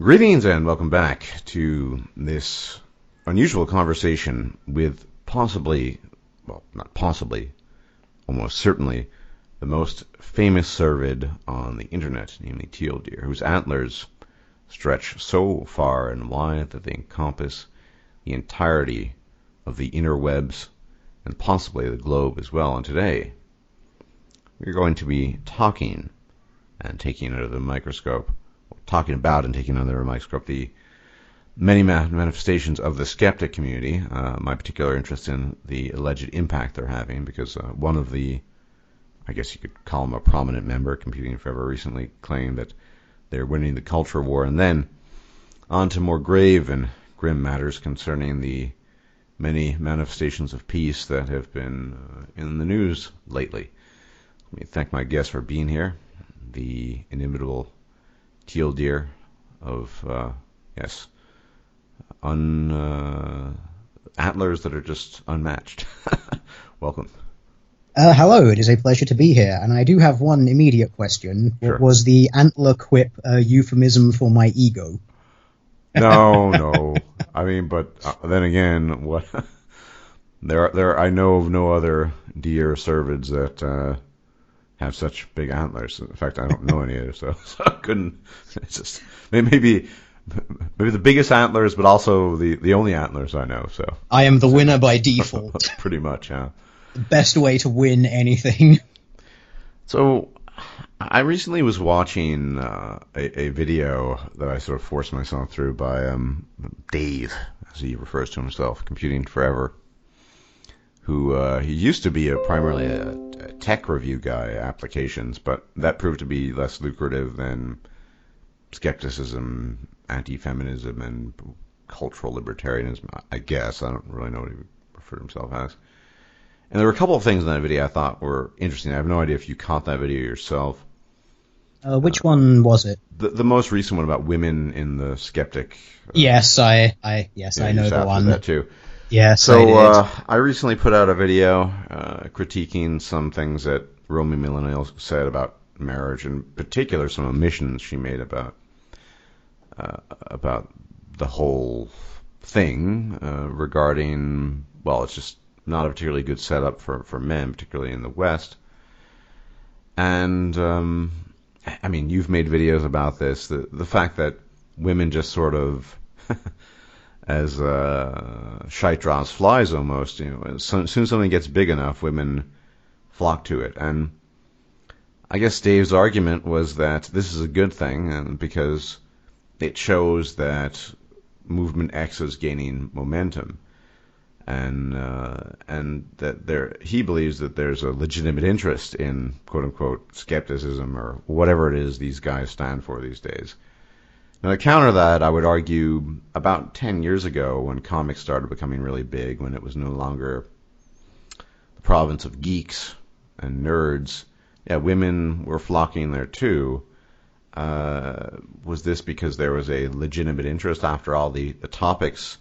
Greetings and welcome back to this unusual conversation with almost certainly, the most famous cervid on the internet, namely teal deer, whose antlers stretch so far and wide that they encompass the entirety of the interwebs and possibly the globe as well. And today, we're going to be talking and taking under the microscope the many manifestations of the skeptic community. My particular interest in the alleged impact they're having, because one of the, I guess you could call him a prominent member, Computing Forever, recently claimed that they're winning the culture war. And then on to more grave and grim matters concerning the many manifestations of peace that have been in the news lately. Let me thank my guest for being here, the inimitable teal deer of, antlers that are just unmatched. Welcome. Hello, it is a pleasure to be here, and I do have one immediate question. Sure. What was the antler quip a euphemism for my ego? No. I mean, but then again, what? I know of no other deer cervids that have such big antlers. In fact, I don't know any others, so I couldn't. It's just maybe the biggest antlers, but also the only antlers I know. So I am the winner by default. Pretty much, yeah. The best way to win anything. So I recently was watching a video that I sort of forced myself through by Dave, as he refers to himself, Computing Forever, who he used to be primarily a tech review guy, applications, but that proved to be less lucrative than skepticism, anti-feminism, and cultural libertarianism, I guess. I don't really know what he referred to himself as. And there were a couple of things in that video I thought were interesting. I have no idea if you caught that video yourself. Which one was it? The most recent one about women in the skeptic. Yes, I know the one. That too. Yes, so I did. I recently put out a video critiquing some things that Romy Millennial said about marriage, in particular some omissions she made about the whole thing regarding, well, it's just not a particularly good setup for men, particularly in the West. And I mean, you've made videos about this. The fact that women just sort of as shite draws flies almost, as soon as something gets big enough, women flock to it. And I guess Dave's argument was that this is a good thing, and because it shows that Movement X is gaining momentum, and that he believes that there's a legitimate interest in quote unquote skepticism, or whatever it is these guys stand for these days. Now, to counter that, I would argue about 10 years ago, when comics started becoming really big, when it was no longer the province of geeks and nerds, women were flocking there too. Was this because there was a legitimate interest? After all, the topics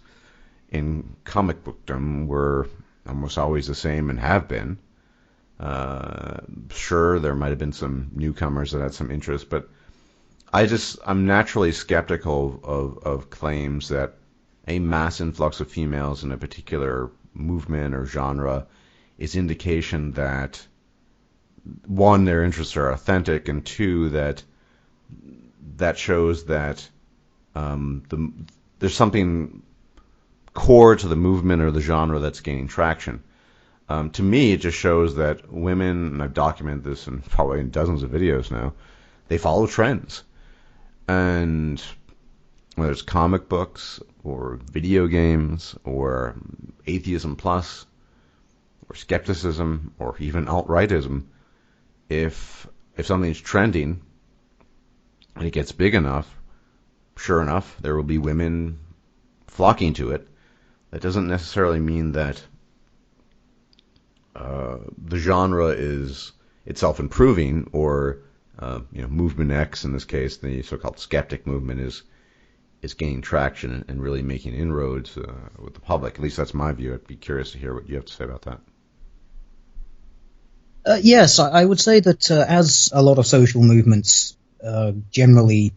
in comic bookdom were almost always the same and have been. Sure, there might have been some newcomers that had some interest, but I'm naturally skeptical of claims that a mass influx of females in a particular movement or genre is indication that, one, their interests are authentic, and two, that shows that there's something core to the movement or the genre that's gaining traction. To me, it just shows that women, and I've documented this in probably in dozens of videos now, they follow trends. And whether it's comic books or video games or atheism plus or skepticism or even alt-rightism, if something's trending and it gets big enough, sure enough, there will be women flocking to it. That doesn't necessarily mean that the genre is itself improving, or Movement X, in this case, the so-called skeptic movement, is gaining traction and really making inroads with the public. At least that's my view. I'd be curious to hear what you have to say about that. Yes, I would say that as a lot of social movements generally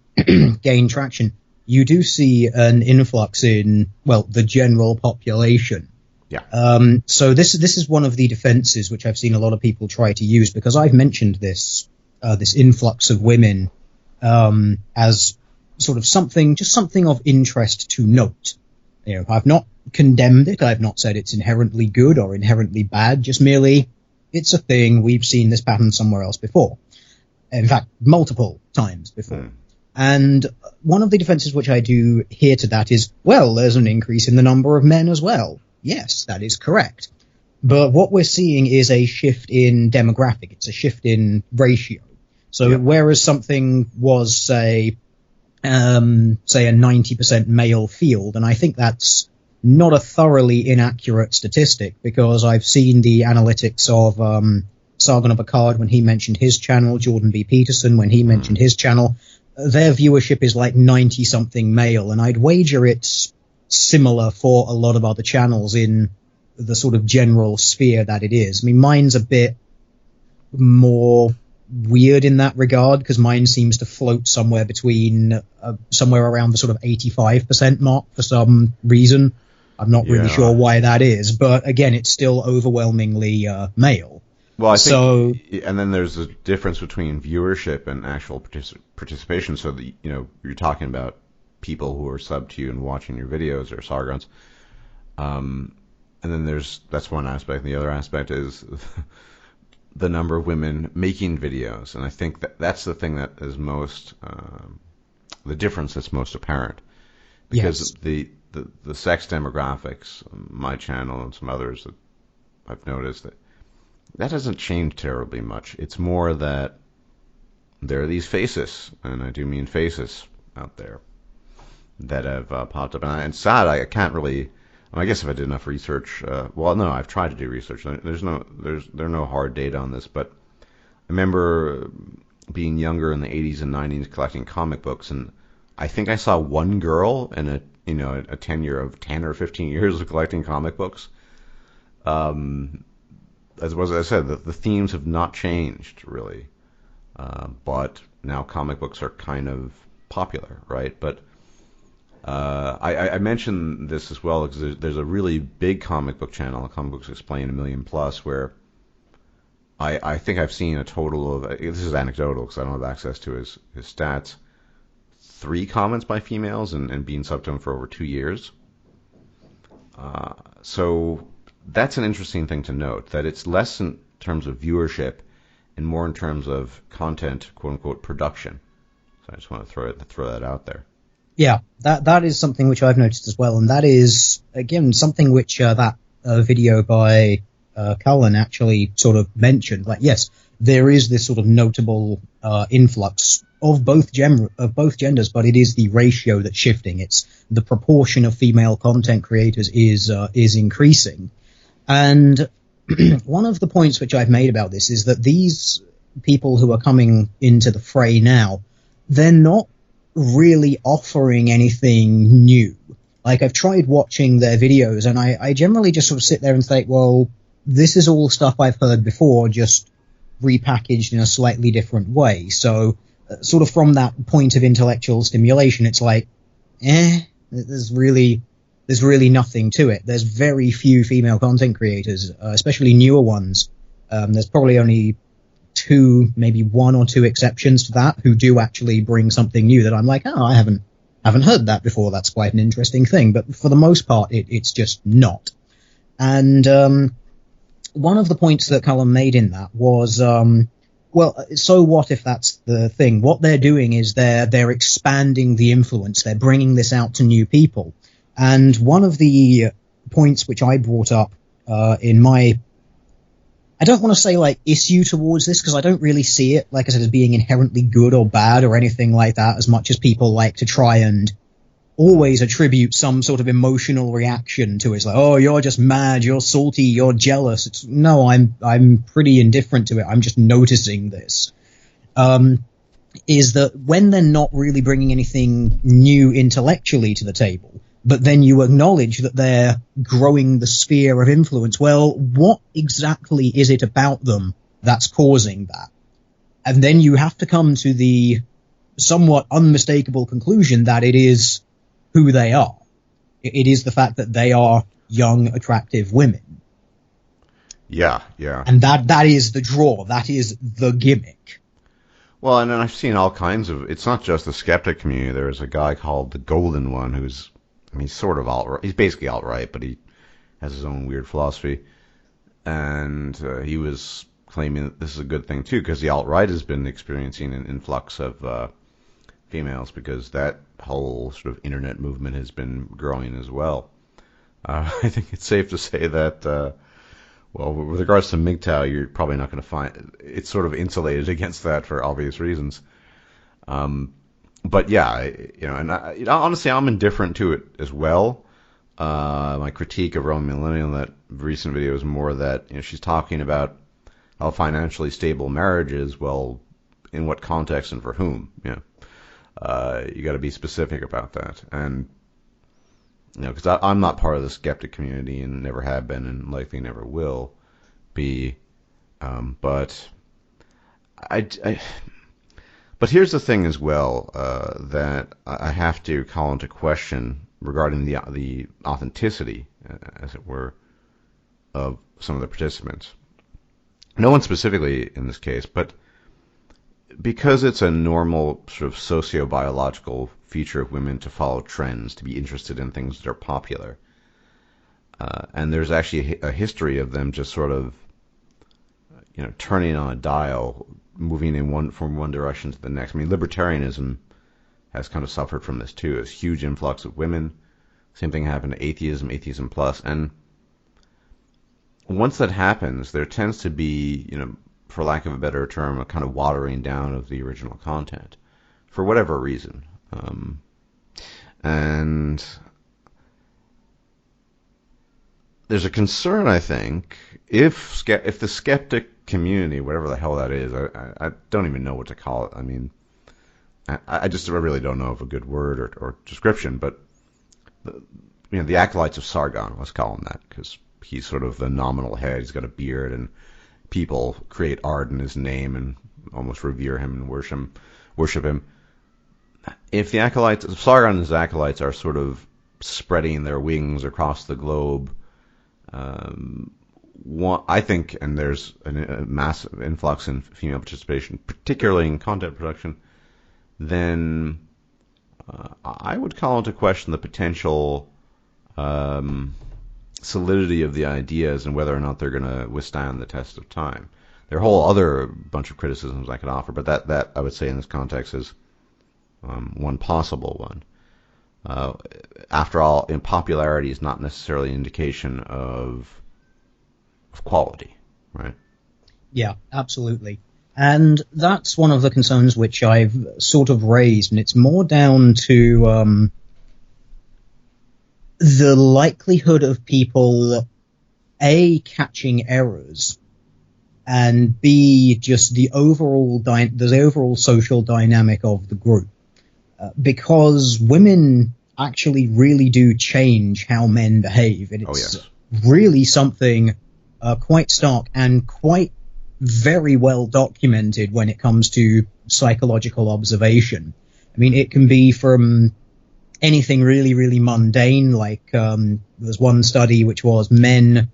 gain traction, you do see an influx in, well, the general population. Yeah. So this is one of the defenses which I've seen a lot of people try to use, because I've mentioned this influx of women as sort of something of interest to note. You know, I've not condemned it. I've not said it's inherently good or inherently bad. Just merely, it's a thing. We've seen this pattern somewhere else before. In fact, multiple times before. And one of the defenses which I do hear to that is, well, there's an increase in the number of men as well. Yes, that is correct. But what we're seeing is a shift in demographic. It's a shift in ratio. So whereas something was, say a 90% male field, and I think that's not a thoroughly inaccurate statistic, because I've seen the analytics of Sargon of Akkad when he mentioned his channel, Jordan B. Peterson when he mentioned his channel. Their viewership is like 90-something male, and I'd wager it's similar for a lot of other channels in the sort of general sphere that it is. I mean, mine's a bit more weird in that regard, because mine seems to float somewhere between somewhere around the sort of 85% mark for some reason. I'm not really sure why that is, but again, it's still overwhelmingly male. Well, I think, and then there's a difference between viewership and actual participation. So that, you know, you're talking about people who are subbed to you and watching your videos or Sargons. And then that's one aspect. And the other aspect is the number of women making videos. And I think that's the thing that is most, the difference that's most apparent. Because the sex demographics, my channel and some others that I've noticed, that doesn't change terribly much. It's more that there are these faces, and I do mean faces out there, that have popped up. And it's sad, I can't really, I guess if I did enough research, well, no, I've tried to do research. There are no hard data on this, but I remember being younger in the 80s and 90s collecting comic books, and I think I saw one girl in a tenure of 10 or 15 years of collecting comic books. As I said, the themes have not changed really, but now comic books are kind of popular, right? But I mentioned this as well because there's a really big comic book channel, Comic Books Explained, 1 million plus, where I think I've seen a total of, this is anecdotal because I don't have access to his stats, 3 comments by females and being subbed to him for over 2 years. So that's an interesting thing to note, that it's less in terms of viewership and more in terms of content, quote unquote, production. So I just want to throw that out there. Yeah, that is something which I've noticed as well, and that is, again, something which that video by Cullen actually sort of mentioned. Like, yes, there is this sort of notable influx of both genders, but it is the ratio that's shifting. It's the proportion of female content creators is increasing. And one of the points which I've made about this is that these people who are coming into the fray now, they're not really offering anything new. Like, I've tried watching their videos, and I generally just sort of sit there and think, well, this is all stuff I've heard before, just repackaged in a slightly different way. So sort of from that point of intellectual stimulation, it's like, there's really nothing to it. There's very few female content creators, especially newer ones. There's probably only 2, maybe 1 or 2 exceptions to that who do actually bring something new that I'm like, oh, I haven't heard that before. That's quite an interesting thing. But for the most part, it's just not. And one of the points that Callum made in that was, well, so what if that's the thing? What they're doing is they're expanding the influence. They're bringing this out to new people. And one of the points which I brought up in my, I don't want to say like issue towards this, because I don't really see it, like I said, as being inherently good or bad or anything like that, as much as people like to try and always attribute some sort of emotional reaction to it. It's like, oh, you're just mad, you're salty, you're jealous. No, I'm pretty indifferent to it. I'm just noticing this. Is that when they're not really bringing anything new intellectually to the table, but then you acknowledge that they're growing the sphere of influence, well, what exactly is it about them that's causing that? And then you have to come to the somewhat unmistakable conclusion that it is who they are. It is the fact that they are young, attractive women. Yeah, yeah. And that is the draw. That is the gimmick. Well, and then I've seen all kinds of, it's not just the skeptic community. There's a guy called the Golden One who's, I mean, he's sort of alt-right. He's basically alt-right, but he has his own weird philosophy. And he was claiming that this is a good thing, too, because the alt-right has been experiencing an influx of females because that whole sort of internet movement has been growing as well. I think it's safe to say that, well, with regards to MGTOW, you're probably not going to find, it's sort of insulated against that for obvious reasons. But yeah, and honestly, I'm indifferent to it as well. My critique of Roman Millennial in that recent video is more that, she's talking about how financially stable marriage is. Well, in what context and for whom? You got to be specific about that. And, because I'm not part of the skeptic community and never have been and likely never will be. But here's the thing as well, that I have to call into question regarding the authenticity, as it were, of some of the participants. No one specifically in this case, but because it's a normal sort of socio-biological feature of women to follow trends, to be interested in things that are popular, and there's actually a history of them just sort of, turning on a dial, moving from one direction to the next. I mean, libertarianism has kind of suffered from this too. There's a huge influx of women. Same thing happened to atheism plus, and once that happens, there tends to be, for lack of a better term, a kind of watering down of the original content, for whatever reason. And there's a concern, I think, if the skeptic community, whatever the hell that is, I don't even know what to call it. I mean, I really don't know of a good word or description, but the acolytes of Sargon, let's call him that, because he's sort of the nominal head. He's got a beard, and people create art in his name and almost revere him and worship him. If the acolytes, if Sargon and his acolytes are sort of spreading their wings across the globe, I think, and there's a massive influx in female participation, particularly in content production, then I would call into question the potential solidity of the ideas and whether or not they're going to withstand the test of time. There are a whole other bunch of criticisms I could offer, but that I would say in this context is one possible one. After all, popularity is not necessarily an indication of quality, right? Yeah, absolutely. And that's one of the concerns which I've sort of raised, and it's more down to the likelihood of people, A, catching errors, and B, just the overall social dynamic of the group. Because women actually really do change how men behave, and it's really something quite stark and quite very well documented when it comes to psychological observation. I mean, it can be from anything really, really mundane, like there's one study which was men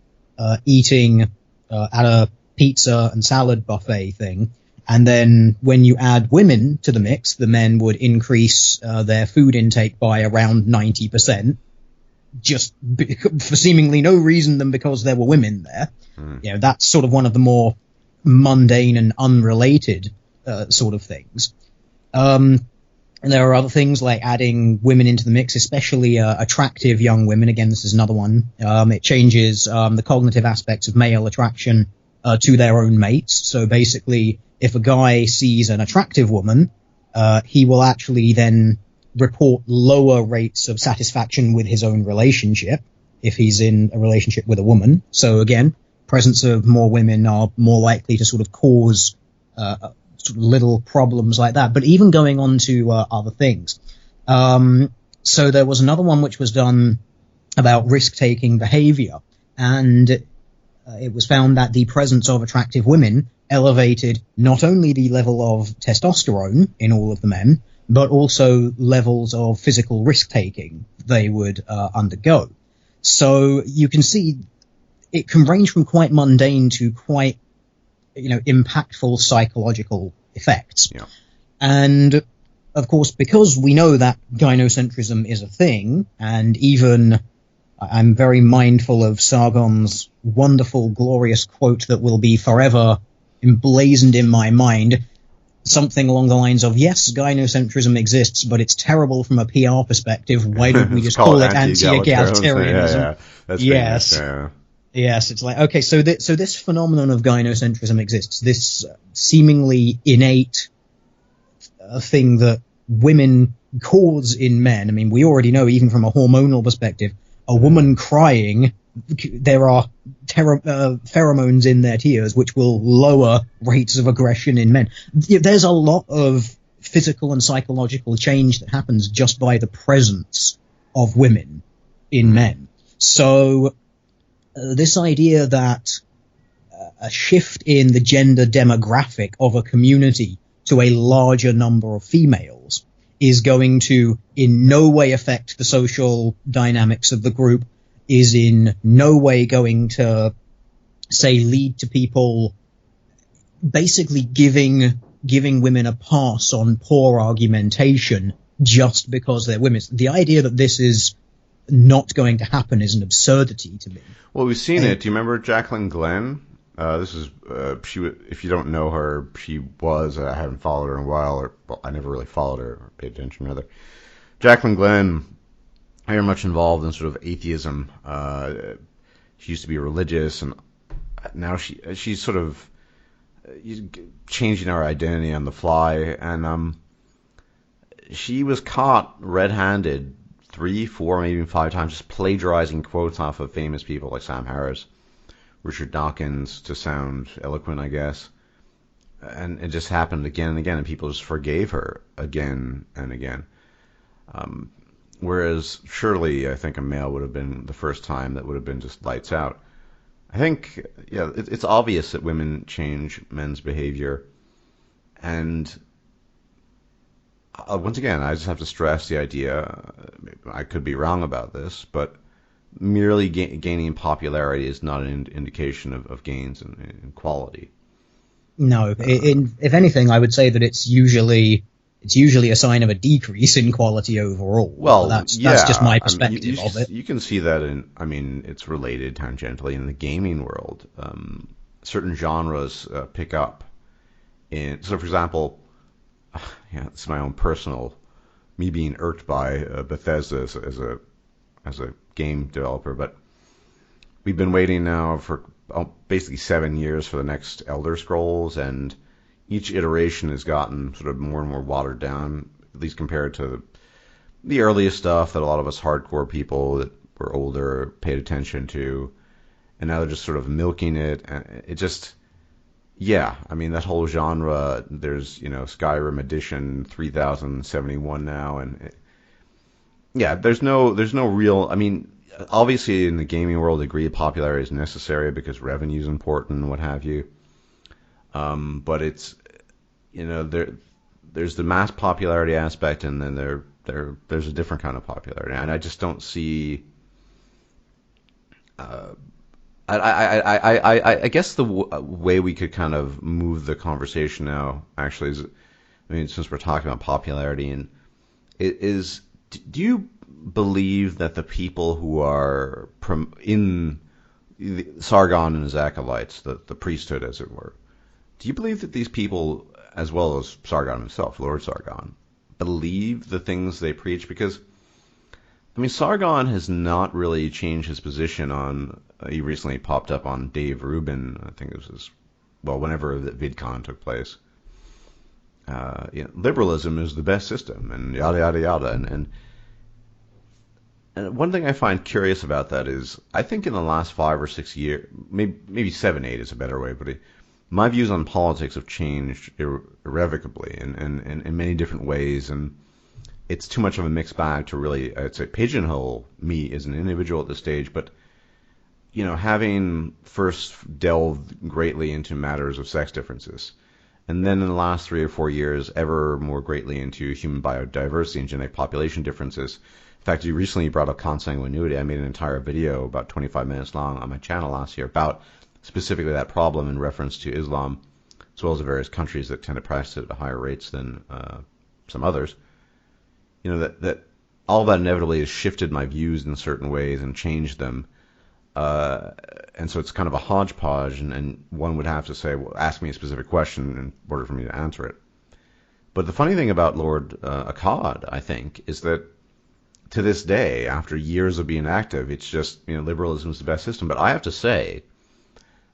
eating at a pizza and salad buffet thing, and then when you add women to the mix, the men would increase their food intake by around 90%, just for seemingly no reason than because there were women there. That's sort of one of the more mundane and unrelated sort of things. And there are other things like adding women into the mix, especially attractive young women. Again, this is another one. It changes the cognitive aspects of male attraction to their own mates. So basically, if a guy sees an attractive woman, he will actually then report lower rates of satisfaction with his own relationship if he's in a relationship with a woman. So again, presence of more women are more likely to sort of cause sort of little problems like that. But even going on to other things. So there was another one which was done about risk-taking behavior, and it was found that the presence of attractive women elevated not only the level of testosterone in all of the men, but also levels of physical risk-taking they would undergo. So you can see it can range from quite mundane to quite, impactful psychological effects. Yeah. And of course, because we know that gynocentrism is a thing, and even I'm very mindful of Sargon's wonderful, glorious quote that will be forever emblazoned in my mind, something along the lines of, yes, gynocentrism exists, but it's terrible from a PR perspective. Why don't we just call it anti-egalitarianism? Yeah. That's yes. Famous, yeah. Yes, it's like, okay, so this phenomenon of gynocentrism exists, this seemingly innate thing that women cause in men. I mean, we already know, even from a hormonal perspective, a woman crying, there are pheromones in their tears which will lower rates of aggression in men. There's a lot of physical and psychological change that happens just by the presence of women in men. So this idea that a shift in the gender demographic of a community to a larger number of females is going to in no way affect the social dynamics of the group, is in no way going to, say, lead to people basically giving women a pass on poor argumentation just because they're women. The idea that this is not going to happen is an absurdity to me. Well, we've seen it. Do you remember Jaclyn Glenn? This is if you don't know her, she was. I haven't followed her in a while, I never really followed her or paid attention rather. Jaclyn Glenn, very much involved in sort of atheism. She used to be religious, and now she's sort of changing our identity on the fly. And she was caught red-handed 3, 4, maybe even 5 times, just plagiarizing quotes off of famous people like Sam Harris, Richard Dawkins, to sound eloquent, I guess. And it just happened again and again, and people just forgave her again and again. Whereas surely I think a male would have been the first time that would have been just lights out. I think, it's obvious that women change men's behavior. And once again, I just have to stress the idea, I could be wrong about this, but merely gaining popularity is not an indication of gains in quality. No, if anything, I would say that it's usually a sign of a decrease in quality overall. Well, that's just my perspective of it. You can see that it's related tangentially in the gaming world. Certain genres pick up. So, for example, it's my own personal, me being irked by Bethesda as a game developer, but we've been waiting now for basically 7 years for the next Elder Scrolls, and each iteration has gotten sort of more and more watered down, at least compared to the earliest stuff that a lot of us hardcore people that were older paid attention to, and now they're just sort of milking it, and it just, that whole genre, there's, Skyrim Edition 3071 now, and there's no real, obviously in the gaming world, a degree of popularity is necessary because revenue is important and what have you. But it's, there's the mass popularity aspect, and then there's a different kind of popularity, and I just don't see. I guess the way we could kind of move the conversation now, actually, is, since we're talking about popularity, and do you believe that the people who are in Sargon and his acolytes, the priesthood, as it were, do you believe that these people, as well as Sargon himself, Lord Sargon, believe the things they preach? Because, Sargon has not really changed his position on, he recently popped up on Dave Rubin, I think it was whenever the VidCon took place. Liberalism is the best system, and yada, yada, yada. And one thing I find curious about that is, I think in the last 5 or 6 years, maybe 7, 8 is a better way, but my views on politics have changed irrevocably in many different ways, and it's too much of a mixed bag to really, I'd say, pigeonhole me as an individual at this stage. But, having first delved greatly into matters of sex differences, and then in the last 3 or 4 years, ever more greatly into human biodiversity and genetic population differences. In fact, you recently brought up consanguinity. I made an entire video about 25 minutes long on my channel last year about specifically that problem in reference to Islam, as well as the various countries that tend to practice it at higher rates than some others. You know, that all that inevitably has shifted my views in certain ways and changed them. And so it's kind of a hodgepodge, and one would have to say, well, ask me a specific question in order for me to answer it. But the funny thing about Lord Akkad, I think, is that to this day, after years of being active, it's just, liberalism is the best system. But I have to say,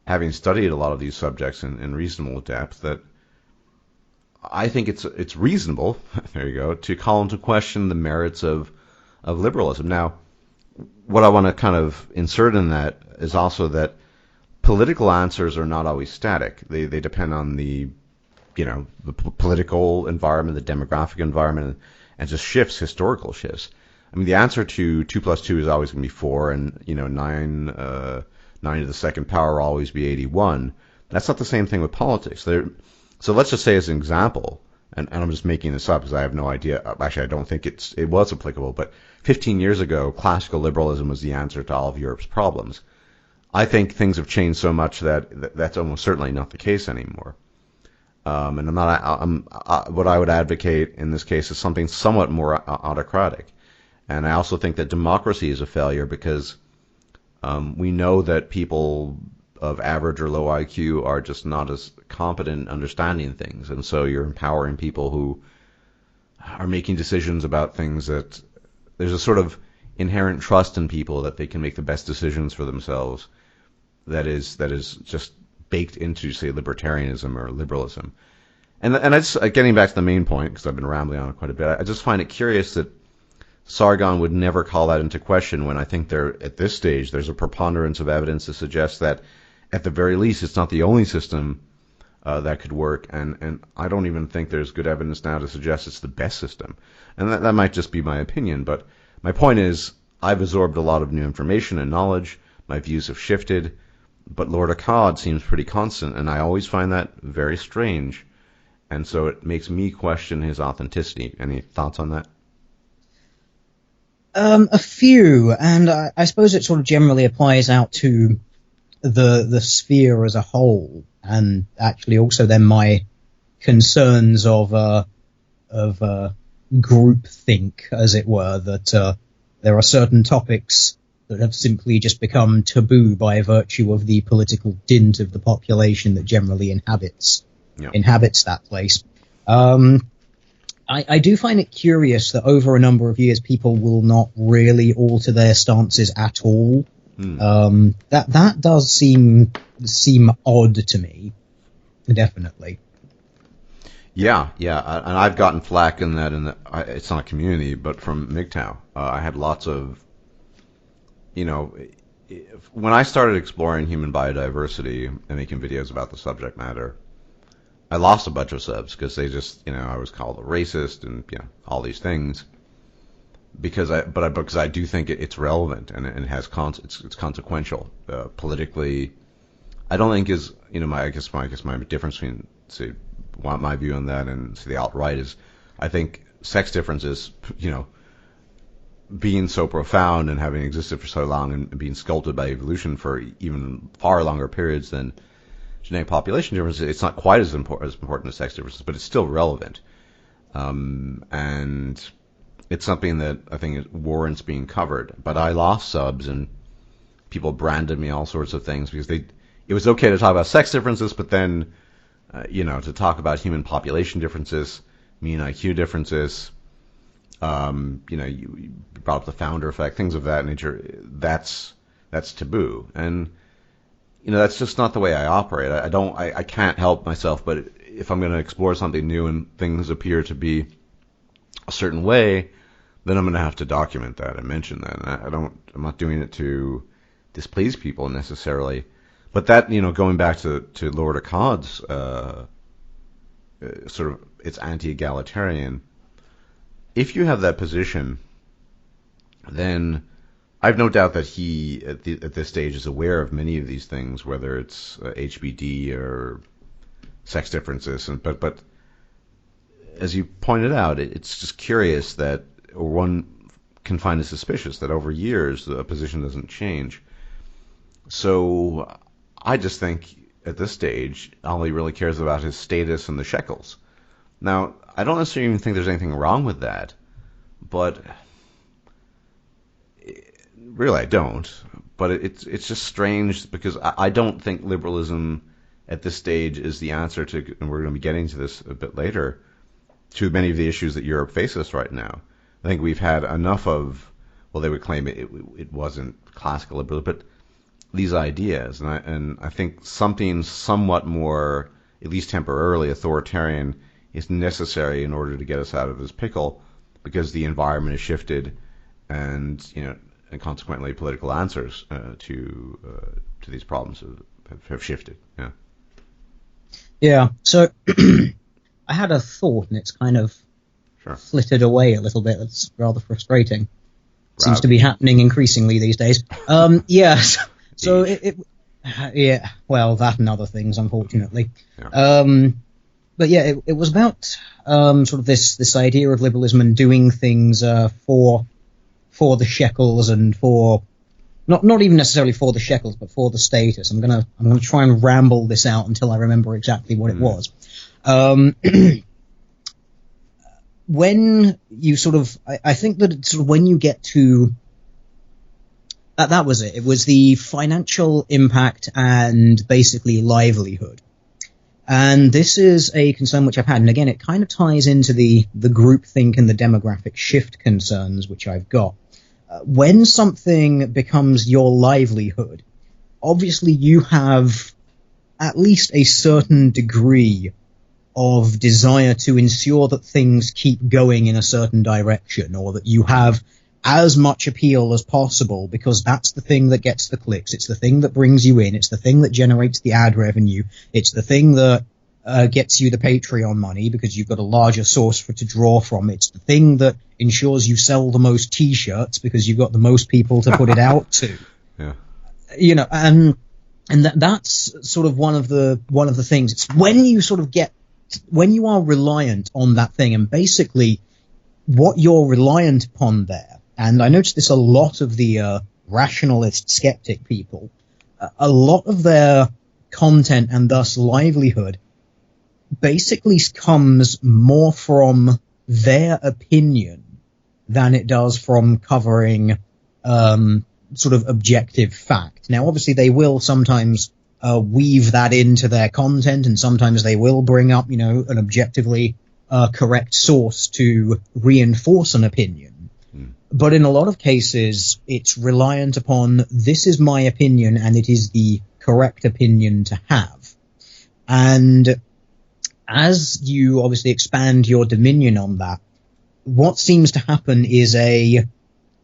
having studied a lot of these subjects in reasonable depth, that I think it's reasonable, there you go, to call into question the merits of liberalism. Now, what I want to kind of insert in that is also that political answers are not always static. They depend on the political environment, the demographic environment, and just historical shifts. I mean, the answer to 2 plus 2 is always going to be 4, and 9 to the second power will always be 81. That's not the same thing with politics. So let's just say as an example, and I'm just making this up because I have no idea. Actually, I don't think it was applicable, but 15 years ago, classical liberalism was the answer to all of Europe's problems. I think things have changed so much that that's almost certainly not the case anymore. And what I would advocate in this case is something somewhat more autocratic. And I also think that democracy is a failure because we know that people of average or low IQ are just not as competent in understanding things. And so you're empowering people who are making decisions about things that there's a sort of inherent trust in people that they can make the best decisions for themselves that is just baked into, say, libertarianism or liberalism. And I just, getting back to the main point, because I've been rambling on it quite a bit, I just find it curious that Sargon would never call that into question when I think at this stage there's a preponderance of evidence to suggest that at the very least it's not the only system that could work, and I don't even think there's good evidence now to suggest it's the best system. And that might just be my opinion, but my point is I've absorbed a lot of new information and knowledge, my views have shifted, but Lord Akkad seems pretty constant, and I always find that very strange, and so it makes me question his authenticity. Any thoughts on that? A few, and I suppose it sort of generally applies out to the sphere as a whole, and actually also then my concerns of groupthink, as it were, that there are certain topics that have simply just become taboo by virtue of the political dint of the population that generally inhabits that place. I do find it curious that over a number of years people will not really alter their stances at all. That does seem odd to me, definitely. Yeah, and I've gotten flack in that. It's not a community, but from MGTOW, I had lots of, when I started exploring human biodiversity and making videos about the subject matter, I lost a bunch of subs because they just, I was called a racist and all these things because I do think it's relevant and it has it's consequential politically. I don't think is I guess my difference between say my view on that and say the alt-right is I think sex differences being so profound and having existed for so long and being sculpted by evolution for even far longer periods than genetic population differences, it's not quite as important as sex differences, but it's still relevant. And it's something that I think warrants being covered. But I lost subs and people branded me all sorts of things because it was okay to talk about sex differences, but then, to talk about human population differences, mean IQ differences, you brought up the founder effect, things of that nature, that's taboo. And that's just not the way I operate. I can't help myself, but if I'm going to explore something new and things appear to be a certain way, then I'm going to have to document that and mention that. And I'm not doing it to displease people necessarily. But that, going back to Lord Akkad's, sort of, it's anti-egalitarian. If you have that position, then I've no doubt that he, at this stage, is aware of many of these things, whether it's HBD or sex differences, but as you pointed out, it's just curious that, or one can find it suspicious that over years the position doesn't change. So I just think at this stage, all he really cares about his status and the shekels. Now, I don't necessarily even think there's anything wrong with that, but really I don't. But it's just strange because I don't think liberalism at this stage is the answer to, and we're going to be getting to this a bit later, to many of the issues that Europe faces right now. I think we've had enough of, well, they would claim it wasn't classical liberalism, but these ideas, and I think something somewhat more, at least temporarily, authoritarian is necessary in order to get us out of this pickle, because the environment has shifted, and and consequently political answers to these problems have shifted. Yeah. Yeah. So I had a thought, and it's kind of flitted away a little bit. It's rather frustrating. Seems to be happening increasingly these days. Yeah. So yeah. Well, that and other things, unfortunately. Yeah. But yeah, it was about sort of this idea of liberalism and doing things for the shekels and for not even necessarily for the shekels, but for the status. I'm gonna try and ramble this out until I remember exactly what it was. When you sort of, I think that it's sort of when you get to that was it. It was the financial impact and basically livelihood. And this is a concern which I've had. And again, it kind of ties into the groupthink and the demographic shift concerns which I've got. When something becomes your livelihood, obviously you have at least a certain degree of desire to ensure that things keep going in a certain direction, or that you have as much appeal as possible, because that's the thing that gets the clicks, it's the thing that brings you in, it's the thing that generates the ad revenue, it's the thing that gets you the Patreon money because you've got a larger source to draw from, it's the thing that ensures you sell the most t-shirts because you've got the most people to put it out to. Yeah. And that's sort of one of the things. It's when you sort of when you are reliant on that thing, and basically what you're reliant upon there, and I noticed this a lot of the rationalist skeptic people, a lot of their content and thus livelihood basically comes more from their opinion than it does from covering sort of objective fact. Now, obviously, they will sometimes weave that into their content, and sometimes they will bring up, an objectively correct source to reinforce an opinion. But in a lot of cases, it's reliant upon, this is my opinion, and it is the correct opinion to have. And as you obviously expand your dominion on that, what seems to happen is a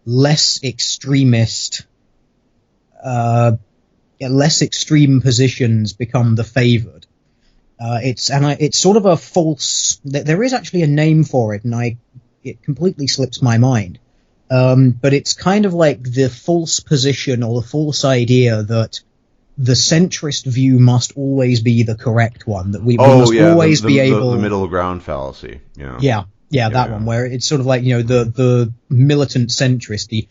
less extreme positions become the favored. It's sort of a false. There is actually a name for it, and it completely slips my mind. But it's kind of like the false position or the false idea that the centrist view must always be the correct one. That we must always be able. The middle ground fallacy. Yeah, that one, where it's sort of like, the militant centrist.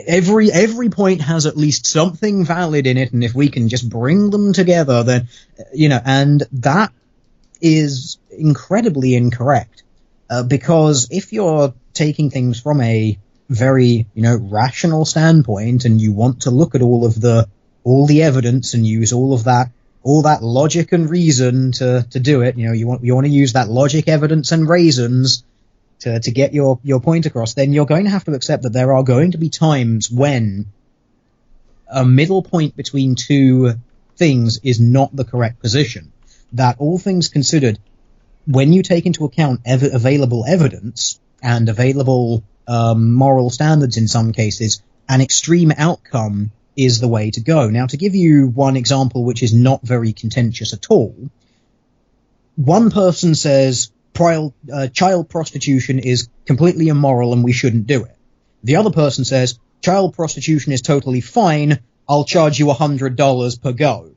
Every point has at least something valid in it, and if we can just bring them together, then, and that is incredibly incorrect. Because if you're taking things from a very, rational standpoint, and you want to look at all the evidence and use all that logic and reason to do it, you want to use that logic, evidence, and raisins to get your point across, then you're going to have to accept that there are going to be times when a middle point between two things is not the correct position. That all things considered, when you take into account available evidence and available moral standards in some cases, an extreme outcome is the way to go. Now, to give you one example which is not very contentious at all, one person says child prostitution is completely immoral and we shouldn't do it. The other person says child prostitution is totally fine, I'll charge you $100 per go.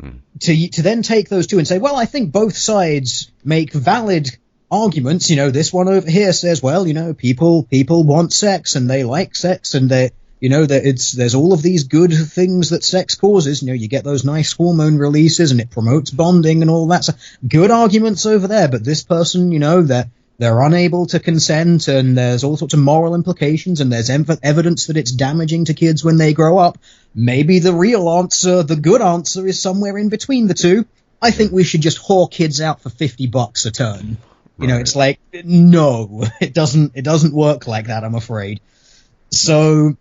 To then take those two and say, well, I think both sides make valid arguments. This one over here says, well, people want sex and they like sex and they, there's all of these good things that sex causes. You get those nice hormone releases and it promotes bonding and all that. So good arguments over there. But this person, they're unable to consent and there's all sorts of moral implications and there's evidence that it's damaging to kids when they grow up. Maybe the real answer, the good answer, is somewhere in between the two. I think we should just whore kids out for $50 a turn. Right. It's like, no, it doesn't work like that, I'm afraid. So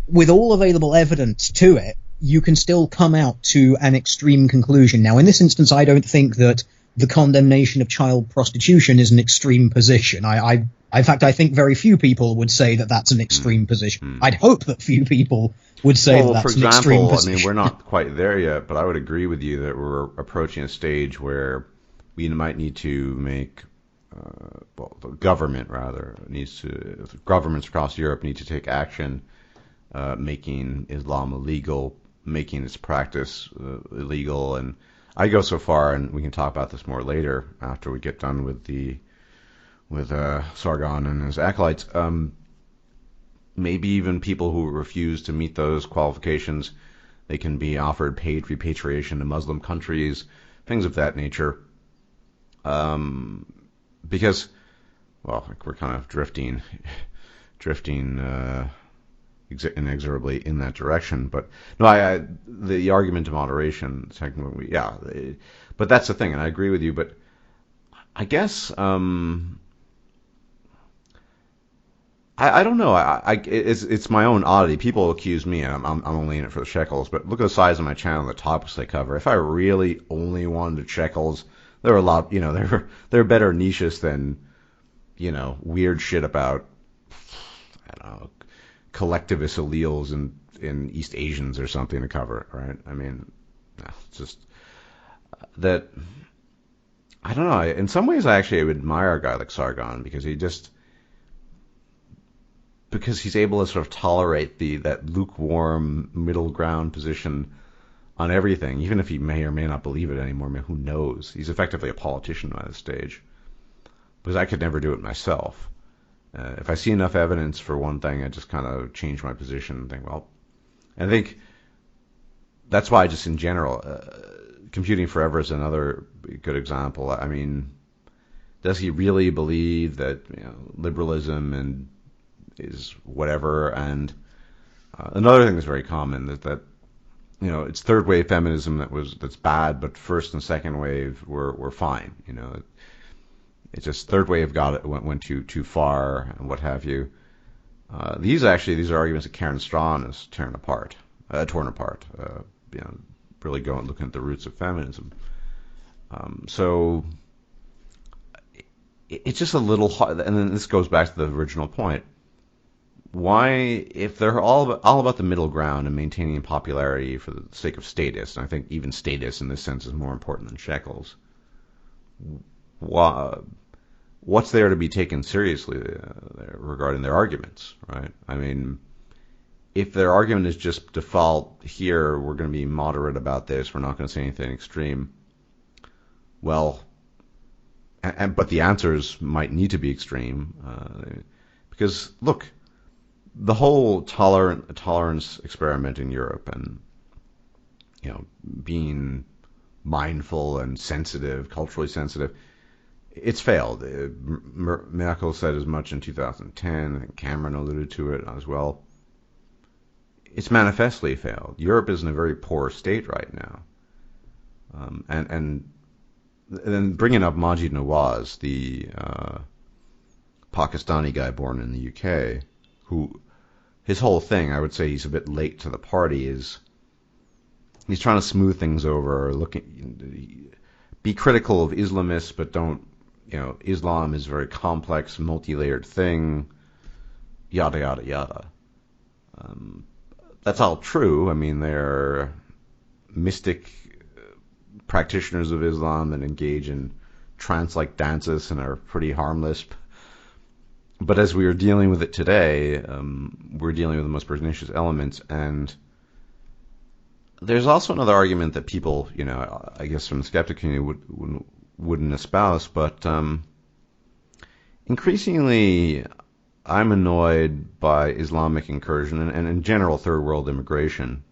with all available evidence to it, you can still come out to an extreme conclusion. Now, in this instance, I don't think that the condemnation of child prostitution is an extreme position. In fact, I think very few people would say that that's an extreme position. I'd hope that few people would say that's an extreme position. I mean, we're not quite there yet, but I would agree with you that we're approaching a stage where we might need to make, the government rather governments across Europe need to take action, making Islam illegal, making its practice illegal, and I go so far, and we can talk about this more later after we get done with Sargon and his acolytes. Maybe even people who refuse to meet those qualifications, they can be offered paid repatriation to Muslim countries, things of that nature. Because, we're kind of drifting inexorably in that direction. But no, the argument of moderation, technically, but that's the thing, and I agree with you. But I guess I don't know. It's my own oddity. People accuse me, and I'm only in it for the shekels. But look at the size of my channel and the topics they cover. If I really only wanted shekels, there are a lot. There are better niches than weird shit about, I don't know, collectivist alleles in East Asians or something to cover, right? I mean, it's just that. I don't know. In some ways, I actually admire a guy like Sargon because he's able to sort of tolerate that lukewarm middle ground position on everything, even if he may or may not believe it anymore. I mean, who knows? He's effectively a politician by this stage. Because I could never do it myself. If I see enough evidence for one thing, I just kind of change my position and think, well, I think that's why just in general, computing forever is another good example. I mean, does he really believe that liberalism and is whatever? And another thing that's very common is that it's third wave feminism that's bad, but first and second wave were fine. It's just third wave went too far and what have you. These are arguments that Karen Strawn has torn apart. Really looking at the roots of feminism. So it's just a little hard. And then this goes back to the original point. Why, if they're all about the middle ground and maintaining popularity for the sake of status, and I think even status in this sense is more important than shekels, what's there to be taken seriously regarding their arguments, right? I mean, if their argument is just default, here, we're going to be moderate about this, we're not going to say anything extreme, well, but the answers might need to be extreme, because, look, the whole tolerance experiment in Europe and, being mindful and sensitive, culturally sensitive, it's failed. Merkel said as much in 2010. I think Cameron alluded to it as well. It's manifestly failed. Europe is in a very poor state right now. And then bringing up Majid Nawaz, the Pakistani guy born in the UK, who his whole thing, I would say he's a bit late to the party, is he's trying to smooth things over, be critical of Islamists, but don't, Islam is a very complex, multi-layered thing, yada, yada, yada. That's all true. I mean, they're mystic practitioners of Islam that engage in trance-like dances and are pretty harmless. But as we are dealing with it today, we're dealing with the most pernicious elements, and there's also another argument that people, I guess from the skeptic community wouldn't espouse, but increasingly I'm annoyed by Islamic incursion and in general third world immigration,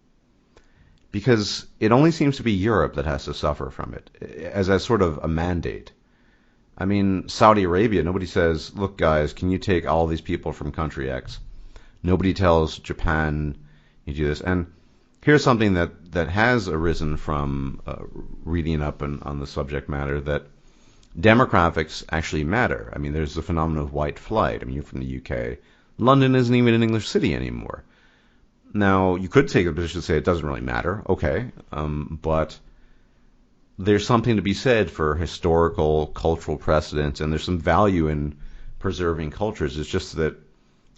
because it only seems to be Europe that has to suffer from it as a sort of a mandate. I mean, Saudi Arabia, nobody says, look guys, can you take all these people from country X? Nobody tells Japan you do this. And here's something that has arisen from reading up on the subject matter, that demographics actually matter. I mean, there's the phenomenon of white flight. I mean, you're from the UK. London isn't even an English city anymore. Now, you could take a position to say it doesn't really matter. Okay. But there's something to be said for historical, cultural precedents, and there's some value in preserving cultures. It's just that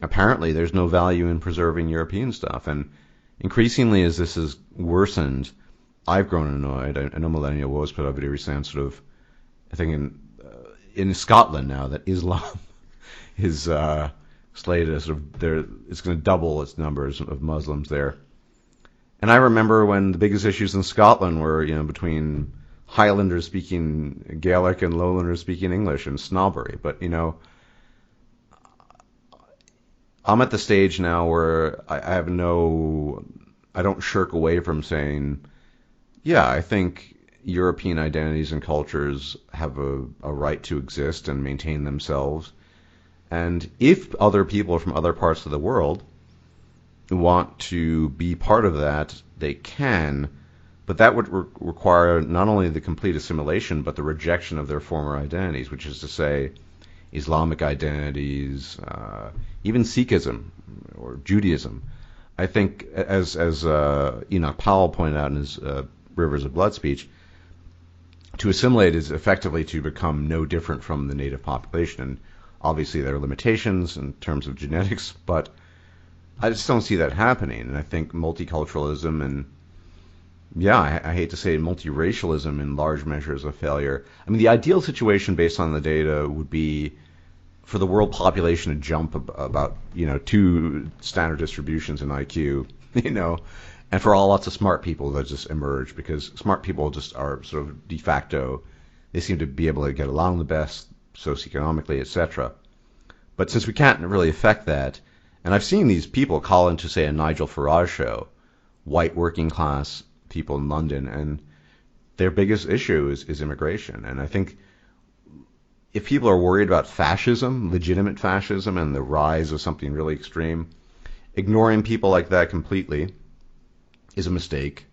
apparently there's no value in preserving European stuff. And increasingly, as this has worsened, I've grown annoyed. I know Millennial Woes put out a video recently on sort of, I think in Scotland now, that Islam is slated as sort of it's going to double its numbers of Muslims there. And I remember when the biggest issues in Scotland were, between Highlanders speaking Gaelic and Lowlanders speaking English and snobbery. But, I'm at the stage now where I don't shirk away from saying, yeah, I think European identities and cultures have a right to exist and maintain themselves. And if other people from other parts of the world want to be part of that, they can. But that would require not only the complete assimilation, but the rejection of their former identities, which is to say Islamic identities, even Sikhism or Judaism. I think, as Enoch Powell pointed out in his Rivers of Blood speech, to assimilate is effectively to become no different from the native population. And obviously there are limitations in terms of genetics, but I just don't see that happening. And I think multiculturalism and, I hate to say it, multiracialism in large measure is a failure. I mean, the ideal situation based on the data would be for the world population to jump about, 2 standard distributions in IQ, and for lots of smart people that just emerge, because smart people just are sort of de facto, they seem to be able to get along the best socioeconomically, etc. But since we can't really affect that, and I've seen these people call into, say, a Nigel Farage show, white working class people in London, and their biggest issue is immigration. And I think if people are worried about fascism, legitimate fascism, and the rise of something really extreme, ignoring people like that completely is a mistake.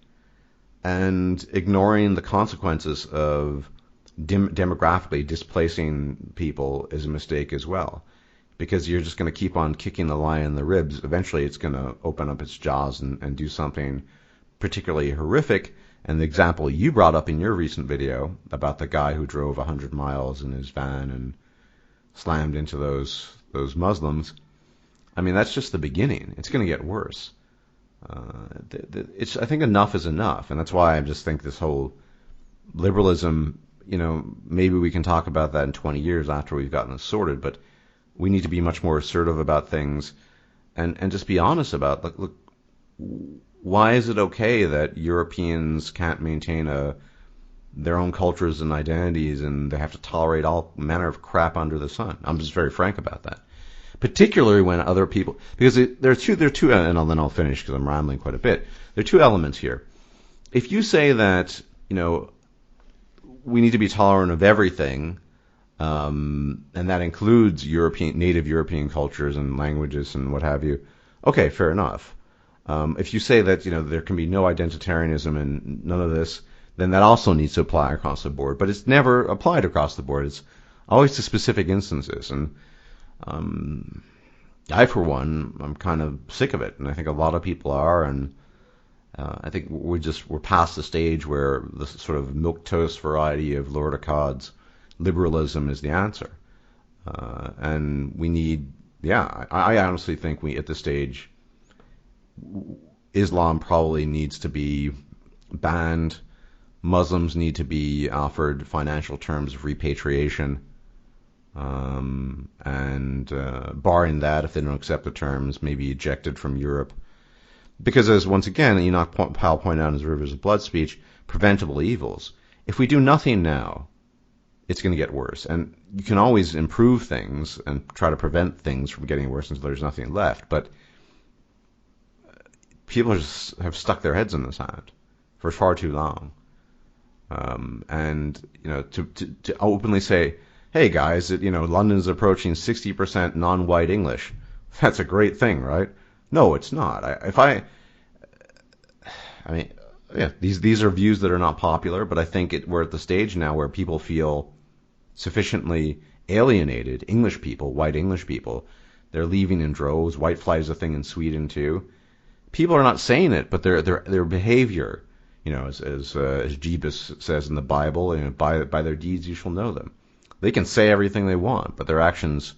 And ignoring the consequences of demographically displacing people is a mistake as well. Because you're just going to keep on kicking the lion in the ribs. Eventually it's going to open up its jaws and do something particularly horrific. And the example you brought up in your recent video about the guy who drove 100 miles in his van and slammed into those Muslims, I mean, that's just the beginning. It's going to get worse. I think enough is enough, and that's why I just think this whole liberalism, maybe we can talk about that in 20 years after we've gotten it sorted, but we need to be much more assertive about things and just be honest about, look, why is it okay that Europeans can't maintain their own cultures and identities, and they have to tolerate all manner of crap under the sun? I'm just very frank about that. Particularly when other people, because there are two, and then I'll finish because I'm rambling quite a bit. There are two elements here. If you say that, we need to be tolerant of everything, and that includes native European cultures and languages and what have you, okay, fair enough. If you say that, there can be no identitarianism and none of this, then that also needs to apply across the board. But it's never applied across the board. It's always to specific instances. And I, for one, I'm kind of sick of it, and I think a lot of people are, and I think we're past the stage where the sort of milquetoast variety of Lord Akkad's liberalism is the answer, and we need, I honestly think at this stage, Islam probably needs to be banned. Muslims need to be offered financial terms of repatriation. And barring that, if they don't accept the terms, maybe ejected from Europe. Because as, once again, Enoch Powell pointed out in his Rivers of Blood speech, preventable evils. If we do nothing now, it's going to get worse. And you can always improve things and try to prevent things from getting worse until there's nothing left. But people have stuck their heads in the sand for far too long. And, to openly say, hey guys, London's approaching 60% non-white English. That's a great thing, right? No, it's not. These are views that are not popular, but I think we're at the stage now where people feel sufficiently alienated. English people, white English people, they're leaving in droves. White flight is a thing in Sweden too. People are not saying it, but their behavior, as Jebus says in the Bible, by their deeds you shall know them. They can say everything they want, but their actions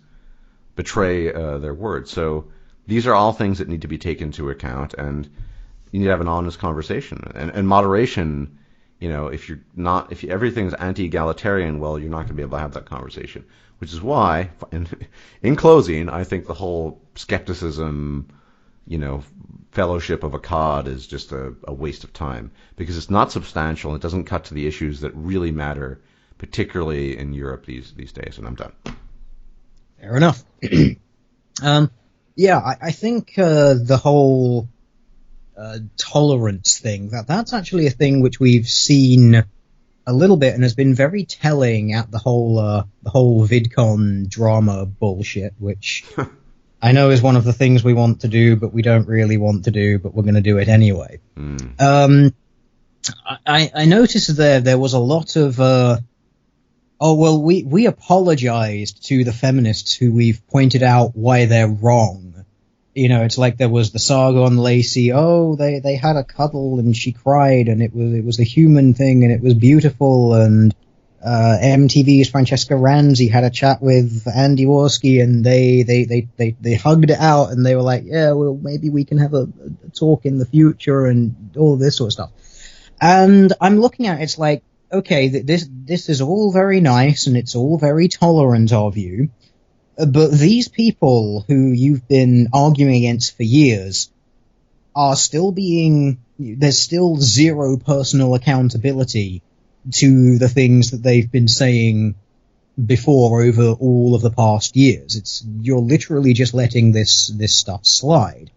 betray their words. So these are all things that need to be taken into account, and you need to have an honest conversation. And moderation, if everything's anti-egalitarian, well, you're not going to be able to have that conversation. Which is why, in closing, I think the whole skepticism, Fellowship of Akkad is just a waste of time, because it's not substantial. It doesn't cut to the issues that really matter, particularly in Europe these days. And I'm done. Fair enough. I think the whole tolerance thing, that's actually a thing which we've seen a little bit and has been very telling at the whole VidCon drama bullshit, which I know is one of the things we want to do, but we don't really want to do, but we're going to do it anyway. I noticed there was a lot of we apologized to the feminists who we've pointed out why they're wrong. It's like there was the saga on Laci. Oh, they had a cuddle and she cried and it was a human thing and it was beautiful. And MTV's Francesca Ramsey had a chat with Andy Worski and they hugged it out and they were like, yeah, well, maybe we can have a talk in the future and all this sort of stuff. And I'm looking at it, it's like, okay, this is all very nice and it's all very tolerant of you. But these people who you've been arguing against for years are there's still zero personal accountability to the things that they've been saying before over all of the past years. You're literally just letting this stuff slide.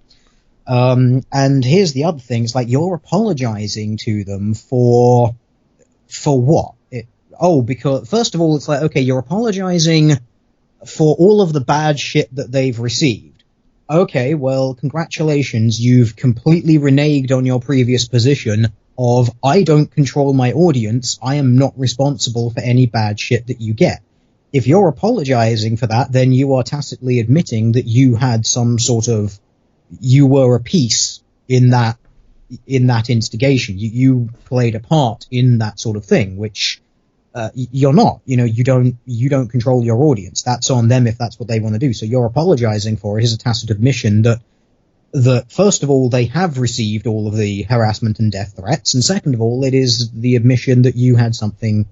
And here's the other thing. It's like you're apologizing to them for what? Because first of all, it's like, okay, you're apologizing for all of the bad shit that they've received. Okay, well, congratulations, you've completely reneged on your previous position of, I don't control my audience, I am not responsible for any bad shit that you get. If you're apologizing for that, then you are tacitly admitting that you had you were a piece in that instigation. You played a part in that sort of thing, which you're not. You don't control your audience. That's on them if that's what they want to do. So you're apologizing for it is a tacit admission that first of all, they have received all of the harassment and death threats, and second of all, it is the admission that you had something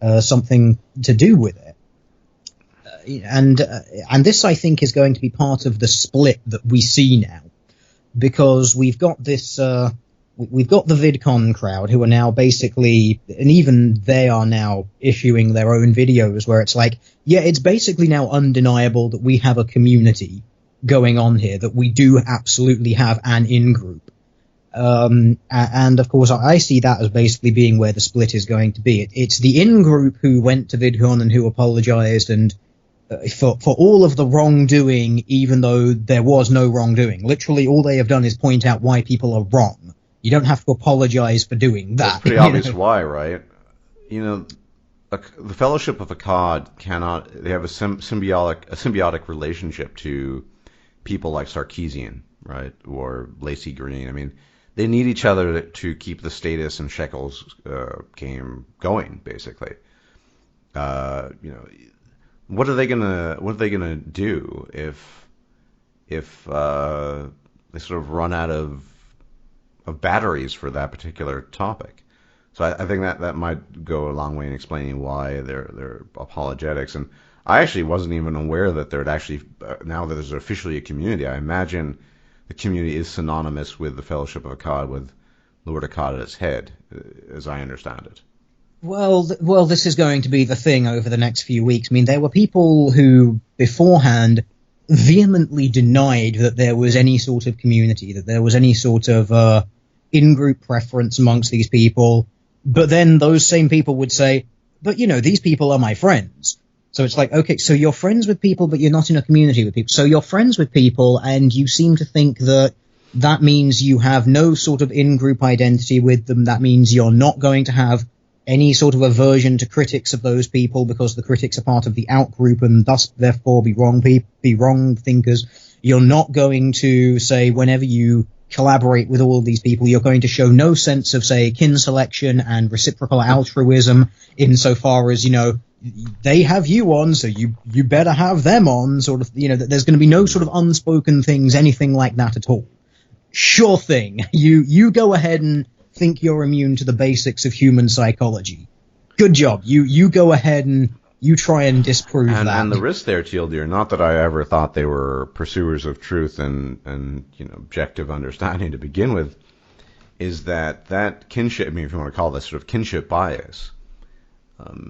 to do with it. And this, I think, is going to be part of the split that we see now, because we've got this, we've got the VidCon crowd who are now basically, and even they are now issuing their own videos where it's like, yeah, it's basically now undeniable that we have a community going on here, that we do absolutely have an in-group. And of course, I see that as basically being where the split is going to be. It's the in-group who went to VidCon and who apologized and for all of the wrongdoing, even though there was no wrongdoing. Literally, all they have done is point out why people are wrong. You don't have to apologize for doing that. It's pretty obvious why, right? The Fellowship of Akkad they have a symbiotic relationship to people like Sarkeesian, right, or Laci Green. I mean, they need each other to keep the status and shekels game going, basically. What are they gonna do if they sort of run out of batteries for that particular topic? So I think that might go a long way in explaining why they're apologetics. And I actually wasn't even aware that there'd actually now that there's officially a community. I imagine the community is synonymous with the Fellowship of Akkad, with Lord Akkad at its head, as I understand it. Well, this is going to be the thing over the next few weeks. I mean, there were people who beforehand vehemently denied that there was any sort of community, that there was any sort of in-group preference amongst these people. But then those same people would say, but, these people are my friends. So it's like, okay, so you're friends with people, but you're not in a community with people. So you're friends with people, and you seem to think that means you have no sort of in-group identity with them. That means you're not going to have any sort of aversion to critics of those people because the critics are part of the out-group and thus, therefore, be wrong thinkers. You're not going to say whenever you collaborate with all of these people, you're going to show no sense of, say, kin selection and reciprocal altruism insofar as, they have you on, so you better have them on, sort of, there's going to be no sort of unspoken things, anything like that at all. Sure thing. You go ahead and think you're immune to the basics of human psychology. Good job. You go ahead and you try and disprove that. And the risk there, Teal, not that I ever thought they were pursuers of truth and objective understanding to begin with, is that kinship, if you want to call this sort of kinship bias,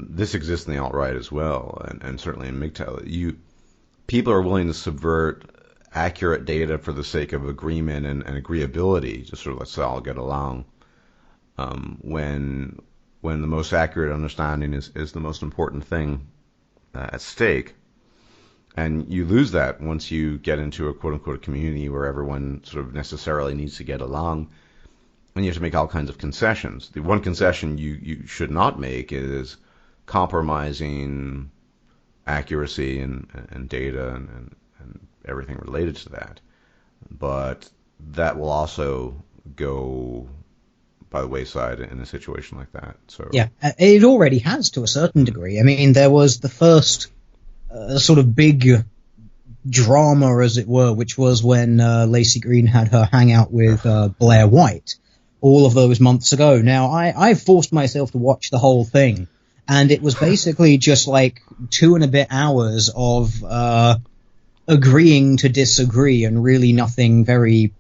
this exists in the alt-right as well, and certainly in MGTOW. People are willing to subvert accurate data for the sake of agreement and agreeability, just sort of let's all get along, when the most accurate understanding is the most important thing at stake. And you lose that once you get into a quote-unquote community where everyone sort of necessarily needs to get along, and you have to make all kinds of concessions. The one concession you should not make is compromising accuracy and data and everything related to that. But that will also go by the wayside in a situation like that. So yeah, it already has to a certain degree. I mean, there was the first sort of big drama, as it were, which was when Laci Green had her hangout with Blair White all of those months ago. Now, I forced myself to watch the whole thing, and it was basically just like 2 and a bit hours of agreeing to disagree, and really nothing very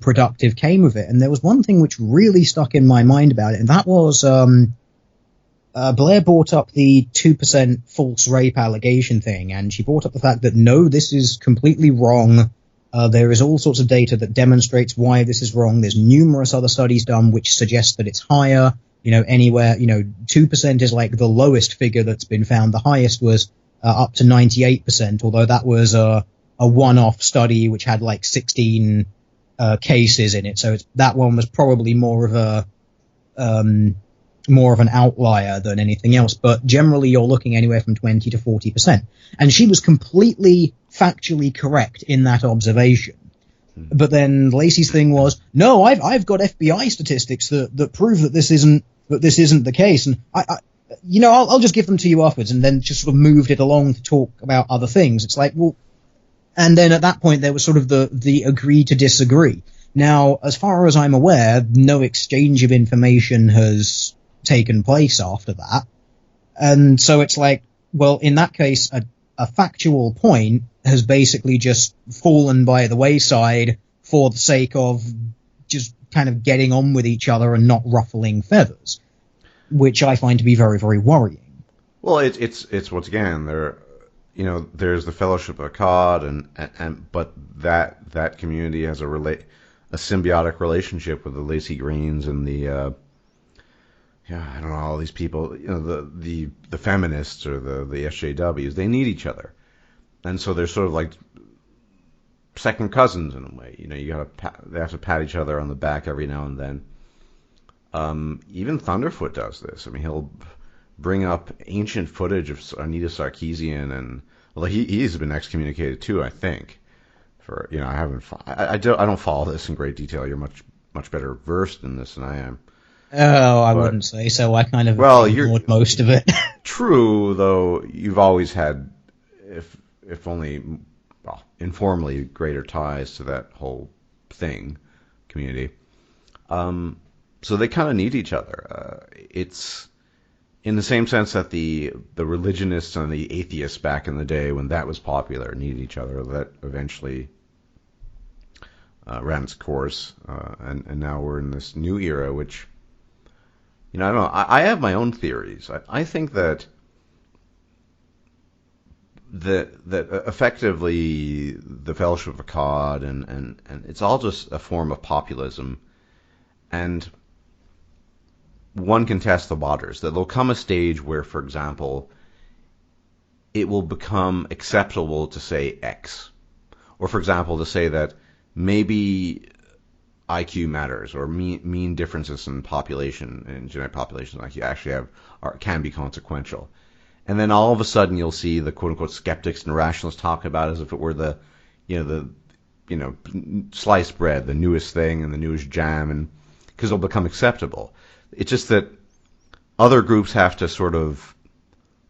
productive came of it. And there was one thing which really stuck in my mind about it, and that was Blair brought up the 2% false rape allegation thing, and she brought up the fact that no, this is completely wrong. There is all sorts of data that demonstrates why this is wrong. There's numerous other studies done which suggest that it's higher. Anywhere, 2% is like the lowest figure that's been found. The highest was up to 98%, although that was a one-off study which had like 16 cases in it. So that one was probably more of an outlier than anything else. But generally, you're looking anywhere from 20 to 40%. And she was completely factually correct in that observation. But then Laci's thing was, no, I've got FBI statistics that prove that this isn't the case, and I'll just give them to you afterwards, and then just sort of moved it along to talk about other things. It's like, well, and then at that point there was sort of the agree to disagree. Now, as far as I'm aware, no exchange of information has taken place after that, and so it's like, well, in that case, a factual point has basically just fallen by the wayside for the sake of just kind of getting on with each other and not ruffling feathers, which I find to be very, very worrying. Well, it's once again there's the Fellowship of Akkad, but that community has a symbiotic relationship with the Laci Greens and the I don't know, all these people, the feminists or the SJWs. They need each other. And so they're sort of like second cousins in a way. They have to pat each other on the back every now and then. Even Thunderfoot does this. I mean, he'll bring up ancient footage of Anita Sarkeesian, and he's been excommunicated too, I think. For I don't follow this in great detail. You're much better versed in this than I am. Oh, I wouldn't say so. I kind of ignored most of it. True, though, you've always had, if only informally, greater ties to that whole community. So they kind of need each other. It's in the same sense that the religionists and the atheists back in the day, when that was popular, needed each other. That eventually ran its course, and now we're in this new era, which, I don't know. I have my own theories. I think that effectively the Fellowship of Akkad and it's all just a form of populism, and one can test the waters. That there'll come a stage where, for example, it will become acceptable to say X, or for example, to say that maybe IQ matters, or mean differences in population and genetic population IQ actually can be consequential. And then all of a sudden you'll see the quote unquote skeptics and rationalists talk about it as if it were the sliced bread, the newest thing and the newest jam, and because it'll become acceptable. It's just that other groups have to sort of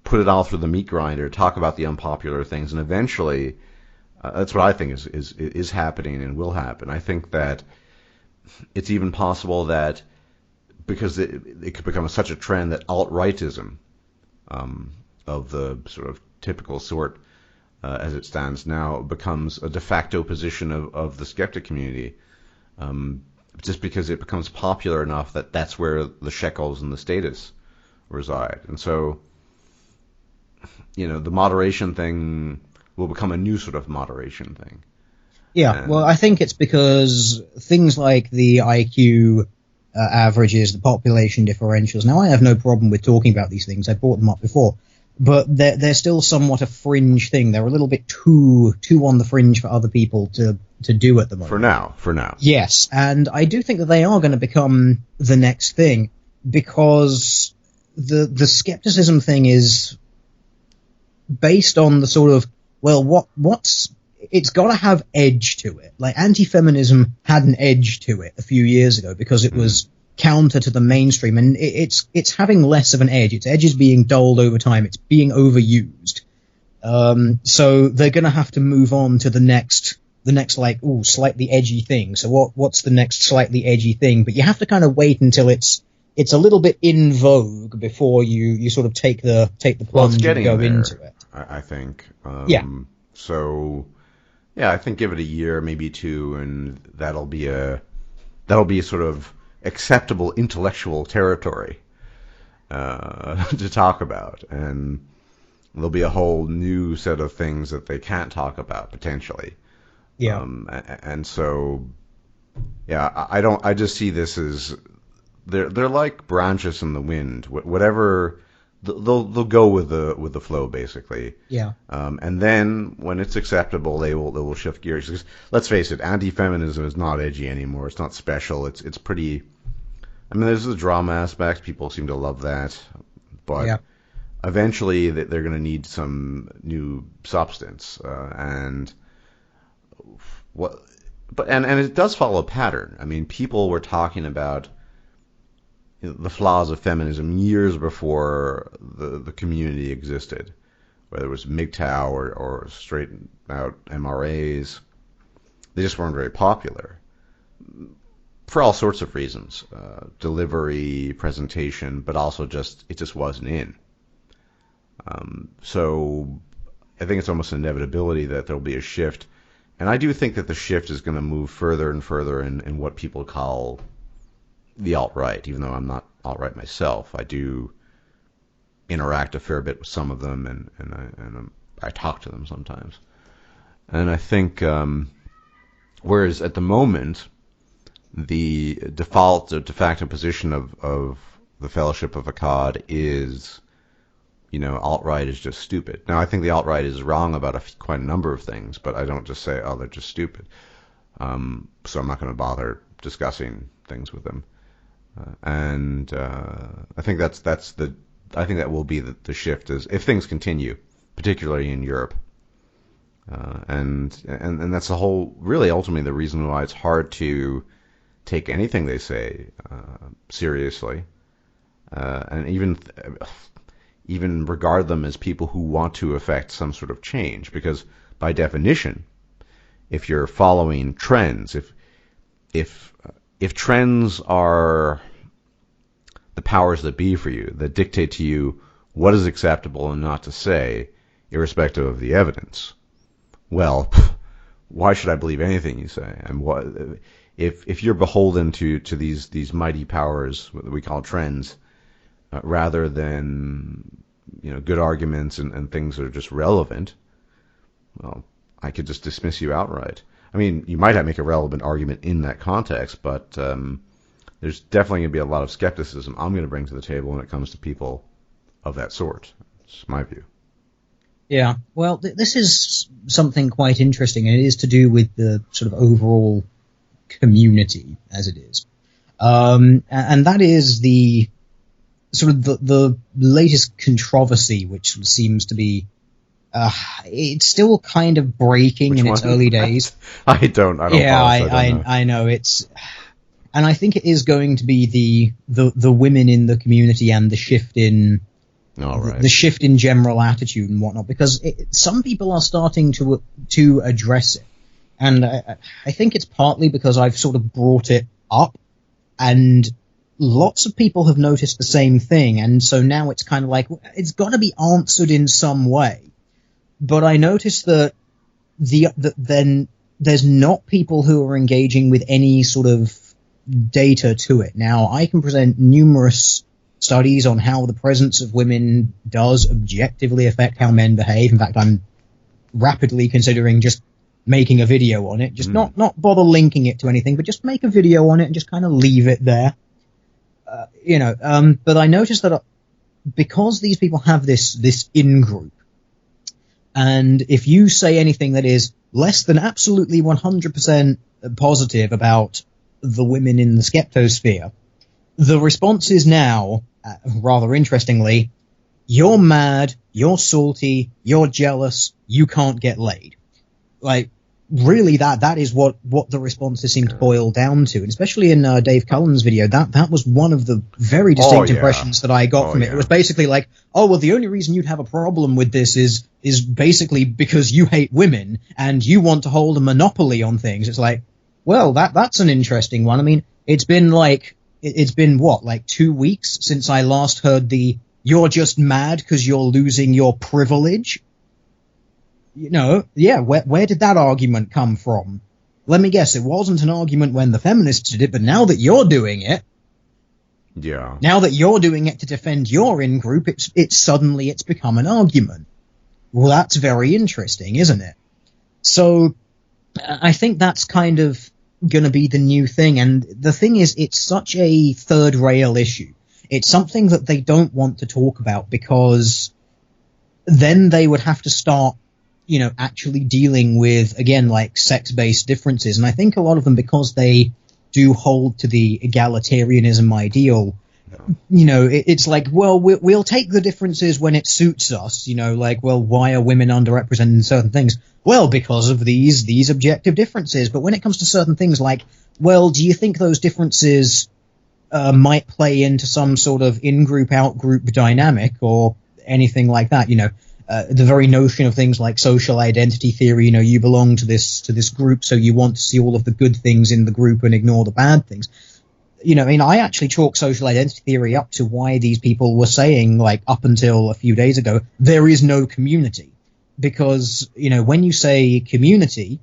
put it all through the meat grinder, talk about the unpopular things, and eventually that's what I think is happening and will happen. I think that it's even possible that because it could become such a trend that alt-rightism, of the sort of typical sort as it stands now, becomes a de facto position of the skeptic community, just because it becomes popular enough that that's where the shekels and the status reside. And so, the moderation thing will become a new sort of moderation thing. Yeah, well, I think it's because things like the IQ averages, the population differentials. Now, I have no problem with talking about these things. I brought them up before. But they're still somewhat a fringe thing. They're a little bit too on the fringe for other people to do at the moment. For now. Yes, and I do think that they are going to become the next thing, because the skepticism thing is based on the sort of, well, it's got to have edge to it. Like, anti-feminism had an edge to it a few years ago because it was counter to the mainstream, and it's having less of an edge. Its edge is being dulled over time. It's being overused. So they're going to have to move on to the next like, slightly edgy thing. So what's the next slightly edgy thing? But you have to kind of wait until it's a little bit in vogue before you sort of take the plunge and go into it. I think. Yeah. So, I think give it a year, maybe two, and that'll be a sort of acceptable intellectual territory to talk about, and there'll be a whole new set of things that they can't talk about potentially. Yeah. And so, I just see this as they're like branches in the wind. Whatever, they'll go with the flow basically. Yeah. And then when it's acceptable, they will shift gears. Because, let's face it, anti-feminism is not edgy anymore. It's not special. It's pretty. I mean, there's the drama aspect. People seem to love that, but eventually they're going to need some new substance. And it does follow a pattern. I mean, people were talking about the flaws of feminism years before the community existed, whether it was MGTOW or straight out MRAs. They just weren't very popular for all sorts of reasons, delivery, presentation, but also it just wasn't in. So I think it's almost an inevitability that there'll be a shift. And I do think that the shift is going to move further and further in what people call the alt-right, even though I'm not alt-right myself. I do interact a fair bit with some of them, and I talk to them sometimes. And I think, whereas at the moment, the default or de facto position of the Fellowship of Akkad is, alt-right is just stupid. Now, I think the alt-right is wrong about quite a number of things, but I don't just say, they're just stupid. So I'm not going to bother discussing things with them. I think I think that will be the shift is if things continue, particularly in Europe. And that's the whole, really ultimately the reason why it's hard to take anything they say seriously, and even regard them as people who want to affect some sort of change, because by definition, if you're following trends, if trends are the powers that be for you, that dictate to you what is acceptable and not to say, irrespective of the evidence, well, why should I believe anything you say? And what if you're beholden to these mighty powers that we call trends, rather than good arguments and things that are just relevant? Well, I could just dismiss you outright. I mean, you might have to make a relevant argument in that context, but there's definitely going to be a lot of skepticism I'm going to bring to the table when it comes to people of that sort. It's my view. Yeah, well, this is something quite interesting, and it is to do with the sort of overall community as it is. And that is the sort of the latest controversy, which seems to be it's still kind of breaking in its early days. I don't. Yeah, I know it's, and I think it is going to be the women in the community and the shift in the shift in general attitude and whatnot, because some people are starting to address it, and I think it's partly because I've sort of brought it up, and lots of people have noticed the same thing, and so now it's kind of like it's got to be answered in some way. But I noticed that then there's not people who are engaging with any sort of data to it. Now, I can present numerous studies on how the presence of women does objectively affect how men behave. In fact, I'm rapidly considering just making a video on it, just not bother linking it to anything, but just make a video on it and just kind of leave it there. But I noticed that because these people have this in-group, and if you say anything that is less than absolutely 100% positive about the women in the skeptosphere, the response is now, rather interestingly, you're mad, you're salty, you're jealous, you can't get laid. Like, really, that is what the responses seem to boil down to, and especially in Dave Cullen's video, that was one of the very distinct impressions that I got from it. It was basically like, oh, well, the only reason you'd have a problem with this is basically because you hate women and you want to hold a monopoly on things. It's like, well, that's an interesting one. I mean, it's been what, 2 weeks since I last heard you're just mad because you're losing your privilege? Where did that argument come from? Let me guess, it wasn't an argument when the feminists did it, but now that you're doing it, now that you're doing it to defend your in-group, it's suddenly become an argument. Well, that's very interesting, isn't it? So, I think that's kind of going to be the new thing, and the thing is, it's such a third-rail issue. It's something that they don't want to talk about, because then they would have to start actually dealing with, again, like sex-based differences. And I think a lot of them, because they do hold to the egalitarianism ideal, it's like, well, we'll take the differences when it suits us, well, why are women underrepresented in certain things? Well, because of these objective differences. But when it comes to certain things like, well, do you think those differences might play into some sort of in-group, out-group dynamic or anything like that, the very notion of things like social identity theory, you belong to this group, so you want to see all of the good things in the group and ignore the bad things. I actually chalk social identity theory up to why these people were saying, like, up until a few days ago, there is no community. Because, when you say community,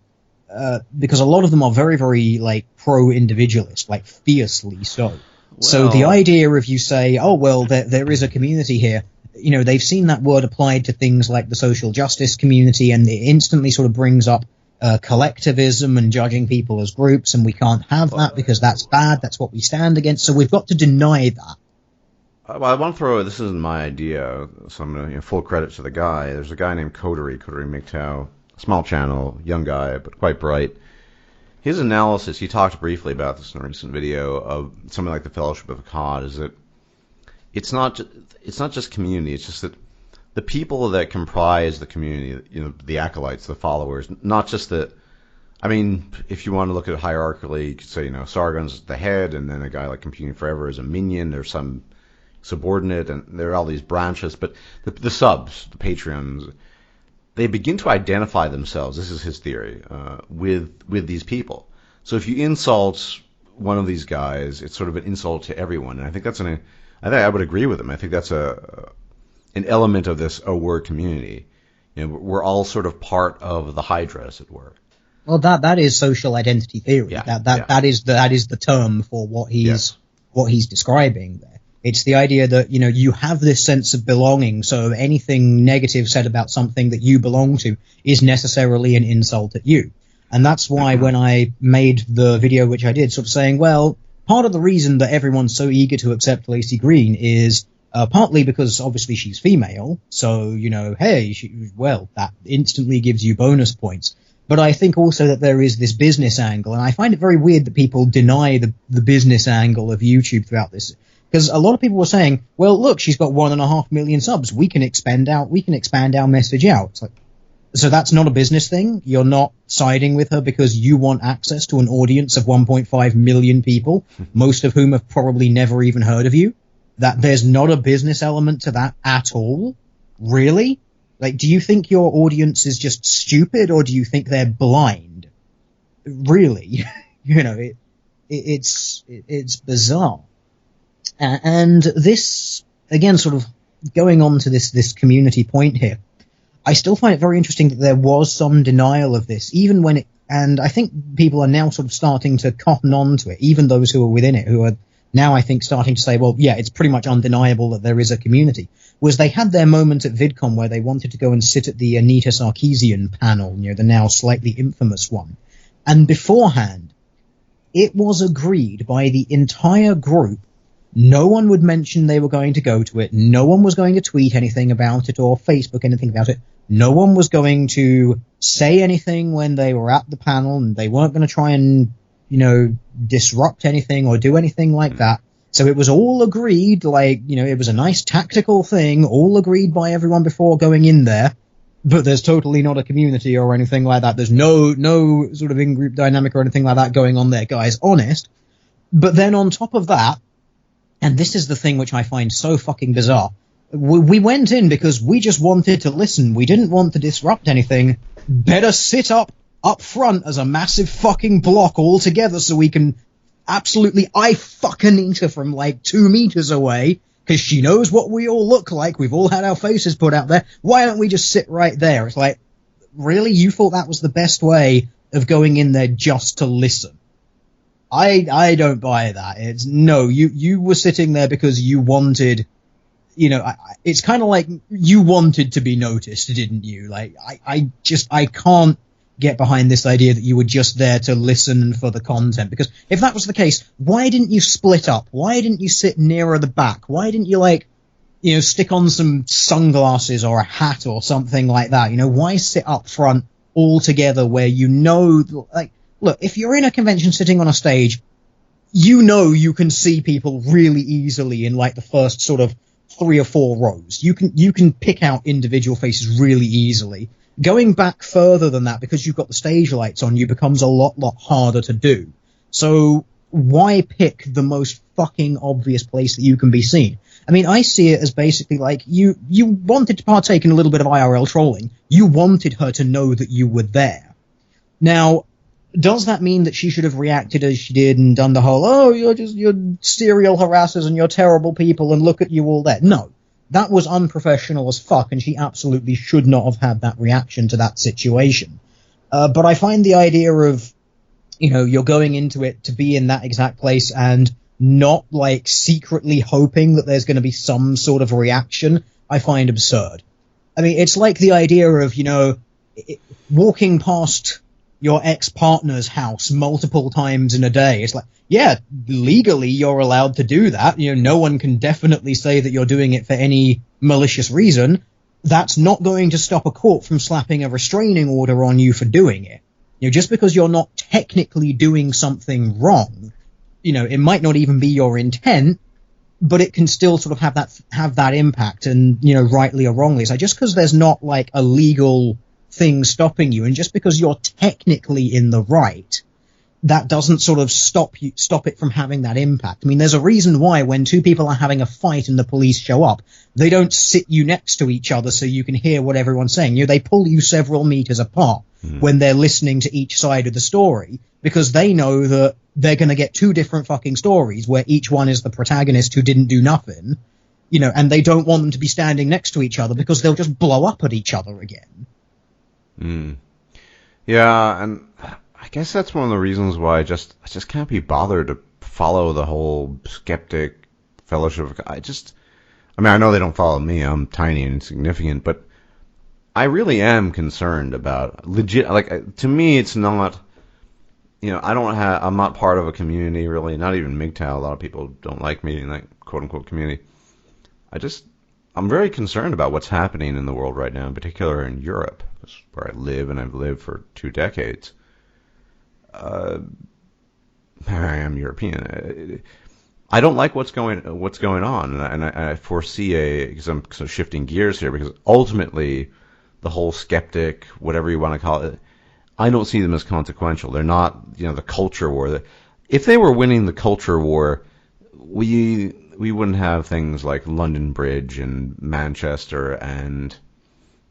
because a lot of them are very, very, like, pro-individualist, like, fiercely so. Well, so the idea of you say, oh, well, there is a community here, they've seen that word applied to things like the social justice community, and it instantly sort of brings up collectivism and judging people as groups, and we can't have that because that's bad, that's what we stand against, so we've got to deny that. Well, I want to throw, this isn't my idea, so I'm going to full credit to the guy. There's a guy named Coterie MGTOW, small channel, young guy, but quite bright. His analysis, he talked briefly about this in a recent video, of something like the Fellowship of Akkad, is that it's not just community, it's just that the people that comprise the community, the acolytes, the followers, not just the, I mean, if you want to look at it hierarchically, you could say, Sargon's the head, and then a guy like Computing Forever is a minion, there's some subordinate, and there are all these branches, but the subs, the Patreons, they begin to identify themselves, this is his theory, with these people. So if you insult one of these guys, it's sort of an insult to everyone, and I think I would agree with him. I think that's an element of this we're community. We're all sort of part of the Hydra, as it were. Well, that is social identity theory. Yeah, That is the term for what he's describing there. It's the idea that, you know, you have this sense of belonging, so anything negative said about something that you belong to is necessarily an insult at you. And that's why when I made the video which I did, sort of saying, well, part of the reason that everyone's so eager to accept Laci Green is partly because obviously she's female, so, you know, hey, that instantly gives you bonus points. But I think also that there is this business angle, and I find it very weird that people deny the business angle of YouTube throughout this. Because a lot of people were saying, well, look, she's got 1.5 million subs. We can expand our message out. It's like, so that's not a business thing? You're not siding with her because you want access to an audience of 1.5 million people, most of whom have probably never even heard of you? That there's not a business element to that at all? Really? Like, do you think your audience is just stupid, or do you think they're blind? Really? You know, it's bizarre. And this, again, sort of going on to this community point here, I still find it very interesting that there was some denial of this, even when and I think people are now sort of starting to cotton on to it, even those who are within it, who are now, I think, starting to say, well, yeah, it's pretty much undeniable that there is a community. Was they had their moment at VidCon where they wanted to go and sit at the Anita Sarkeesian panel, you know, the now slightly infamous one. And beforehand, it was agreed by the entire group no one would mention they were going to go to it. No one was going to tweet anything about it or Facebook anything about it. No one was going to say anything when they were at the panel, and they weren't going to try and, you know, disrupt anything or do anything like that. So it was all agreed, like, you know, it was a nice tactical thing, all agreed by everyone before going in there. But there's totally not a community or anything like that. There's no sort of in-group dynamic or anything like that going on there, guys, honest. But then on top of that, and this is the thing which I find so fucking bizarre, we went in because we just wanted to listen. We didn't want to disrupt anything. Better sit up front as a massive fucking block all together so we can absolutely eye-fucking-eat her from like 2 meters away, because she knows what we all look like. We've all had our faces put out there. Why don't we just sit right there? It's like, really? You thought that was the best way of going in there just to listen? I don't buy that. It's no, you were sitting there because you wanted, you know, it's kind of like you wanted to be noticed, didn't you? Like, I can't get behind this idea that you were just there to listen for the content, because if that was the case, why didn't you split up? Why didn't you sit nearer the back? Why didn't you, like, you know, stick on some sunglasses or a hat or something like that? You know, why sit up front all together where you know, like, look, if you're in a convention sitting on a stage, you know you can see people really easily in like the first sort of 3 or 4 rows. You can pick out individual faces really easily. Going back further than that, because you've got the stage lights on you, becomes a lot harder to do. So why pick the most fucking obvious place that you can be seen? I mean, I see it as basically like you wanted to partake in a little bit of IRL trolling. You wanted her to know that you were there. Now, does that mean that she should have reacted as she did and done the whole, oh, you're serial harassers and you're terrible people and look at you all there? No. That was unprofessional as fuck, and she absolutely should not have had that reaction to that situation. But I find the idea of, you know, you're going into it to be in that exact place and not, like, secretly hoping that there's going to be some sort of reaction, I find absurd. I mean, it's like the idea of, you know, walking past your ex-partner's house multiple times in a day. It's like, yeah, legally you're allowed to do that. You know, no one can definitely say that you're doing it for any malicious reason. That's not going to stop a court from slapping a restraining order on you for doing it. You know, just because you're not technically doing something wrong, you know, it might not even be your intent, but it can still sort of have that impact, and, you know, rightly or wrongly. So just because there's not like a legal thing stopping you, and just because you're technically in the right, that doesn't sort of stop it from having that impact. I mean, there's a reason why when 2 people are having a fight and the police show up, they don't sit you next to each other so you can hear what everyone's saying. You know, they pull you several meters apart when they're listening to each side of the story, because they know that they're going to get 2 different fucking stories where each one is the protagonist who didn't do nothing, you know, and they don't want them to be standing next to each other because they'll just blow up at each other again. Yeah, and I guess that's one of the reasons why I just can't be bothered to follow the whole skeptic Fellowship of Akkad. I know they don't follow me. I'm tiny and insignificant, but I really am concerned about legit. Like, to me, it's not. I'm not part of a community really. Not even MGTOW. A lot of people don't like me in that quote unquote community. I'm very concerned about what's happening in the world right now, in particular in Europe, where I live and I've lived for 2 decades. I am European. I don't like what's going on, and I foresee because I'm sort of shifting gears here, because ultimately the whole skeptic, whatever you want to call it, I don't see them as consequential. They're not, the culture war. If they were winning the culture war, we wouldn't have things like London Bridge and Manchester and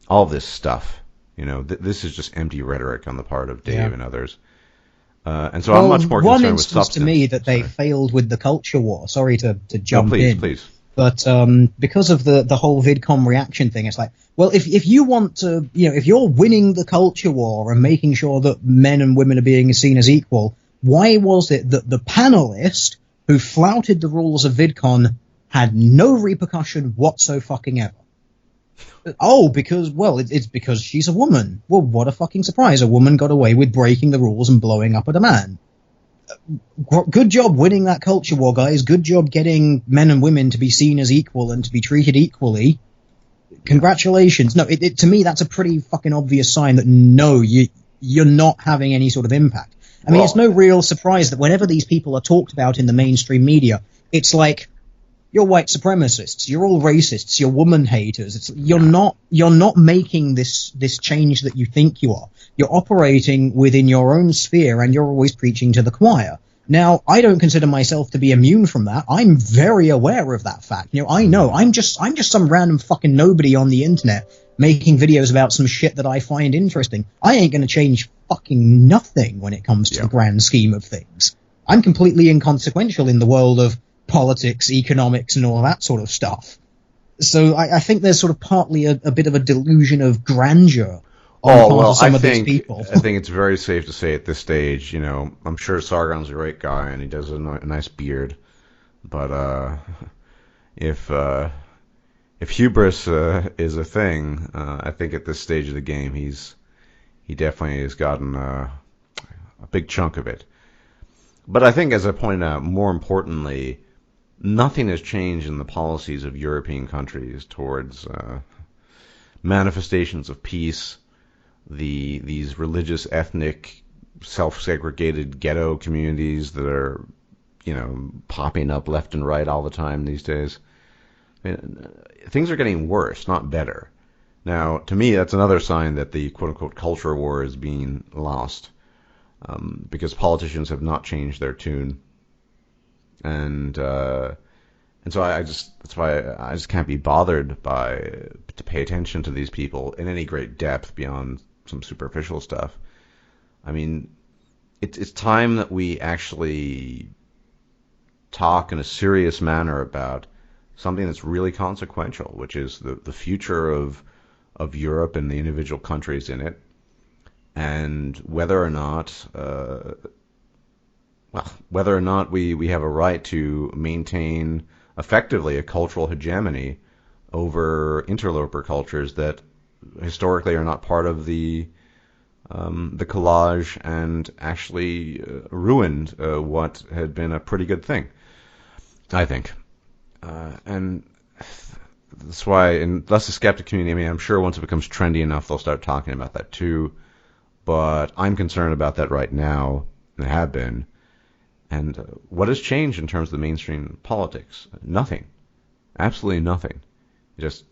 all this stuff. This is just empty rhetoric on the part of Dave and others. And so I'm much more concerned with substance. One instance to me that they failed with the culture war. Sorry to jump in. Please. But because of the whole VidCon reaction thing, it's like, well, if you want to, if you're winning the culture war and making sure that men and women are being seen as equal, why was it that the panelist who flouted the rules of VidCon had no repercussion whatsoever? Oh, because, it's because she's a woman. Well, what a fucking surprise. A woman got away with breaking the rules and blowing up at a man. Good job winning that culture war, guys. Good job getting men and women to be seen as equal and to be treated equally. Congratulations. No, to me, that's a pretty fucking obvious sign that no, you're not having any sort of impact. I mean, it's no real surprise that whenever these people are talked about in the mainstream media, it's like, you're white supremacists, you're all racists, you're woman haters. You're not making this change that you think you are. You're operating within your own sphere, and you're always preaching to the choir. Now, I don't consider myself to be immune from that. I'm very aware of that fact. I know I'm just some random fucking nobody on the internet making videos about some shit that I find interesting. I ain't going to change fucking nothing when it comes to the grand scheme of things. I'm completely inconsequential in the world of politics, economics, and all that sort of stuff. So I think there's sort of partly a bit of a delusion of grandeur on the part of some of these people. I think it's very safe to say at this stage, I'm sure Sargon's a great guy and he does a nice beard, but if hubris is a thing, I think at this stage of the game he definitely has gotten a big chunk of it. But I think, as I pointed out, more importantly, nothing has changed in the policies of European countries towards manifestations of peace, these religious, ethnic, self-segregated ghetto communities that are, popping up left and right all the time these days. Things are getting worse, not better. Now, to me, that's another sign that the quote-unquote culture war is being lost, because politicians have not changed their tune. And so that's why I just can't be bothered to pay attention to these people in any great depth beyond some superficial stuff. I mean, it's time that we actually talk in a serious manner about something that's really consequential, which is the future of Europe and the individual countries in it, and whether or not we have a right to maintain effectively a cultural hegemony over interloper cultures that historically are not part of the collage and actually ruined what had been a pretty good thing, I think. And that's why, unless the skeptic community, I'm sure once it becomes trendy enough, they'll start talking about that too. But I'm concerned about that right now, and I have been. And what has changed in terms of the mainstream politics? Nothing. Absolutely nothing. It just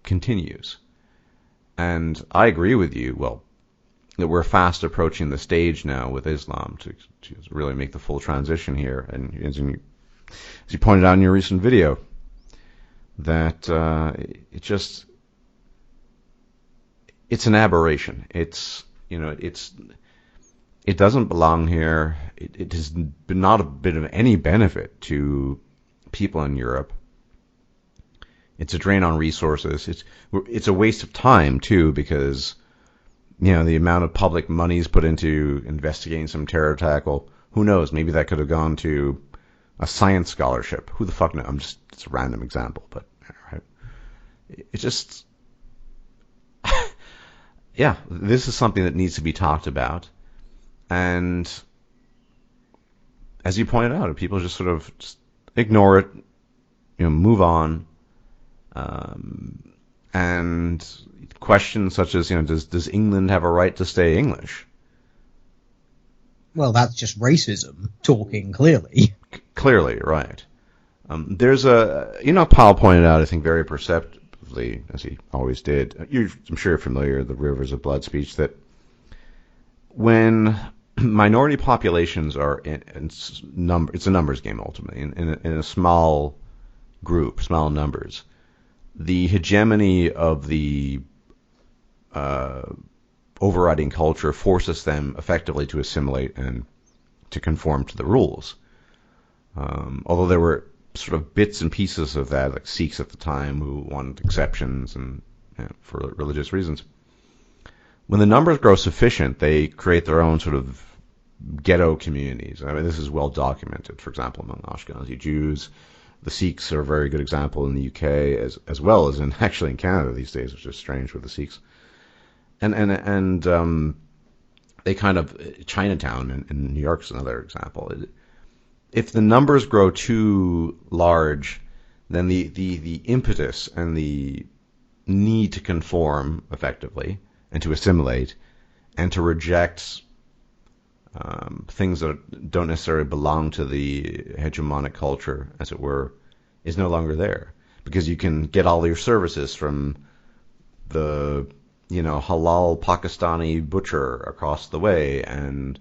continues. And I agree with you, that we're fast approaching the stage now with Islam to really make the full transition here. And as you pointed out in your recent video, that it's an aberration. It doesn't belong here. It has been not a bit of any benefit to people in Europe. It's a drain on resources. It's a waste of time too, because the amount of public monies put into investigating some terror attack, well, who knows? Maybe that could have gone to a science scholarship. Who the fuck knows? It's a random example, but right? It just, yeah, this is something that needs to be talked about. And as you pointed out, people just sort of just ignore it, move on. And questions such as, does England have a right to stay English? Well, that's just racism talking clearly. Clearly, right. There's Powell pointed out, I think very perceptively, as he always did, I'm sure you're familiar with the Rivers of Blood speech, that when minority populations are it's a numbers game ultimately, in a small group, small numbers, the hegemony of the overriding culture forces them effectively to assimilate and to conform to the rules. Although there were sort of bits and pieces of that, like Sikhs at the time who wanted exceptions and for religious reasons. When the numbers grow sufficient, they create their own sort of ghetto communities. I mean, this is well documented, for example, among Ashkenazi Jews. The Sikhs are a very good example in the UK, as well as actually in Canada these days, which is strange with the Sikhs. And they kind of, Chinatown in New York is another example. If the numbers grow too large, then the impetus and the need to conform effectively and to assimilate and to reject things that don't necessarily belong to the hegemonic culture, as it were, is no longer there. Because you can get all your services from the, halal Pakistani butcher across the way, and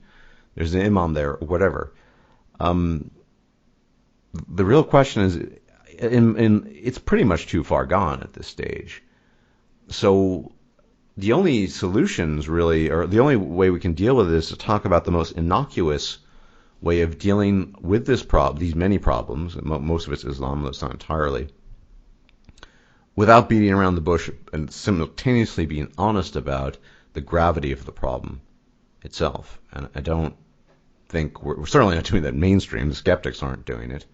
there's an imam there, or whatever. The real question is, it's pretty much too far gone at this stage. So the only solutions really, or the only way we can deal with it, is to talk about the most innocuous way of dealing with these many problems. Most of it's Islam, that's not entirely, without beating around the bush and simultaneously being honest about the gravity of the problem itself. And I don't think we're certainly not doing that mainstream. The skeptics aren't doing it.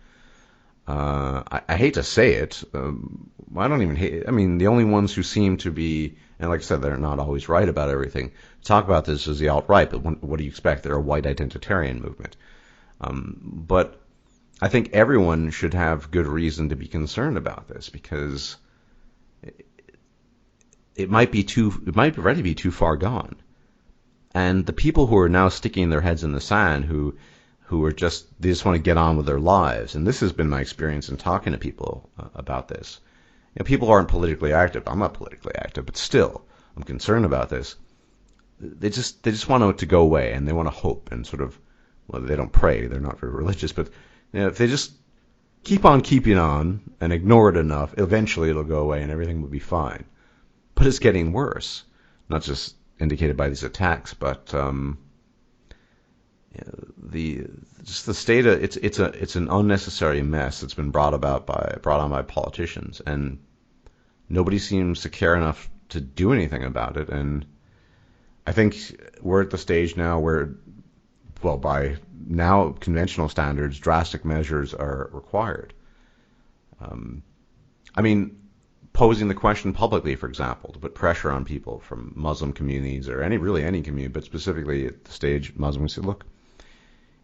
I hate to say it. I don't even hate it. I mean, the only ones who seem to be, and like I said, they're not always right about everything, talk about this as the alt-right, but what do you expect? They're a white identitarian movement. But I think everyone should have good reason to be concerned about this, because it might already be too far gone. And the people who are now sticking their heads in the sand, who are they just want to get on with their lives, and this has been my experience in talking to people about this. People aren't politically active. I'm not politically active, but still, I'm concerned about this. They just want it to go away, and they want to hope and sort of, well, they don't pray. They're not very religious, but if they just keep on keeping on and ignore it enough, eventually it'll go away and everything will be fine. But it's getting worse, not just indicated by these attacks, but the state of, it's an unnecessary mess that's been brought on by politicians, and nobody seems to care enough to do anything about it. And I think we're at the stage now where, well, by now conventional standards, drastic measures are required. I mean, posing the question publicly, for example, to put pressure on people from Muslim communities or any community, but specifically at the stage Muslims say, look,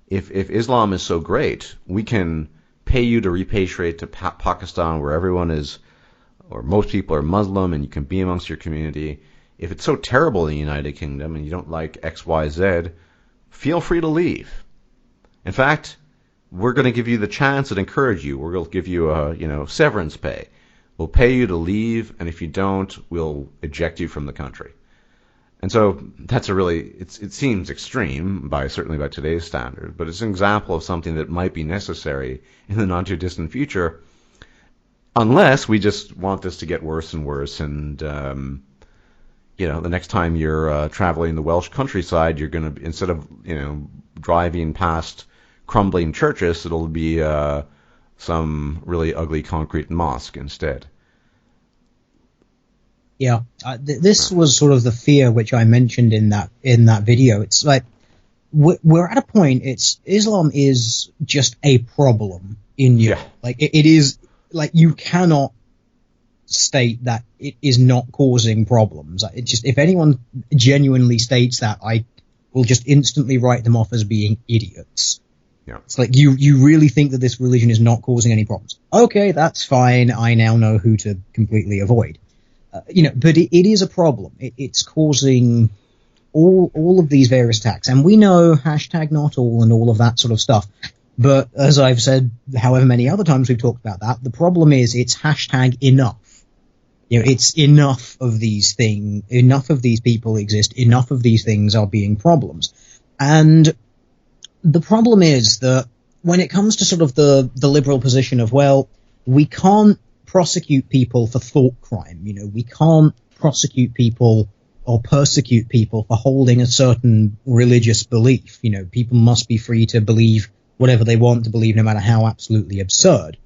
if Islam is so great, we can pay you to repatriate to Pakistan, where everyone is, or most people are Muslim, and you can be amongst your community. If it's so terrible in the United Kingdom and you don't like X, Y, Z, feel free to leave. In fact, we're going to give you the chance and encourage you. We're going to give you a severance pay. We'll pay you to leave, and if you don't, we'll eject you from the country. And so that's it seems extreme, certainly by today's standard, but it's an example of something that might be necessary in the not too distant future, unless we just want this to get worse and worse. And the next time you're traveling the Welsh countryside, you're going to, instead of driving past crumbling churches, it'll be some really ugly concrete mosque instead. Yeah, this was sort of the fear which I mentioned in that video. It's like we're at a point. Islam is just a problem in Europe. Like it is. Like you cannot state that it is not causing problems. It just, if anyone genuinely states that, I will just instantly write them off as being idiots. Yeah. It's like you really think that this religion is not causing any problems. Okay, that's fine. I now know who to completely avoid. But it is a problem. It's causing all of these various attacks, and we know #NotAll and all of that sort of stuff. But as I've said, however many other times we've talked about that, the problem is it's #enough. It's enough of these things, enough of these people exist, enough of these things are being problems. And the problem is that when it comes to sort of the liberal position of, well, we can't prosecute people for thought crime, we can't prosecute people or persecute people for holding a certain religious belief. People must be free to believe whatever they want to believe, no matter how absolutely absurd.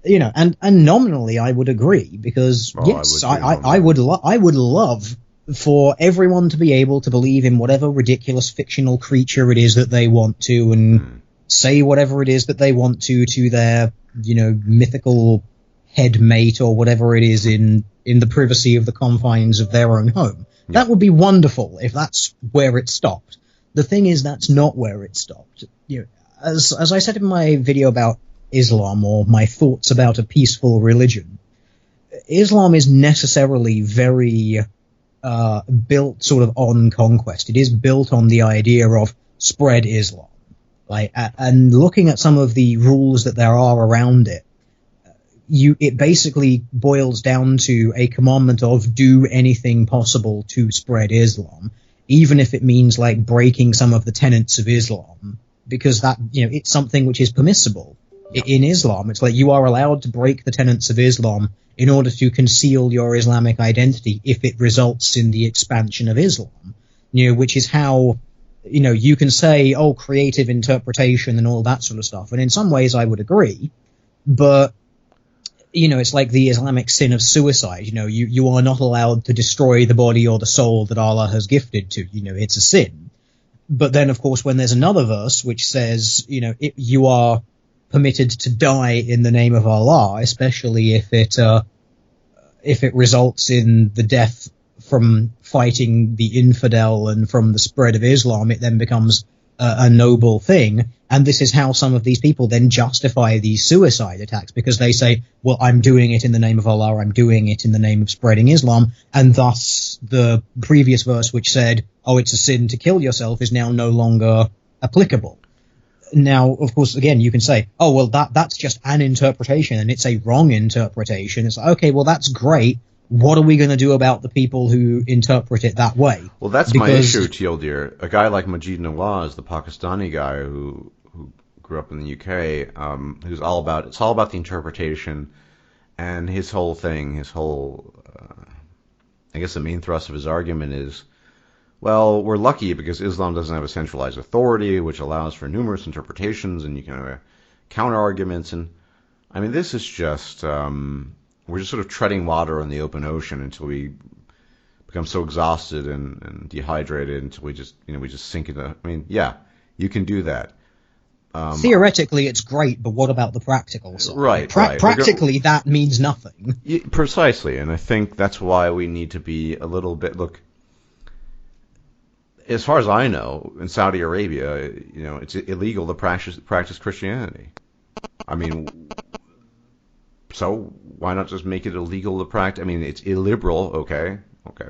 And nominally I would agree, because yes, I would love for everyone to be able to believe in whatever ridiculous fictional creature it is that they want to, and say whatever it is that they want to their, mythical head mate or whatever it is in the privacy of the confines of their own home. Yeah. That would be wonderful if that's where it stopped. The thing is, that's not where it stopped. As I said in my video about Islam, or my thoughts about a peaceful religion, Islam is necessarily very built sort of on conquest. It is built on the idea of spread Islam. And looking at some of the rules that there are around it, it basically boils down to a commandment of do anything possible to spread Islam, even if it means like breaking some of the tenets of Islam, because that, it's something which is permissible. In Islam, it's like you are allowed to break the tenets of Islam in order to conceal your Islamic identity if it results in the expansion of Islam, which is how, you can say, oh, creative interpretation and all that sort of stuff. And in some ways I would agree, but, it's like the Islamic sin of suicide. You are not allowed to destroy the body or the soul that Allah has gifted to. It's a sin. But then, of course, when there's another verse which says, you are permitted to die in the name of Allah, especially if it results in the death from fighting the infidel and from the spread of Islam, it then becomes a noble thing. And this is how some of these people then justify these suicide attacks, because they say, well, I'm doing it in the name of Allah, I'm doing it in the name of spreading Islam, and thus the previous verse which said, oh, it's a sin to kill yourself, is now no longer applicable. Now, of course, again, you can say, oh, well, that's just an interpretation, and it's a wrong interpretation. It's like, okay, well, that's great. What are we going to do about the people who interpret it that way? Well, that's my issue, Teal dear. A guy like Majid Nawaz, the Pakistani guy who grew up in the UK, who's all about the interpretation, and his whole thing, I guess the main thrust of his argument is, well, we're lucky because Islam doesn't have a centralized authority, which allows for numerous interpretations, and you can have counter-arguments. And I mean, this is just, we're just sort of treading water on the open ocean until we become so exhausted and dehydrated until we just sink into, I mean, yeah, you can do that. Theoretically, it's great, but what about the practical side? Right. Practically, that means nothing. Precisely, and I think that's why we need to be a little bit, look, as far as I know, in Saudi Arabia, it's illegal to practice Christianity. I mean, so why not just make it illegal to practice? I mean, it's illiberal, okay,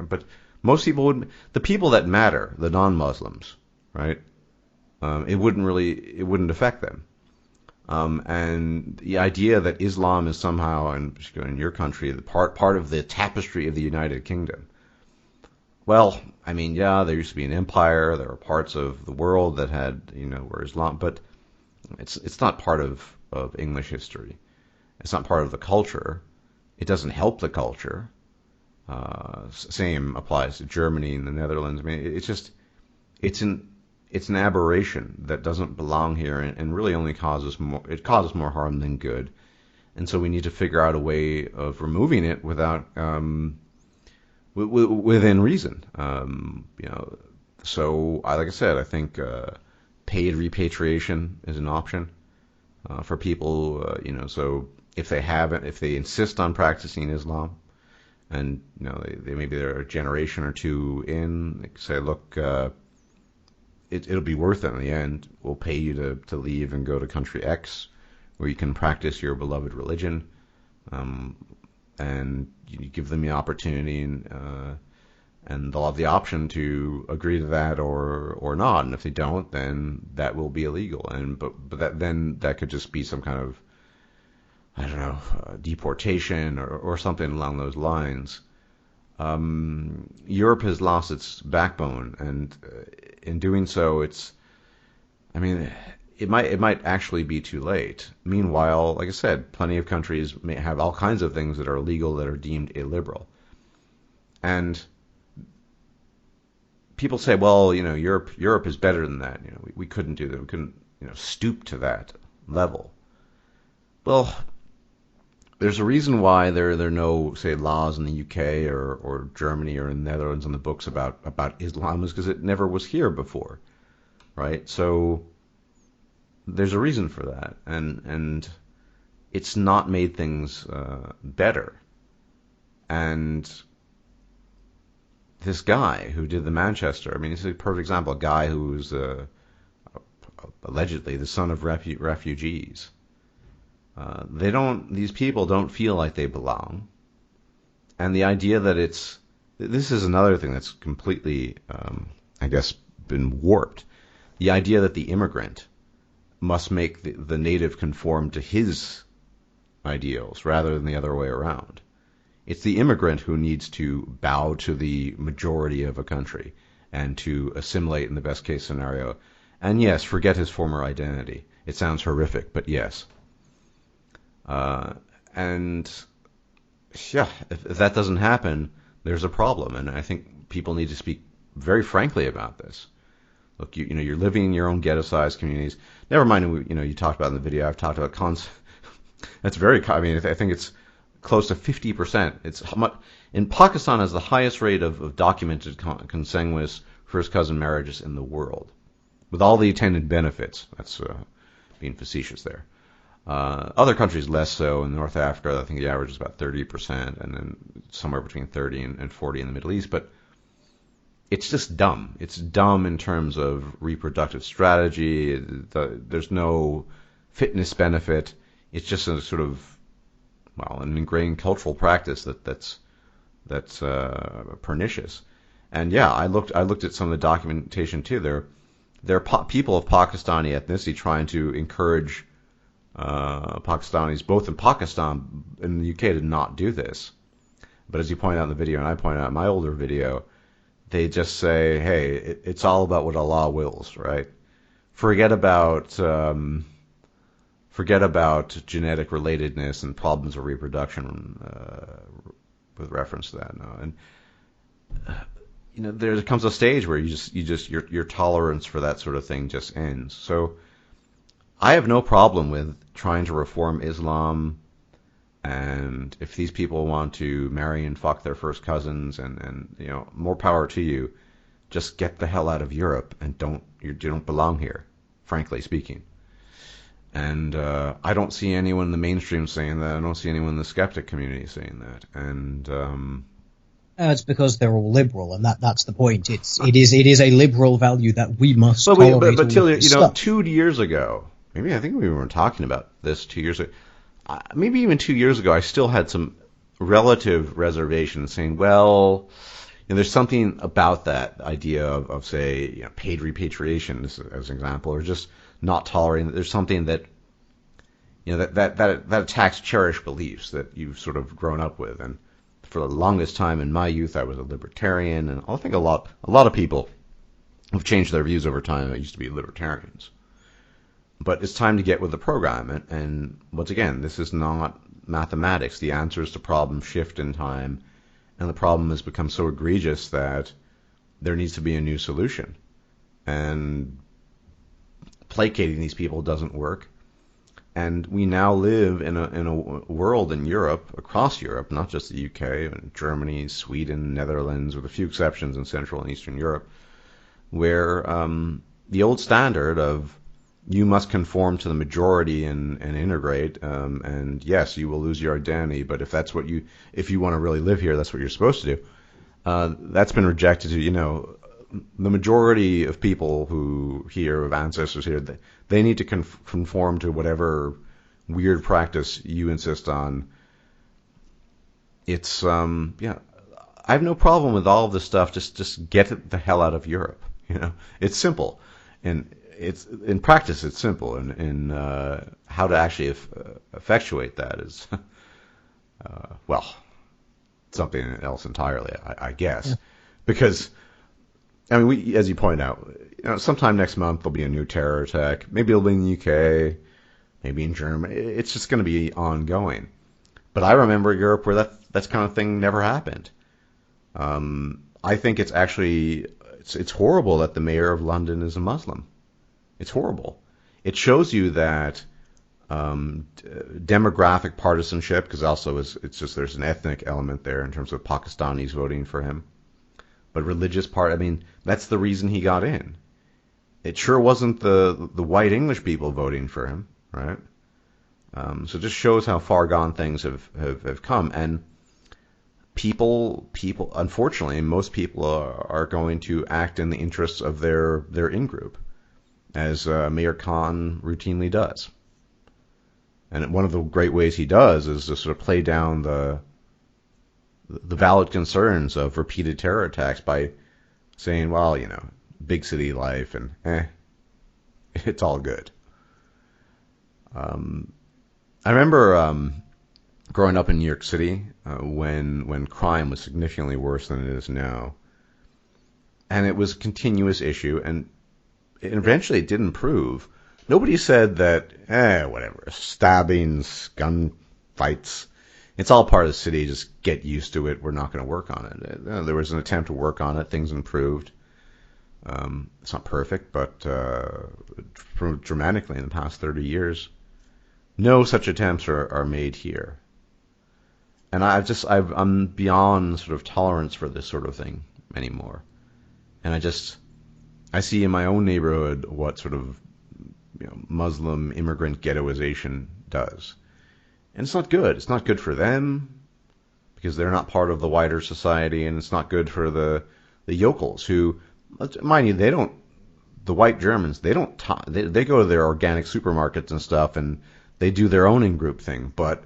but most people the people that matter, the non-Muslims, right? It wouldn't affect them. And the idea that Islam is somehow, in your country, the part of the tapestry of the United Kingdom. Well, I mean, yeah, there used to be an empire. There were parts of the world that had, were Islam, but it's not part of English history. It's not part of the culture. It doesn't help the culture. Same applies to Germany and the Netherlands. I mean, it's an aberration that doesn't belong here and really only causes more harm than good. And so we need to figure out a way of removing it without within reason. So like I said, I think paid repatriation is an option for people. So if they insist on practicing Islam, and they maybe they're a generation or two in, they say, look, it'll be worth it in the end. We'll pay you to leave and go to country X, where you can practice your beloved religion, and you give them the opportunity, and they'll have the option to agree to that or not. And if they don't, then that will be illegal. But that could just be some kind of, I don't know, deportation or something along those lines. Europe has lost its backbone, and in doing so, it might actually be too late. Meanwhile, like I said, plenty of countries may have all kinds of things that are illegal that are deemed illiberal. And people say, well, Europe is better than that. We couldn't do that. We couldn't, stoop to that level. Well, there's a reason why there are no, say, laws in the UK or Germany or in the Netherlands on the books about Islam, is because it never was here before, right? So there's a reason for that, and it's not made things better. And this guy who did the Manchester, he's a perfect example. A guy who's allegedly the son of refugees. These people don't feel like they belong. And the idea that this is another thing that's completely, been warped. The idea that the immigrant must make the native conform to his ideals rather than the other way around. It's the immigrant who needs to bow to the majority of a country and to assimilate in the best case scenario. And yes, forget his former identity. It sounds horrific, but yes. If that doesn't happen, there's a problem, and I think people need to speak very frankly about this. Look, you're living in your own ghetto-sized communities. Never mind, you talked about in the video. I've talked about That's very. I think it's close to 50%. It's in Pakistan has the highest rate of documented consanguineous first cousin marriages in the world, with all the attendant benefits. That's being facetious there. Other countries less so. In North Africa, I think the average is about 30%, and then somewhere between 30 and 40 in the Middle East. But it's just dumb. It's dumb in terms of reproductive strategy. There's no fitness benefit. It's just a sort of, an ingrained cultural practice that's pernicious. And yeah, I looked at some of the documentation too. There are people of Pakistani ethnicity trying to encourage Pakistanis, both in Pakistan and in the UK, to not do this. But as you point out in the video, and I point out in my older video, they just say, hey, it's all about what Allah wills, right? Forget about genetic relatedness and problems of reproduction with reference to that. No. And there comes a stage where your tolerance for that sort of thing just ends. So I have no problem with trying to reform Islam, and if these people want to marry and fuck their first cousins, and more power to you. Just get the hell out of Europe and you don't belong here, frankly speaking. And I don't see anyone in the mainstream saying that. I don't see anyone in the skeptic community saying that. And it's because they're all liberal, and that's the point. It is a liberal value that we must tolerate. But Tilly, 2 years ago, maybe I think we were talking about this 2 years ago. Maybe even 2 years ago, I still had some relative reservations, saying, well, there's something about that idea of say, paid repatriation, as an example, or just not tolerating that. There's something that that attacks cherished beliefs that you've sort of grown up with. And for the longest time in my youth, I was a libertarian, and I think a lot of people have changed their views over time. I used to be libertarians. But it's time to get with the program. And once again, this is not mathematics. The answers to problems shift in time, and the problem has become so egregious that there needs to be a new solution. And placating these people doesn't work. And we now live in a world in Europe, across Europe, not just the UK, and Germany, Sweden, Netherlands, with a few exceptions in Central and Eastern Europe, where the old standard of you must conform to the majority and integrate, and yes, you will lose your identity, but if you want to really live here, that's what you're supposed to do. That's been rejected. The majority of people who here, of ancestors here, they need to conform to whatever weird practice you insist on. It's I have no problem with all of this stuff. Just get the hell out of Europe. It's simple, and it's in practice it's simple, and in how to actually effectuate that is something else entirely, I guess. Yeah. Because we, as you point out, sometime next month there'll be a new terror attack. Maybe it'll be in the UK, maybe in Germany. It's just going to be ongoing. But I remember Europe where that kind of thing never happened. I think it's actually it's horrible that the mayor of London is a Muslim. It's horrible. It shows you that demographic partisanship, because also it's just there's an ethnic element there in terms of Pakistanis voting for him. But religious that's the reason he got in. It sure wasn't the white English people voting for him, right? So it just shows how far gone things have come. And people, unfortunately, most people are going to act in the interests of their in-group, as Mayor Khan routinely does. And one of the great ways he does is to sort of play down the valid concerns of repeated terror attacks by saying, well, big city life and it's all good. I remember growing up in New York City when crime was significantly worse than it is now. And it was a continuous issue, and eventually it did improve. Nobody said that, whatever, stabbings, gun fights, it's all part of the city, just get used to it, we're not going to work on it. There was an attempt to work on it, things improved. It's not perfect, but dramatically in the past 30 years, no such attempts are made here. And I'm beyond sort of tolerance for this sort of thing anymore. And I see in my own neighborhood what sort of Muslim immigrant ghettoization does. And it's not good. It's not good for them because they're not part of the wider society, and it's not good for the yokels who, mind you, the white Germans, they go to their organic supermarkets and stuff, and they do their own in-group thing, but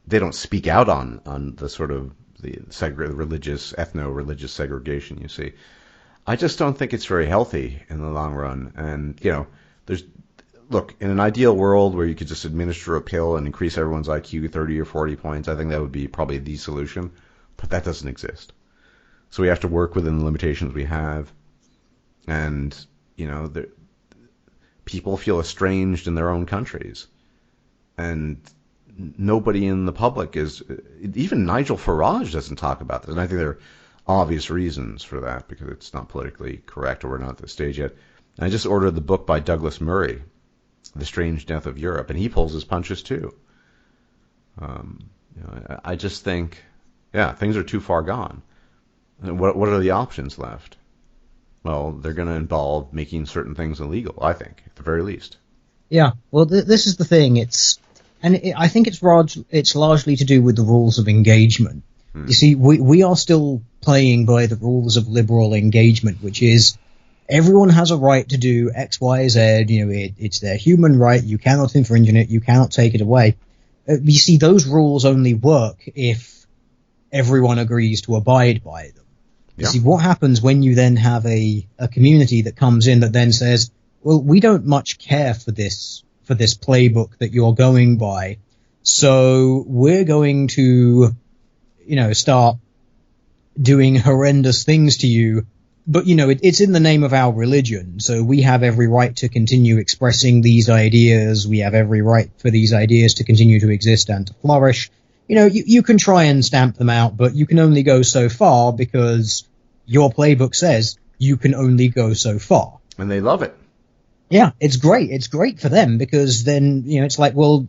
they don't speak out on the sort of the religious, ethno-religious segregation you see. I just don't think it's very healthy in the long run. And, look, in an ideal world where you could just administer a pill and increase everyone's IQ 30 or 40 points, I think that would be probably the solution. But that doesn't exist. So we have to work within the limitations we have. And, people feel estranged in their own countries. And nobody in the public even Nigel Farage doesn't talk about this. And I think there are obvious reasons for that because it's not politically correct, or we're not at this stage yet. And I just ordered the book by Douglas Murray, The Strange Death of Europe, and he pulls his punches too. I just think, things are too far gone. And what are the options left? Well, they're going to involve making certain things illegal, I think, at the very least. Yeah, well, this is the thing. I think it's largely to do with the rules of engagement. You see, we are still playing by the rules of liberal engagement, which is everyone has a right to do X, Y, Z. It's their human right. You cannot infringe on it. You cannot take it away. You see, those rules only work if everyone agrees to abide by them. You see, what happens when you then have a community that comes in that then says, well, we don't much care for this playbook that you're going by, so we're going to start doing horrendous things to you. But, it's in the name of our religion, so we have every right to continue expressing these ideas. We have every right for these ideas to continue to exist and to flourish. You can try and stamp them out, but you can only go so far because your playbook says you can only go so far. And they love it. Yeah, it's great. It's great for them because then, it's like, well,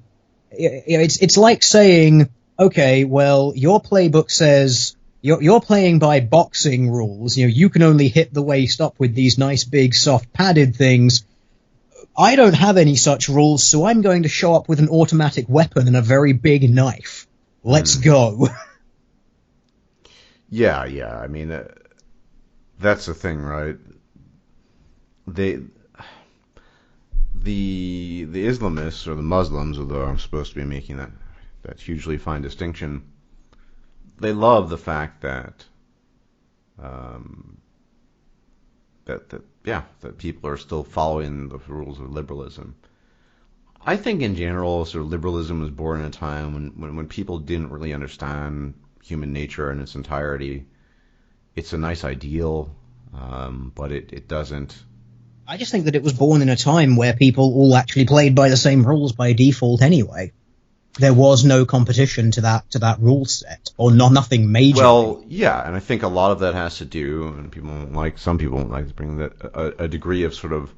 it's like saying, okay, well, your playbook says you're playing by boxing rules. You can only hit the waist up with these nice big soft padded things. I don't have any such rules, so I'm going to show up with an automatic weapon and a very big knife. Let's go. Yeah, yeah. I mean, that's the thing, right? They, the Islamists or the Muslims, although I'm supposed to be making that hugely fine distinction, they love the fact that um, that people are still following the rules of liberalism. I think in general, sort of liberalism was born in a time when people didn't really understand human nature in its entirety. It's a nice ideal, but it doesn't. I just think that it was born in a time where people all actually played by the same rules by default anyway. There was no competition to that rule set, or nothing major. Well, yeah, and I think a lot of that has to do, and some people don't like to bring that a degree of sort of,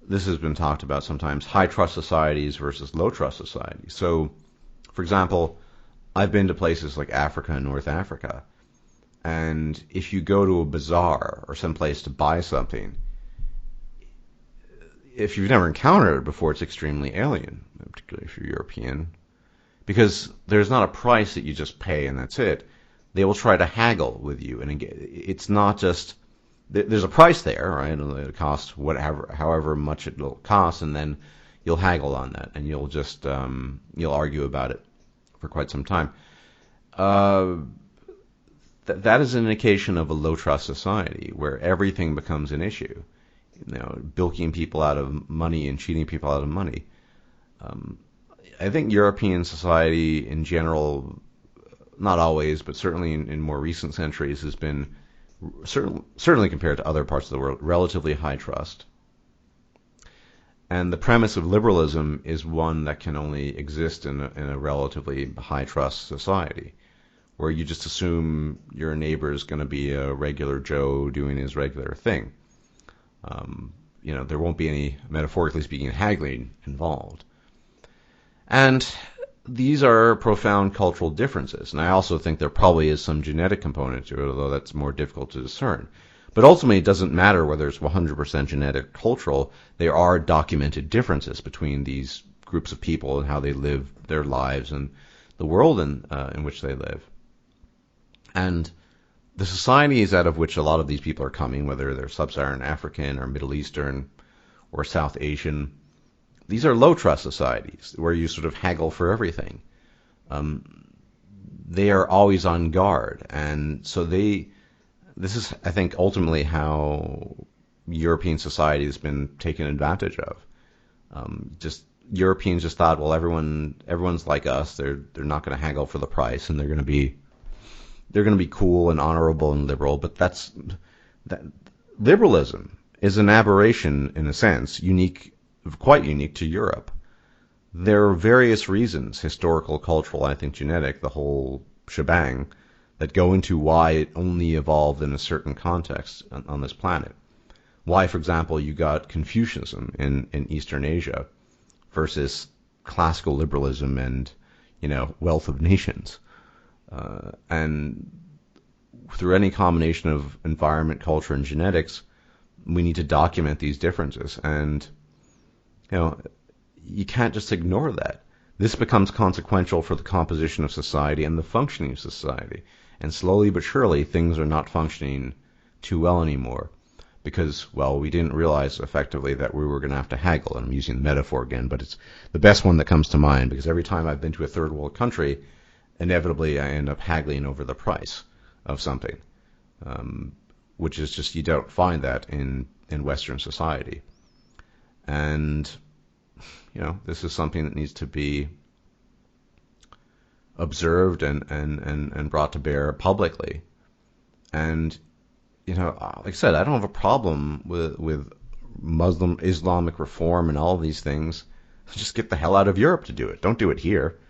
this has been talked about sometimes, high trust societies versus low trust societies. So, for example, I've been to places like Africa and North Africa, and if you go to a bazaar or someplace to buy something, if you've never encountered it before, it's extremely alien, particularly if you're European, because there's not a price that you just pay and that's it. They will try to haggle with you, and it's not just, there's a price there, right? It'll cost however much it'll cost, and then you'll haggle on that, and you'll just you'll argue about it for quite some time. That is an indication of a low trust society where everything becomes an issue. Bilking people out of money and cheating people out of money. I think European society in general, not always, but certainly in more recent centuries, has been, certainly compared to other parts of the world, relatively high trust. And the premise of liberalism is one that can only exist in a relatively high trust society, where you just assume your neighbor is going to be a regular Joe doing his regular thing. There won't be any, metaphorically speaking, haggling involved. And these are profound cultural differences. And I also think there probably is some genetic component to it, although that's more difficult to discern. But ultimately, it doesn't matter whether it's 100% genetic or cultural. There are documented differences between these groups of people and how they live their lives and the world in which they live. And the societies out of which a lot of these people are coming, whether they're sub-Saharan African or Middle Eastern or South Asian, these are low trust societies where you sort of haggle for everything. They are always on guard, and so this is, I think, ultimately how European society has been taken advantage of. Europeans just thought, well, everyone's like us. They're not going to haggle for the price, and they're going to be cool and honorable and liberal. But that liberalism is an aberration in a sense, quite unique to Europe. There are various reasons, historical, cultural, I think genetic, the whole shebang, that go into why it only evolved in a certain context on this planet. Why, for example, you got Confucianism in Eastern Asia versus classical liberalism and, wealth of nations. And through any combination of environment, culture, and genetics, we need to document these differences. And, you can't just ignore that. This becomes consequential for the composition of society and the functioning of society. And slowly but surely, things are not functioning too well anymore because, well, we didn't realize effectively that we were going to have to haggle. And I'm using the metaphor again, but it's the best one that comes to mind because every time I've been to a third world country, inevitably I end up haggling over the price of something, which is just, you don't find that in Western society. And, this is something that needs to be observed and brought to bear publicly. And, like I said, I don't have a problem with Islamic reform and all of these things. Just get the hell out of Europe to do it. Don't do it here.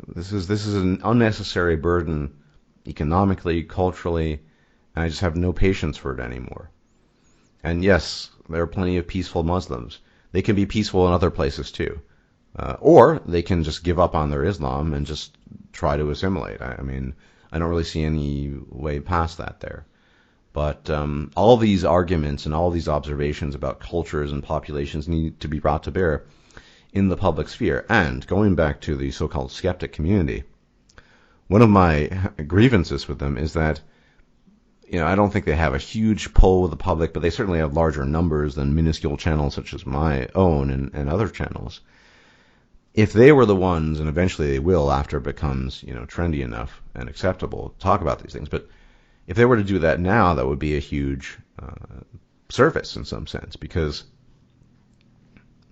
This is an unnecessary burden economically, culturally, and I just have no patience for it anymore. And yes, there are plenty of peaceful Muslims. They can be peaceful in other places too. Or they can just give up on their Islam and just try to assimilate. I mean, I don't really see any way past that there. But all these arguments and all these observations about cultures and populations need to be brought to bear in the public sphere. And going back to the so-called skeptic community, one of my grievances with them is that, I don't think they have a huge pull with the public, but they certainly have larger numbers than minuscule channels such as my own and other channels. If they were the ones, and eventually they will after it becomes, trendy enough and acceptable to talk about these things, but if they were to do that now, that would be a huge service in some sense, because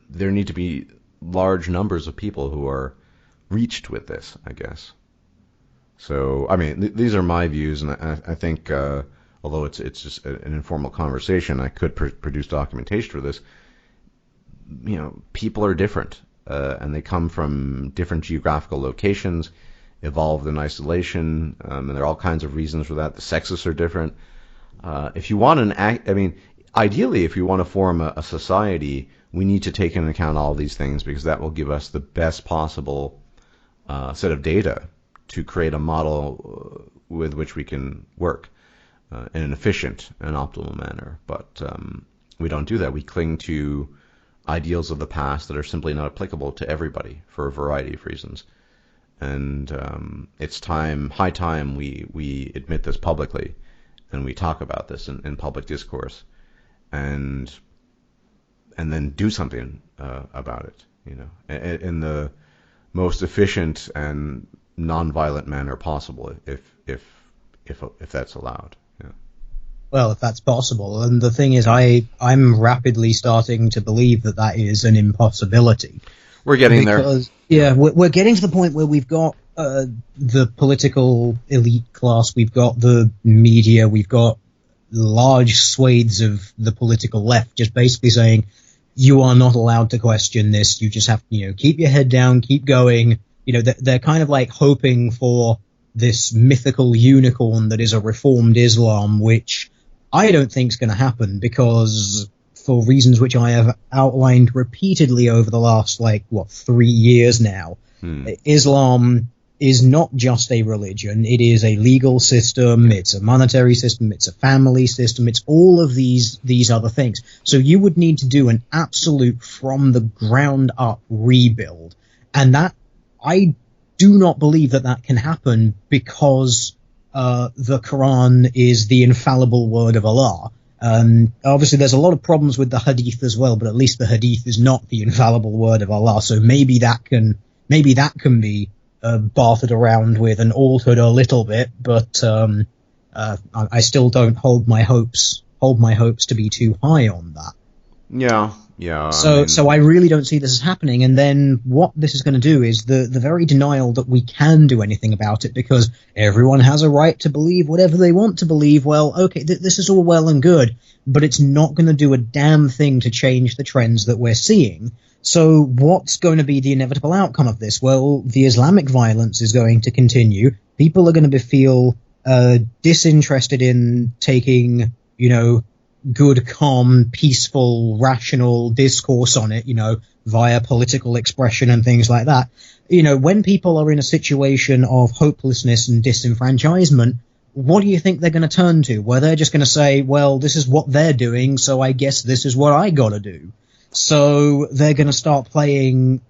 there need to be large numbers of people who are reached with this, I guess. So, I mean, these are my views, and I think, although it's just an informal conversation, I could produce documentation for this. People are different, and they come from different geographical locations, evolved in isolation, and there are all kinds of reasons for that. The sexes are different. If you want ideally, if you want to form a society, we need to take into account all these things, because that will give us the best possible set of data to create a model with which we can work in an efficient and optimal manner. But we don't do that. We cling to ideals of the past that are simply not applicable to everybody for a variety of reasons. And it's high time we admit this publicly, and we talk about this in public discourse, and then do something about it, in the most efficient and nonviolent manner possible, if that's allowed. Yeah. Well, if that's possible. And the thing is, I'm rapidly starting to believe that is an impossibility. We're getting there. Yeah, we're getting to the point where we've got the political elite class, we've got the media, we've got large swathes of the political left just basically saying, you are not allowed to question this, you just have to, keep your head down, keep going. They're kind of like hoping for this mythical unicorn that is a reformed Islam, which I don't think is going to happen, because for reasons which I have outlined repeatedly over the last, 3 years now, Islam is not just a religion. It is a legal system, it's a monetary system, it's a family system, it's all of these other things. So you would need to do an absolute from the ground up rebuild. And that, I do not believe that can happen, because the Quran is the infallible word of Allah. Obviously there's a lot of problems with the Hadith as well, but at least the Hadith is not the infallible word of Allah. So maybe that can be bartered around with and altered a little bit, but I still don't hold my hopes to be too high on that. Yeah. So I really don't see this as happening. And then what this is going to do is the very denial that we can do anything about it, because everyone has a right to believe whatever they want to believe. Well, okay, this is all well and good, but it's not going to do a damn thing to change the trends that we're seeing. So what's going to be the inevitable outcome of this? Well, the Islamic violence is going to continue. People are going to feel disinterested in taking, good, calm, peaceful, rational discourse on it, via political expression and things like that. When people are in a situation of hopelessness and disenfranchisement, what do you think they're going to turn to? Well, they're just going to say, well, this is what they're doing, so I guess this is what I got to do. So they're going to start playing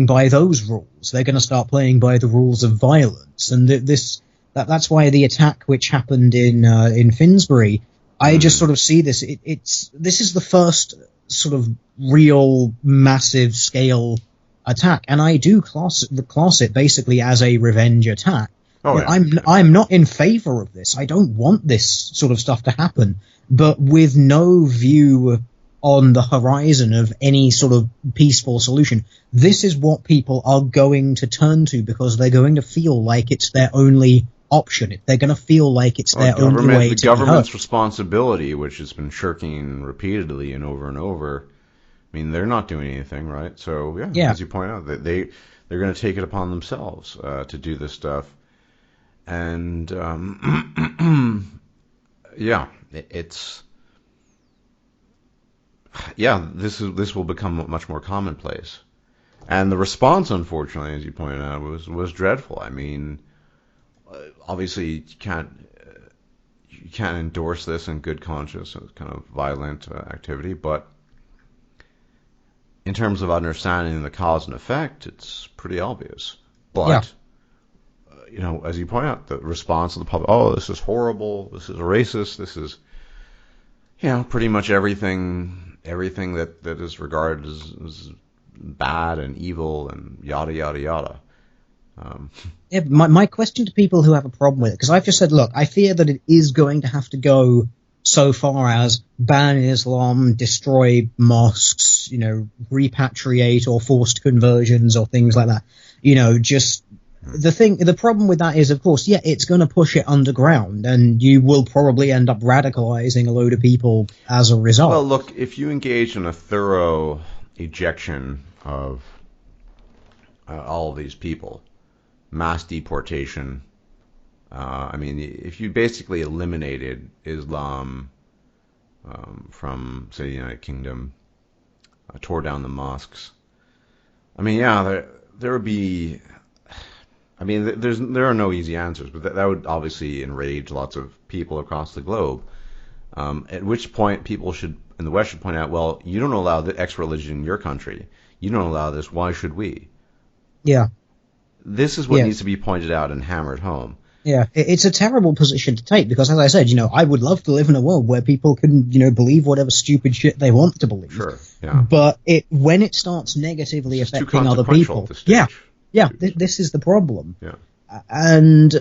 by those rules. They're going to start playing by the rules of violence. And that's why the attack which happened in Finsbury, I just sort of see this. This is the first sort of real massive scale attack, and I do class it basically as a revenge attack. Oh, yeah. I'm not in favor of this. I don't want this sort of stuff to happen, but with no view on the horizon of any sort of peaceful solution, this is what people are going to turn to, because they're going to feel like it's their only option. They're going to feel like it's their only way to the government's responsibility, which has been shirking repeatedly and over. I mean, they're not doing anything, right? So yeah. As you point out, they're going to take it upon themselves to do this stuff, and it's yeah, this will become much more commonplace. And the response, unfortunately, as you pointed out, was dreadful. I mean, obviously you can't endorse this in good conscience. It's kind of violent activity, but in terms of understanding the cause and effect, it's pretty obvious. But as you point out, the response of the public, oh, this is horrible, this is racist, this is, pretty much everything that is regarded as bad and evil and yada, yada, yada. My question to people who have a problem with it, because I've just said, look, I fear that it is going to have to go so far as ban Islam, destroy mosques, repatriate or forced conversions or things like that. Just the problem with that is, of course, it's going to push it underground, and you will probably end up radicalizing a load of people as a result. Well, look, if you engage in a thorough ejection of all of these people, mass deportation. If you basically eliminated Islam from, say, the United Kingdom, tore down the mosques, there would be. There are no easy answers, but that would obviously enrage lots of people across the globe. At which point, people in the West should point out, well, you don't allow the X religion in your country. You don't allow this. Why should we? Yeah. This is what needs to be pointed out and hammered home. Yeah, it's a terrible position to take because, as I said, I would love to live in a world where people can, believe whatever stupid shit they want to believe. Sure, yeah. But when it starts negatively affecting other people, this is the problem. Yeah. And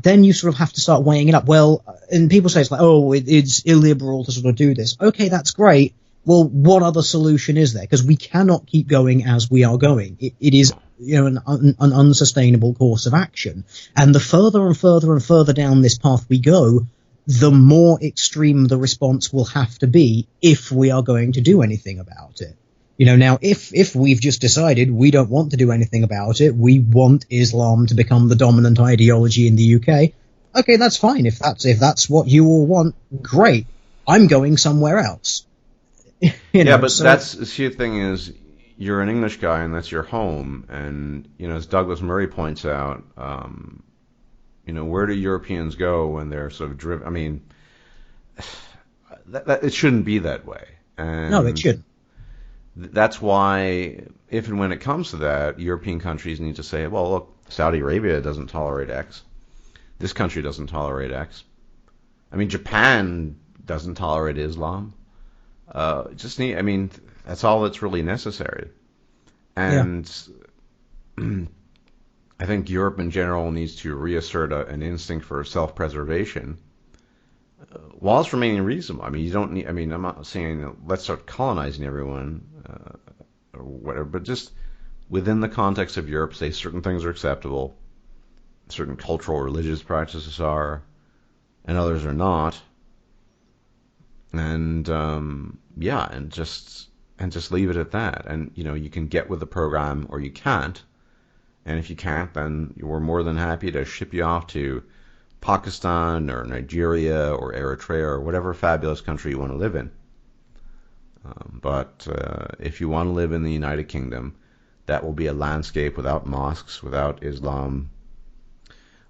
then you sort of have to start weighing it up. Well, and people say it's like, oh, it's illiberal to sort of do this. Okay, that's great. Well, what other solution is there? Because we cannot keep going as we are going. It is, an unsustainable course of action. And the further and further and further down this path we go, the more extreme the response will have to be if we are going to do anything about it. Now, if we've just decided we don't want to do anything about it, we want Islam to become the dominant ideology in the UK, okay, that's fine. If that's what you all want, great. I'm going somewhere else. That's the thing is, you're an English guy and that's your home, and as Douglas Murray points out, where do Europeans go when they're sort of driven? It shouldn't be that way. And no, it shouldn't. That's why, if and when it comes to that, European countries need to say, well, look, Saudi Arabia doesn't tolerate X. This country doesn't tolerate X. Japan doesn't tolerate Islam. That's all that's really necessary. And I think Europe in general needs to reassert an instinct for self-preservation, whilst remaining reasonable. You don't need. I'm not saying let's start colonizing everyone or whatever, but just within the context of Europe, say certain things are acceptable, certain cultural, religious practices are, and others are not. And just leave it at that. And you can get with the program or you can't. And if you can't, then we're more than happy to ship you off to Pakistan or Nigeria or Eritrea or whatever fabulous country you want to live in. But if you want to live in the United Kingdom, that will be a landscape without mosques, without Islam,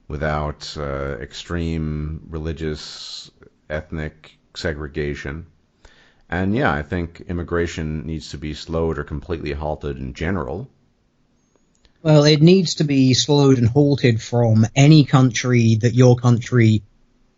without extreme religious, ethnic segregation. And I think immigration needs to be slowed or completely halted in general. Well, it needs to be slowed and halted from any country that your country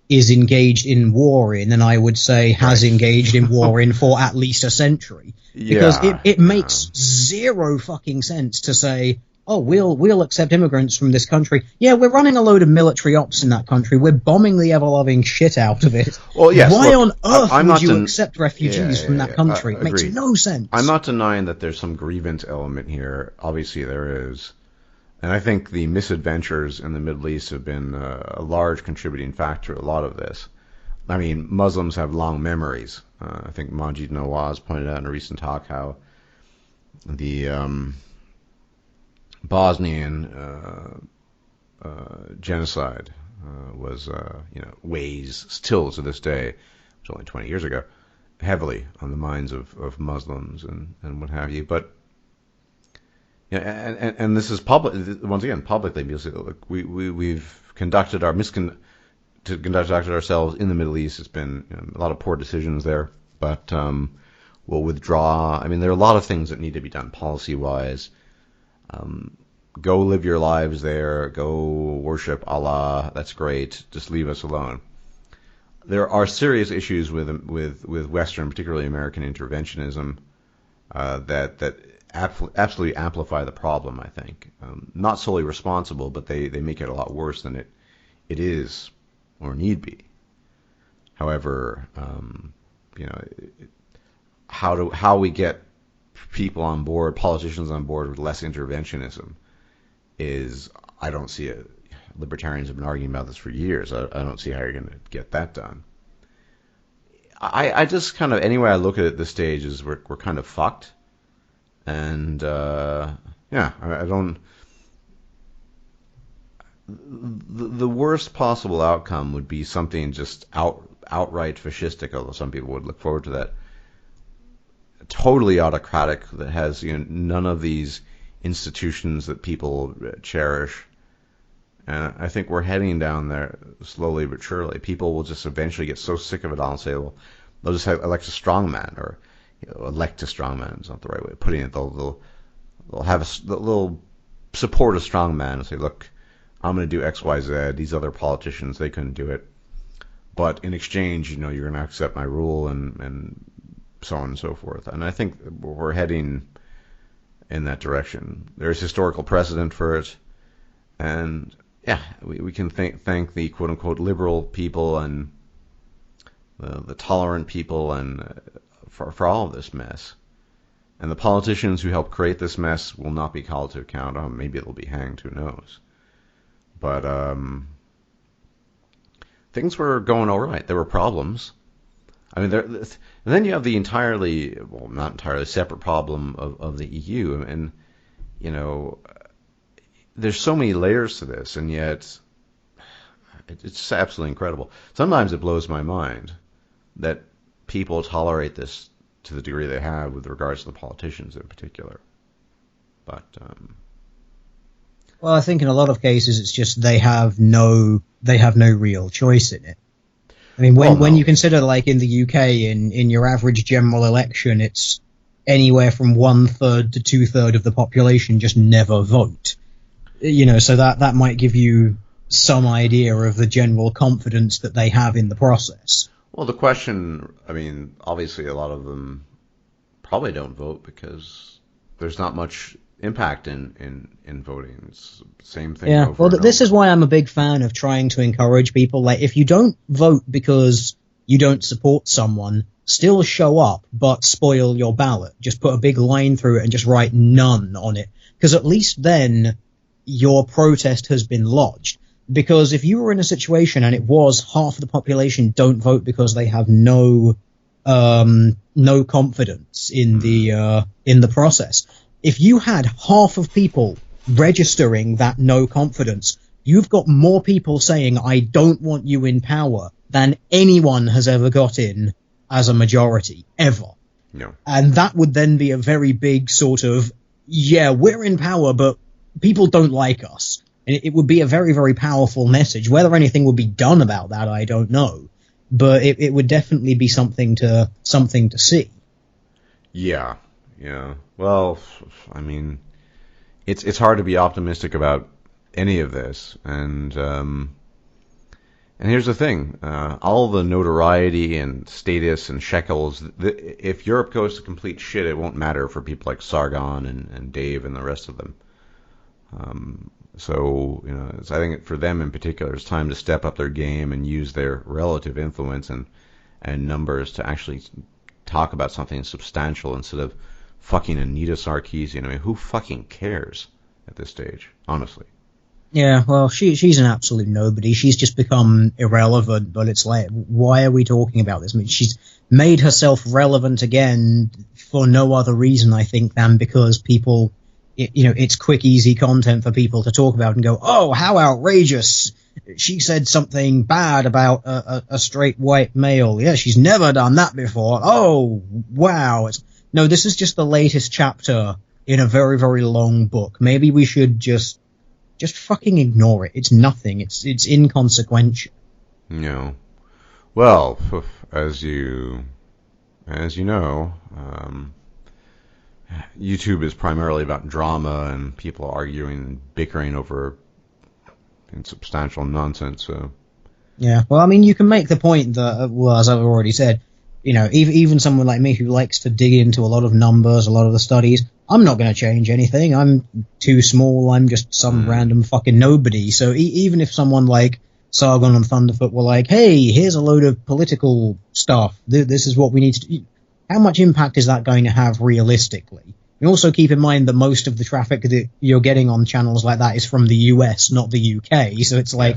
is engaged in war in, and I would say has engaged in war in for at least a century. Because it makes zero fucking sense to say, oh, we'll accept immigrants from this country. Yeah, we're running a load of military ops in that country. We're bombing the ever-loving shit out of it. Well, yes, Why on earth would you accept refugees from that country? It makes no sense. I'm not denying that there's some grievance element here. Obviously there is. And I think the misadventures in the Middle East have been a large contributing factor to a lot of this. Muslims have long memories. I think Majid Nawaz pointed out in a recent talk how the Bosnian genocide was, weighs still to this day, it was only 20 years ago, heavily on the minds of Muslims and what have you. But yeah, and this is public, once again, publicly, because look, we've conducted ourselves in the Middle East. It's been a lot of poor decisions there, but we'll withdraw. I mean, there are a lot of things that need to be done policy-wise. Go live your lives there. Go worship Allah. That's great. Just leave us alone. There are serious issues with Western, particularly American interventionism, that absolutely amplify the problem, I think. Not solely responsible, but they make it a lot worse than it is or need be. However, how we get people on board, politicians on board with less interventionism is, I don't see it. Libertarians have been arguing about this for years. I don't see how you're going to get that done. I just kind of, any way I look at it at this stage, is we're kind of fucked. And, I don't... The worst possible outcome would be something just outright fascistic, although some people would look forward to that. Totally autocratic, that has none of these institutions that people cherish. And I think we're heading down there slowly but surely. People will just eventually get so sick of it all and say, well, they'll just elect a strongman, or elect a strongman is not the right way of putting it. They'll support a strongman and say, look, I'm going to do X, Y, Z. These other politicians, they couldn't do it. But in exchange, you're going to accept my rule and so on and so forth. And I think we're heading in that direction. There's historical precedent for it. And yeah, we can thank the quote-unquote liberal people and the tolerant people and for all of this mess. And the politicians who helped create this mess will not be called to account. Maybe they'll be hanged, who knows. But things were going all right. There were problems. I mean, and then you have the not entirely separate problem of the EU. And, there's so many layers to this, and yet it's absolutely incredible. Sometimes it blows my mind that people tolerate this to the degree they have with regards to the politicians in particular. But well, I think in a lot of cases it's just they have no real choice in it. I mean, when you consider, like in the UK, in your average general election, it's anywhere from 1/3 to 2/3 of the population just never vote. So that might give you some idea of the general confidence that they have in the process. Well, the question, I mean, obviously a lot of them probably don't vote because there's not much impact in voting. It's the same thing. Yeah, well, this is why I'm a big fan of trying to encourage people. Like, if you don't vote because you don't support someone, still show up, but spoil your ballot. Just put a big line through it and just write none on it. Because at least then your protest has been lodged. Because if you were in a situation and it was half of the population don't vote because they have no confidence in the process, if you had half of people registering that no confidence, you've got more people saying, I don't want you in power, than anyone has ever got in as a majority, ever. No. And that would then be a very big sort of, yeah, we're in power, but people don't like us. And it would be a very, very powerful message. Whether anything would be done about that, I don't know. But it would definitely be something to see. Yeah. Well, I mean, it's hard to be optimistic about any of this. And here's the thing. All the notoriety and status and shekels, if Europe goes to complete shit, it won't matter for people like Sargon and Dave and the rest of them. So, I think for them in particular, it's time to step up their game and use their relative influence and numbers to actually talk about something substantial instead of fucking Anita Sarkeesian. I mean, who fucking cares at this stage, honestly? Yeah, well, she's an absolute nobody. She's just become irrelevant, but it's like, why are we talking about this? I mean, she's made herself relevant again for no other reason, I think, than because people it's quick, easy content for people to talk about and go, oh, how outrageous. She said something bad about a straight white male. Yeah, she's never done that before. Oh, wow. No, this is just the latest chapter in a very, very long book. Maybe we should just fucking ignore it. It's nothing. It's inconsequential. No. Well, as you know, YouTube is primarily about drama and people arguing and bickering over insubstantial nonsense. So. Yeah. Well, I mean, you can make the point that, well, as I've already said, even someone like me who likes to dig into a lot of numbers, a lot of the studies, I'm not going to change anything. I'm too small. I'm just some random fucking nobody. So even if someone like Sargon and Thunderfoot were like, hey, here's a load of political stuff. This is what we need to do. How much impact is that going to have realistically? You also keep in mind that most of the traffic that you're getting on channels like that is from the US, not the UK. So it's like,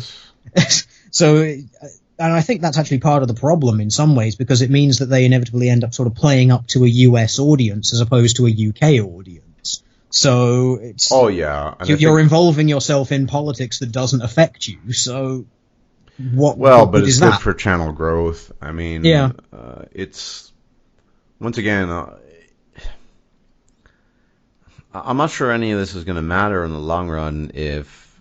yes. And I think that's actually part of the problem in some ways, because it means that they inevitably end up sort of playing up to a US audience as opposed to a UK audience. So it's, you're involving yourself in politics that doesn't affect you. So but it's good for channel growth. I mean, it's, once again, I'm not sure any of this is going to matter in the long run if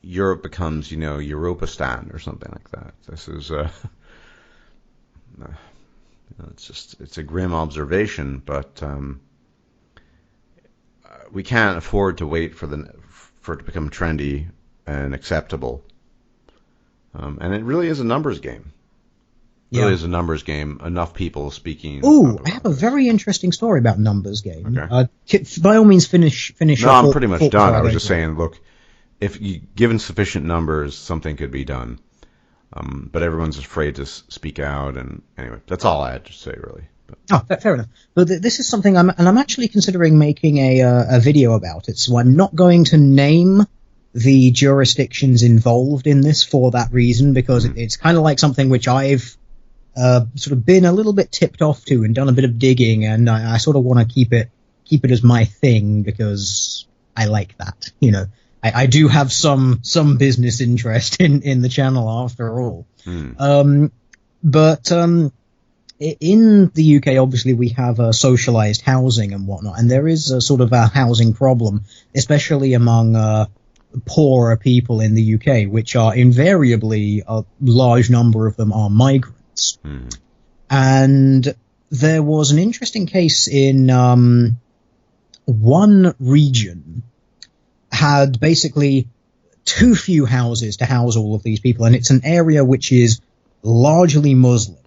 Europe becomes, Europistan or something like that. This is, it's a grim observation, but we can't afford to wait for it to become trendy and acceptable. And it really is a numbers game. It really is a numbers game. Enough people speaking. Ooh, I have a very interesting story about numbers game. Okay. By all means, finish. No, I'm pretty much done. I was just saying, look, if given sufficient numbers, something could be done. But everyone's afraid to speak out. And anyway, that's all I had to say, really. But. Fair enough. But this is something I'm actually considering making a video about it. So I'm not going to name the jurisdictions involved in this for that reason, because it's kind of like something which I've sort of been a little bit tipped off to and done a bit of digging, and I sort of want to keep it as my thing because I like that. I do have some business interest in the channel after all. But in the UK, obviously, we have socialized housing and whatnot, and there is a sort of a housing problem, especially among poorer people in the UK, which are invariably, a large number of them are migrants. And there was an interesting case in one region had basically too few houses to house all of these people, and it's an area which is largely Muslim,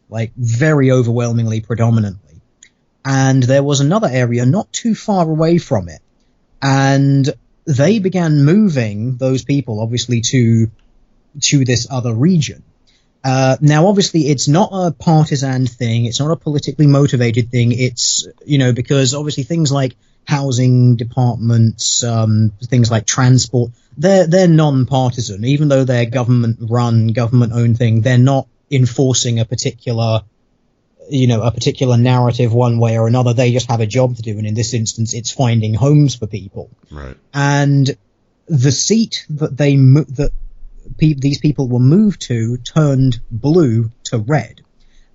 like very overwhelmingly predominantly. And there was another area not too far away from it, and they began moving those people obviously to this other region. Now, obviously, it's not a partisan thing. It's not a politically motivated thing. It's, because obviously things like housing departments, things like transport, they're non-partisan. Even though they're government-run, government-owned thing, they're not enforcing a particular narrative one way or another. They just have a job to do, and in this instance, it's finding homes for people. Right. And the seat that these people were moved to turned blue to red,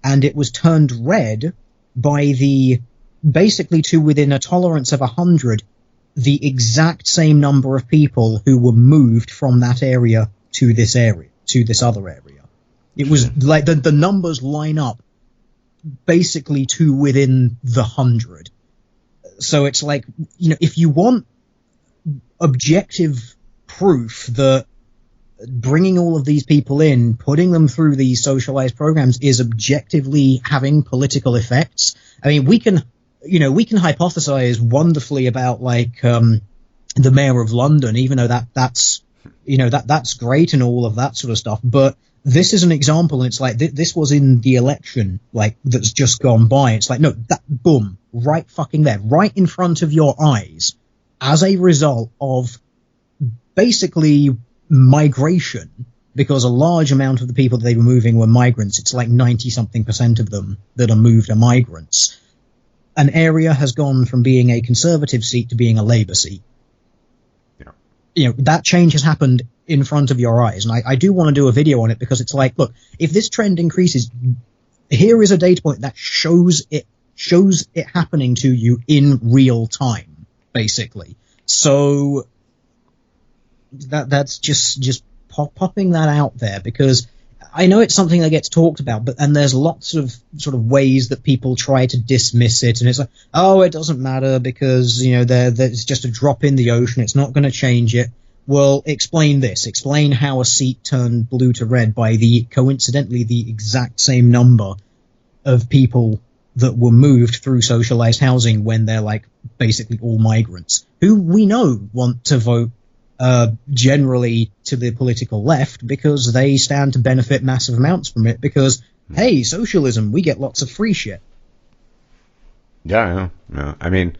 and it was turned red by basically to within a tolerance of 100, the exact same number of people who were moved from that area to this other area. It was like the numbers line up basically to within the 100. So it's like, if you want objective proof that bringing all of these people in, putting them through these socialized programs is objectively having political effects. I mean, we can hypothesize wonderfully about the mayor of London, even though that's great and all of that sort of stuff. But this is an example, and it's like this was in the election, that's just gone by. It's like, no, that boom, right fucking there, right in front of your eyes, as a result of basically migration, because a large amount of the people that they were moving were migrants. It's like 90-something% of them that are moved are migrants. an area has gone from being a Conservative seat to being a Labour seat. Yeah. You know, that change has happened in front of your eyes. And I do want to do a video on it because it's like, look, if this trend increases, here is a data point that shows it happening to you in real time, basically. So that's just popping that out there, because I know it's something that gets talked about, and there's lots of sort of ways that people try to dismiss it, and it's like, oh, it doesn't matter because, you know, there's just a drop in the ocean, it's not going to change it. Well, explain this. Explain how a seat turned blue to red by coincidentally the exact same number of people that were moved through socialized housing when they're like basically all migrants who we know want to vote generally to the political left because they stand to benefit massive amounts from it because, hey, socialism, we get lots of free shit. Yeah. I mean,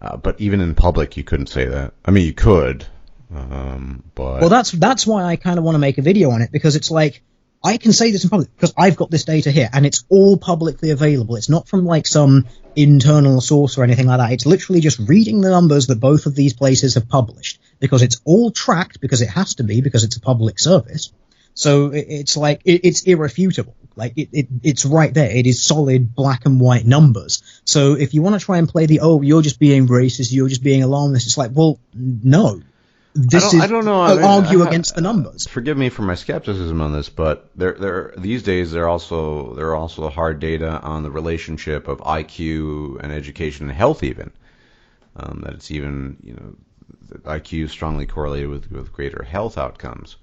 but even in public, you couldn't say that. I mean, you could, but... Well, that's why I kind of want to make a video on it, because it's like, I can say this in public because I've got this data here, and it's all publicly available. It's not from like some internal source or anything like that. It's literally just reading the numbers that both of these places have published, because it's all tracked, because it has to be, because it's a public service. So it's like, it's irrefutable. Like, it's right there. It is solid black and white numbers. So if you want to try and play you're just being racist, you're just being alarmist, it's like, well, no. I don't know. Argue against the numbers. Forgive me for my skepticism on this, but these days there are also hard data on the relationship of IQ and education and health, even that it's even, you know, that IQ is strongly correlated with greater health outcomes.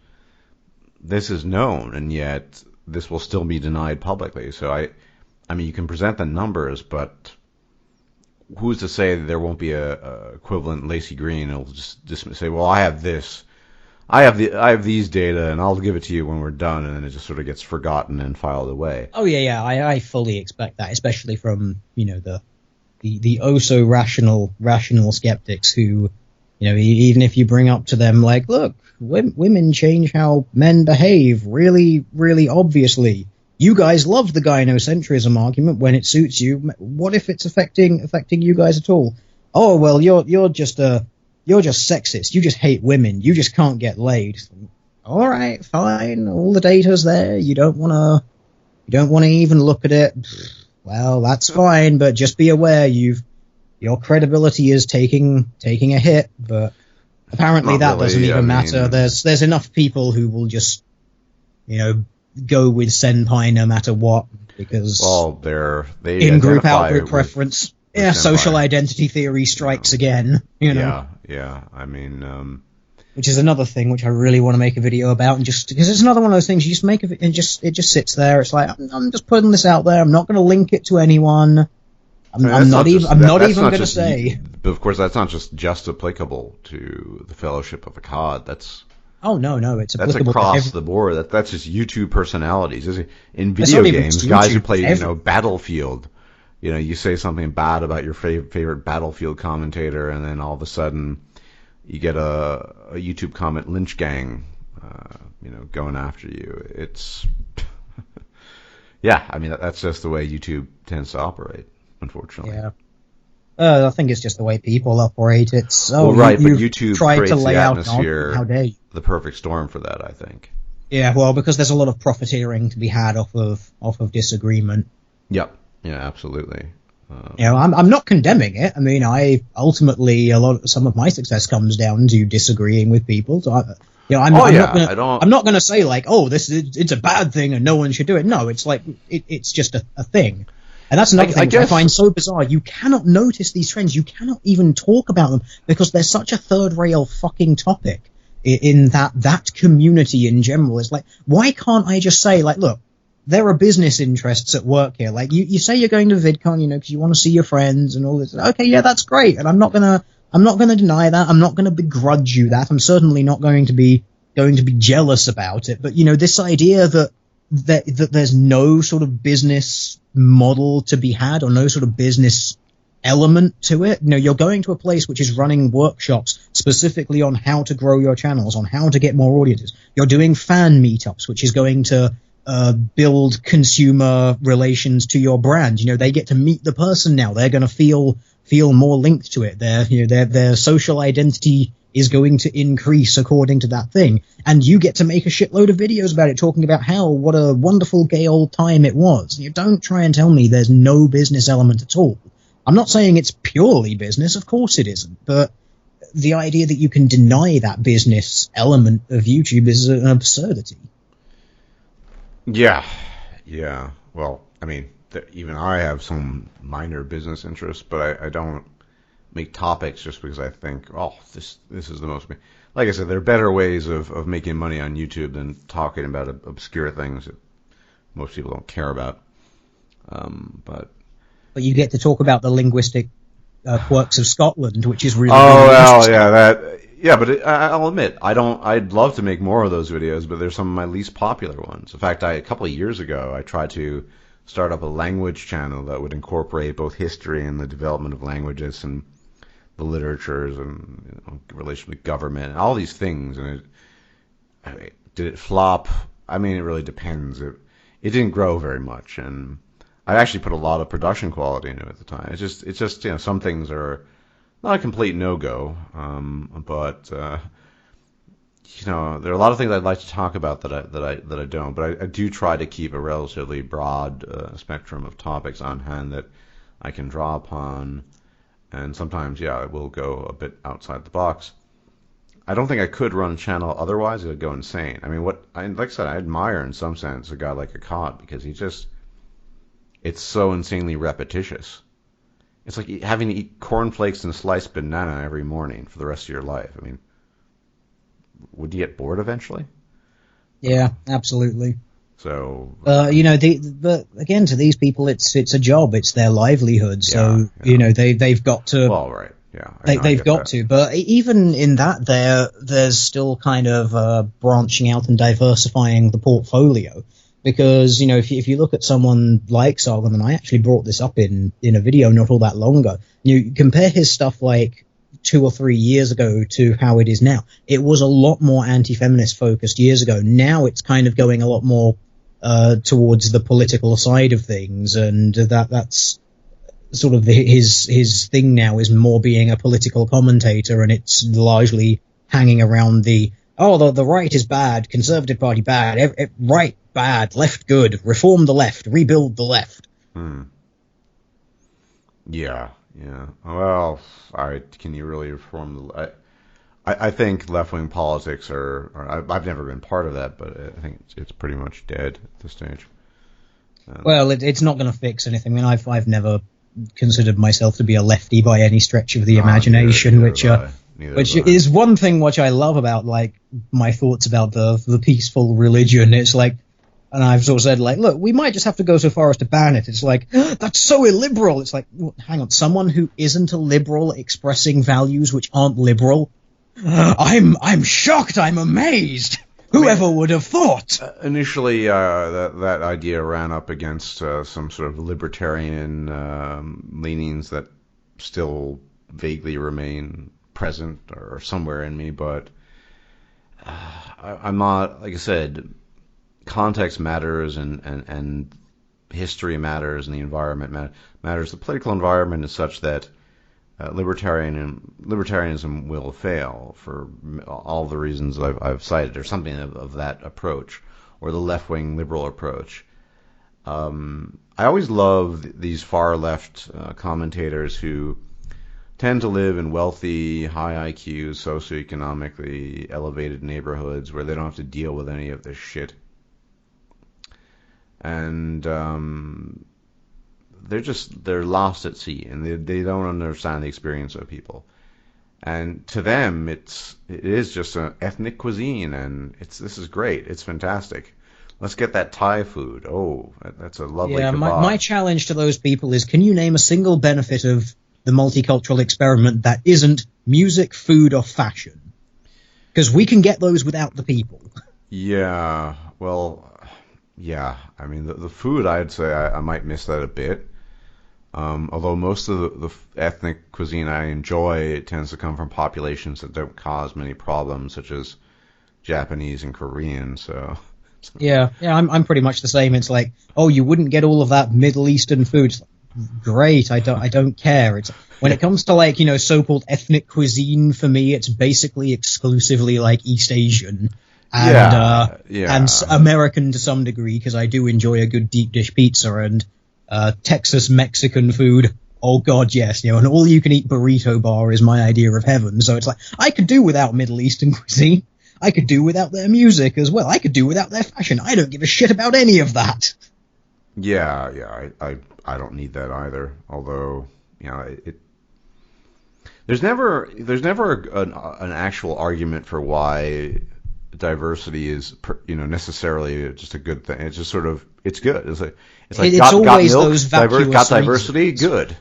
This is known, and yet this will still be denied publicly. So I mean, you can present the numbers, but who's to say that there won't be a equivalent Laci Green? It'll just say, well, I have this, I have these data, and I'll give it to you when we're done, and then it just sort of gets forgotten and filed away. Oh yeah, I fully expect that, especially from, you know, the oh so rational skeptics who, you know, even if you bring up to them like, look, women change how men behave really, really obviously. You guys love the gynocentrism argument when it suits you. What if it's affecting you guys at all? Oh, well, you're just sexist. You just hate women. You just can't get laid. All right, fine. All the data's there. You don't want to even look at it. Well, that's fine, but just be aware your credibility is taking a hit, but apparently that really doesn't even matter. There's enough people who will just, you know, go with senpai no matter what, because they in-group out-group preference. Yeah, social identity theory strikes again. You know. Yeah. I mean, which is another thing which I really want to make a video about, and just because it's another one of those things you just make it and it just sits there. It's like, I'm just putting this out there. I'm not going to link it to anyone. I'm not even going to say. But of course, that's not just applicable to the Fellowship of Akkad. That's it's applicable across the board. That's just YouTube personalities. In video games, guys who play, Battlefield, you know, you say something bad about your favorite Battlefield commentator, and then all of a sudden you get a YouTube comment lynch gang, going after you. It's yeah, I mean that's just the way YouTube tends to operate, unfortunately. Yeah. I think it's just the way people operate. It's but YouTube creates the atmosphere, the perfect storm for that, I think. Yeah, well, because there's a lot of profiteering to be had off of disagreement. Yep. Yeah, absolutely. I'm not condemning it. I mean, some of my success comes down to disagreeing with people. So I'm not going to say like, oh, it's a bad thing and no one should do it. No, it's like it's just a thing. And that's another thing I find so bizarre. You cannot notice these trends. You cannot even talk about them because they're such a third-rail fucking topic in that community in general. It's like, why can't I just say, like, look, there are business interests at work here. Like, you say you're going to VidCon, because you want to see your friends and all this. Okay, yeah, that's great. And I'm not gonna deny that. I'm not gonna begrudge you that. I'm certainly not going to be jealous about it. But, this idea that there's no sort of business model to be had or no sort of business element to it. You're going to a place which is running workshops specifically on how to grow your channels, on how to get more audiences. You're doing fan meetups, which is going to build consumer relations to your brand. You know, they get to meet the person now. They're going to feel more linked to it. Their social identity is going to increase according to that thing. And you get to make a shitload of videos about it, talking about what a wonderful gay old time it was. You don't try and tell me there's no business element at all. I'm not saying it's purely business. Of course it isn't. But the idea that you can deny that business element of YouTube is an absurdity. Yeah. Well, I mean, even I have some minor business interests, but I don't make topics just because I think, oh, this is the most. Like I said, there are better ways of making money on YouTube than talking about obscure things that most people don't care about. But you get to talk about the linguistic quirks of Scotland, which is really but I'll admit, I'd love to make more of those videos, but they're some of my least popular ones. In fact, a couple of years ago, I tried to start up a language channel that would incorporate both history and the development of languages and the literatures and relation with government and all these things. And did it flop? I mean, it really depends. It didn't grow very much, and I actually put a lot of production quality into it at the time. It's just some things are not a complete no-go, but there are a lot of things I'd like to talk about that I don't. But I do try to keep a relatively broad spectrum of topics on hand that I can draw upon, and sometimes, I will go a bit outside the box. I don't think I could run a channel otherwise; it would go insane. I mean, like I said, I admire in some sense a guy like Akkad because it's so insanely repetitious. It's like having to eat cornflakes and a sliced banana every morning for the rest of your life. I mean, would you get bored eventually? Yeah, absolutely. So, but again, to these people, it's a job, it's their livelihood. So, they've got to. Well, right, yeah, they've got to. But even in that, there's still kind of branching out and diversifying the portfolio. Because, if you look at someone like Sargon, and I actually brought this up in a video not all that long ago, you compare his stuff like 2 or 3 years ago to how it is now. It was a lot more anti-feminist focused years ago. Now it's kind of going a lot more towards the political side of things, and that's sort of his thing now is more being a political commentator, and it's largely hanging around the right is bad, Conservative Party bad, right bad, left good, reform the left, rebuild the left. Yeah. Well, can you really reform the? I think left-wing politics I've never been part of that, but I think it's pretty much dead at this stage. Well, it's not going to fix anything. I mean, I've never considered myself to be a lefty by any stretch of the imagination, which is one thing which I love about like my thoughts about the peaceful religion. It's like, and I've sort of said like, look, we might just have to go so far as to ban it. It's like, that's so illiberal. It's like, well, hang on, someone who isn't a liberal expressing values which aren't liberal. I'm shocked. I'm amazed. Whoever would have thought? Initially, that idea ran up against some sort of libertarian leanings that still vaguely remain present or somewhere in me, but I'm not, like I said, context matters and history matters and the environment matters. The political environment is such that libertarianism will fail for all the reasons I've cited, or something of that approach, or the left-wing liberal approach. I always love these far-left commentators who tend to live in wealthy, high IQ, socioeconomically elevated neighborhoods where they don't have to deal with any of this shit. And they're lost at sea, and they don't understand the experience of people. And to them, it is just an ethnic cuisine, and this is great. It's fantastic. Let's get that Thai food. Oh, that's a lovely kebab. My challenge to those people is, can you name a single benefit of the multicultural experiment that isn't music, food, or fashion? Because we can get those without the people. Yeah, well, yeah. I mean, the food, I'd say I might miss that a bit. Although most of the ethnic cuisine I enjoy, it tends to come from populations that don't cause many problems, such as Japanese and Korean. So Yeah, I'm pretty much the same. It's like, oh, you wouldn't get all of that Middle Eastern food. It's like, great, I don't care. It's when it comes to like, so-called ethnic cuisine, for me, it's basically exclusively like East Asian and and American to some degree, because I do enjoy a good deep dish pizza and Texas Mexican food. Oh God, yes, an all-you-can-eat burrito bar is my idea of heaven. So it's like, I could do without Middle Eastern cuisine. I could do without their music as well. I could do without their fashion. I don't give a shit about any of that. Yeah, I don't need that either. Although, there's never an actual argument for why diversity is necessarily just a good thing. It's just sort of, it's good. It's like got always milk, those vacuous got diversity, good.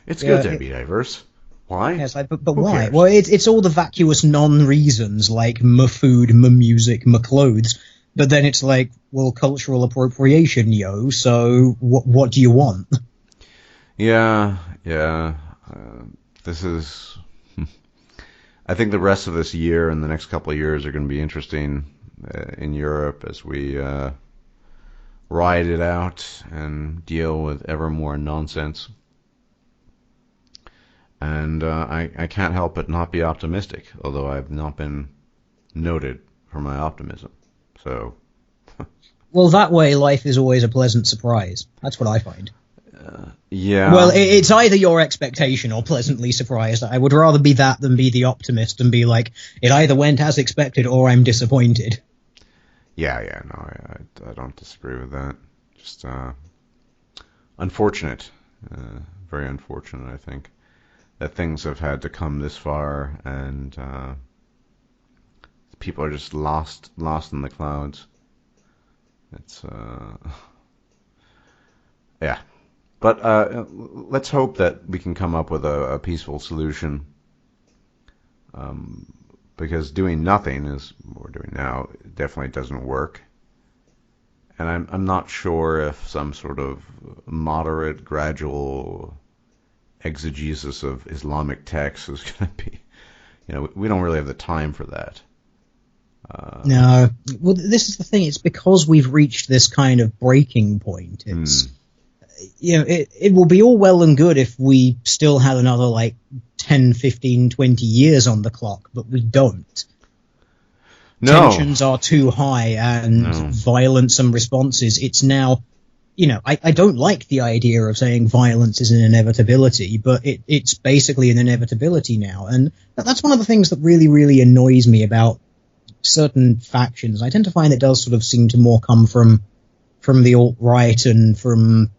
It's good to be diverse. Why? Yes, but why? Cares? Well, it's all the vacuous non-reasons, like my food, my music, my clothes. But then it's like, well, cultural appropriation, so what do you want? Yeah. This is... I think the rest of this year and the next couple of years are going to be interesting in Europe as we ride it out and deal with ever more nonsense. And I can't help but not be optimistic, although I've not been noted for my optimism. So, well, that way life is always a pleasant surprise. That's what I find. Yeah. Well, it's either your expectation or pleasantly surprised. I would rather be that than be the optimist and be like, it either went as expected or I'm disappointed. Yeah. No, I don't disagree with that. Just unfortunate, very unfortunate, I think, that things have had to come this far, and people are just lost in the clouds. It's yeah, but let's hope that we can come up with a peaceful solution. Because doing nothing, as we're doing now, definitely doesn't work. And I'm not sure if some sort of moderate, gradual exegesis of Islamic texts is going to be, we don't really have the time for that. No. Well, this is the thing. It's because we've reached this kind of breaking point. It's, it will be all well and good if we still had another 10, 15, 20 years on the clock, but we don't. No. Tensions are too high and violence and responses. It's now, I don't like the idea of saying violence is an inevitability, but it's basically an inevitability now. And that's one of the things that really, really annoys me about certain factions. I tend to find it does sort of seem to more come from the alt-right and from,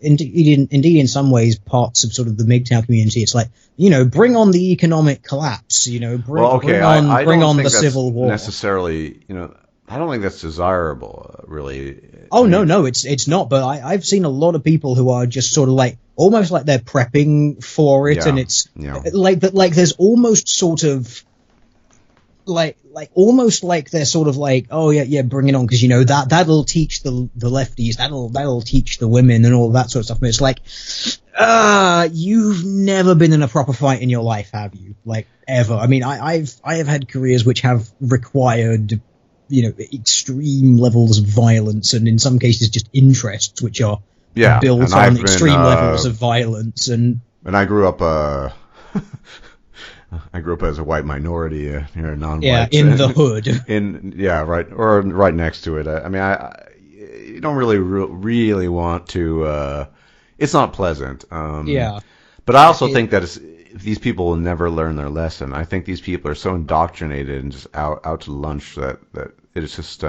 indeed in some ways, parts of sort of the MGTOW community. It's like, bring on the economic collapse, bring on the civil war. Necessarily, I don't think that's desirable, really. Oh, no, it's not. But I've seen a lot of people who are just sort of almost like they're prepping for it, and it's like that. Like there's almost sort of almost like they're sort of like, oh yeah, bring it on, because that'll teach the lefties, that'll teach the women and all that sort of stuff. And it's like, you've never been in a proper fight in your life, have you? Ever? I mean, I have had careers which have required, extreme levels of violence, and in some cases just interests which are built on extreme levels of violence. And I grew up. I grew up as a white minority here, non-white. Yeah, in the hood. Or right next to it. You don't really want to. It's not pleasant. But I also think that these people will never learn their lesson. I think these people are so indoctrinated and just out to lunch that it's just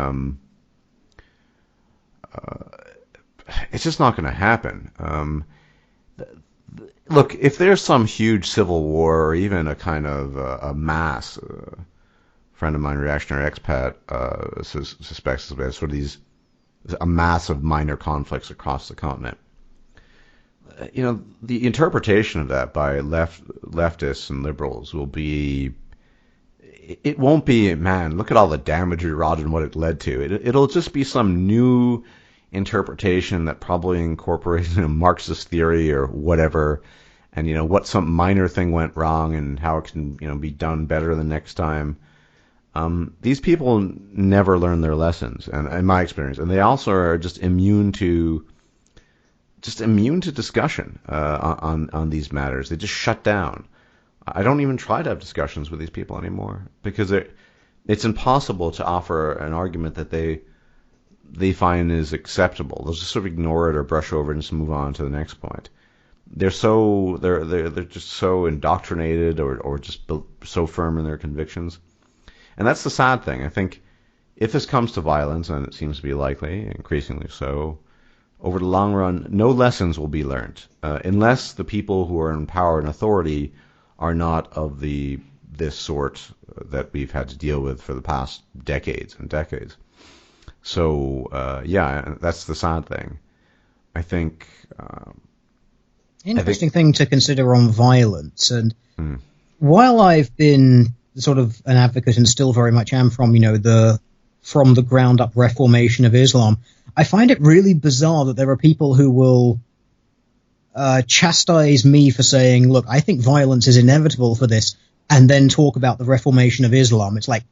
it's just not going to happen. Look, if there's some huge civil war or even a kind of a mass, a friend of mine, reactionary expat, suspects as sort of a mass of minor conflicts across the continent. The interpretation of that by leftists and liberals will be, it won't be, man, look at all the damage we wrought and what it led to. It'll just be some new interpretation that probably incorporates Marxist theory or whatever, and what some minor thing went wrong and how it can be done better the next time. These people never learn their lessons, and in my experience, and they also are just immune to discussion on these matters. They just shut down. I don't even try to have discussions with these people anymore because it's impossible to offer an argument that they find is acceptable. They'll just sort of ignore it or brush over it and just move on to the next point. They're just so indoctrinated or just so firm in their convictions. And that's the sad thing. I think if this comes to violence, and it seems to be likely, increasingly so, over the long run, no lessons will be learned unless the people who are in power and authority are not of this sort that we've had to deal with for the past decades and decades. So, that's the sad thing. I think... Interesting thing to consider on violence. And while I've been sort of an advocate and still very much am from the ground up reformation of Islam, I find it really bizarre that there are people who will chastise me for saying, look, I think violence is inevitable for this, and then talk about the reformation of Islam. It's like,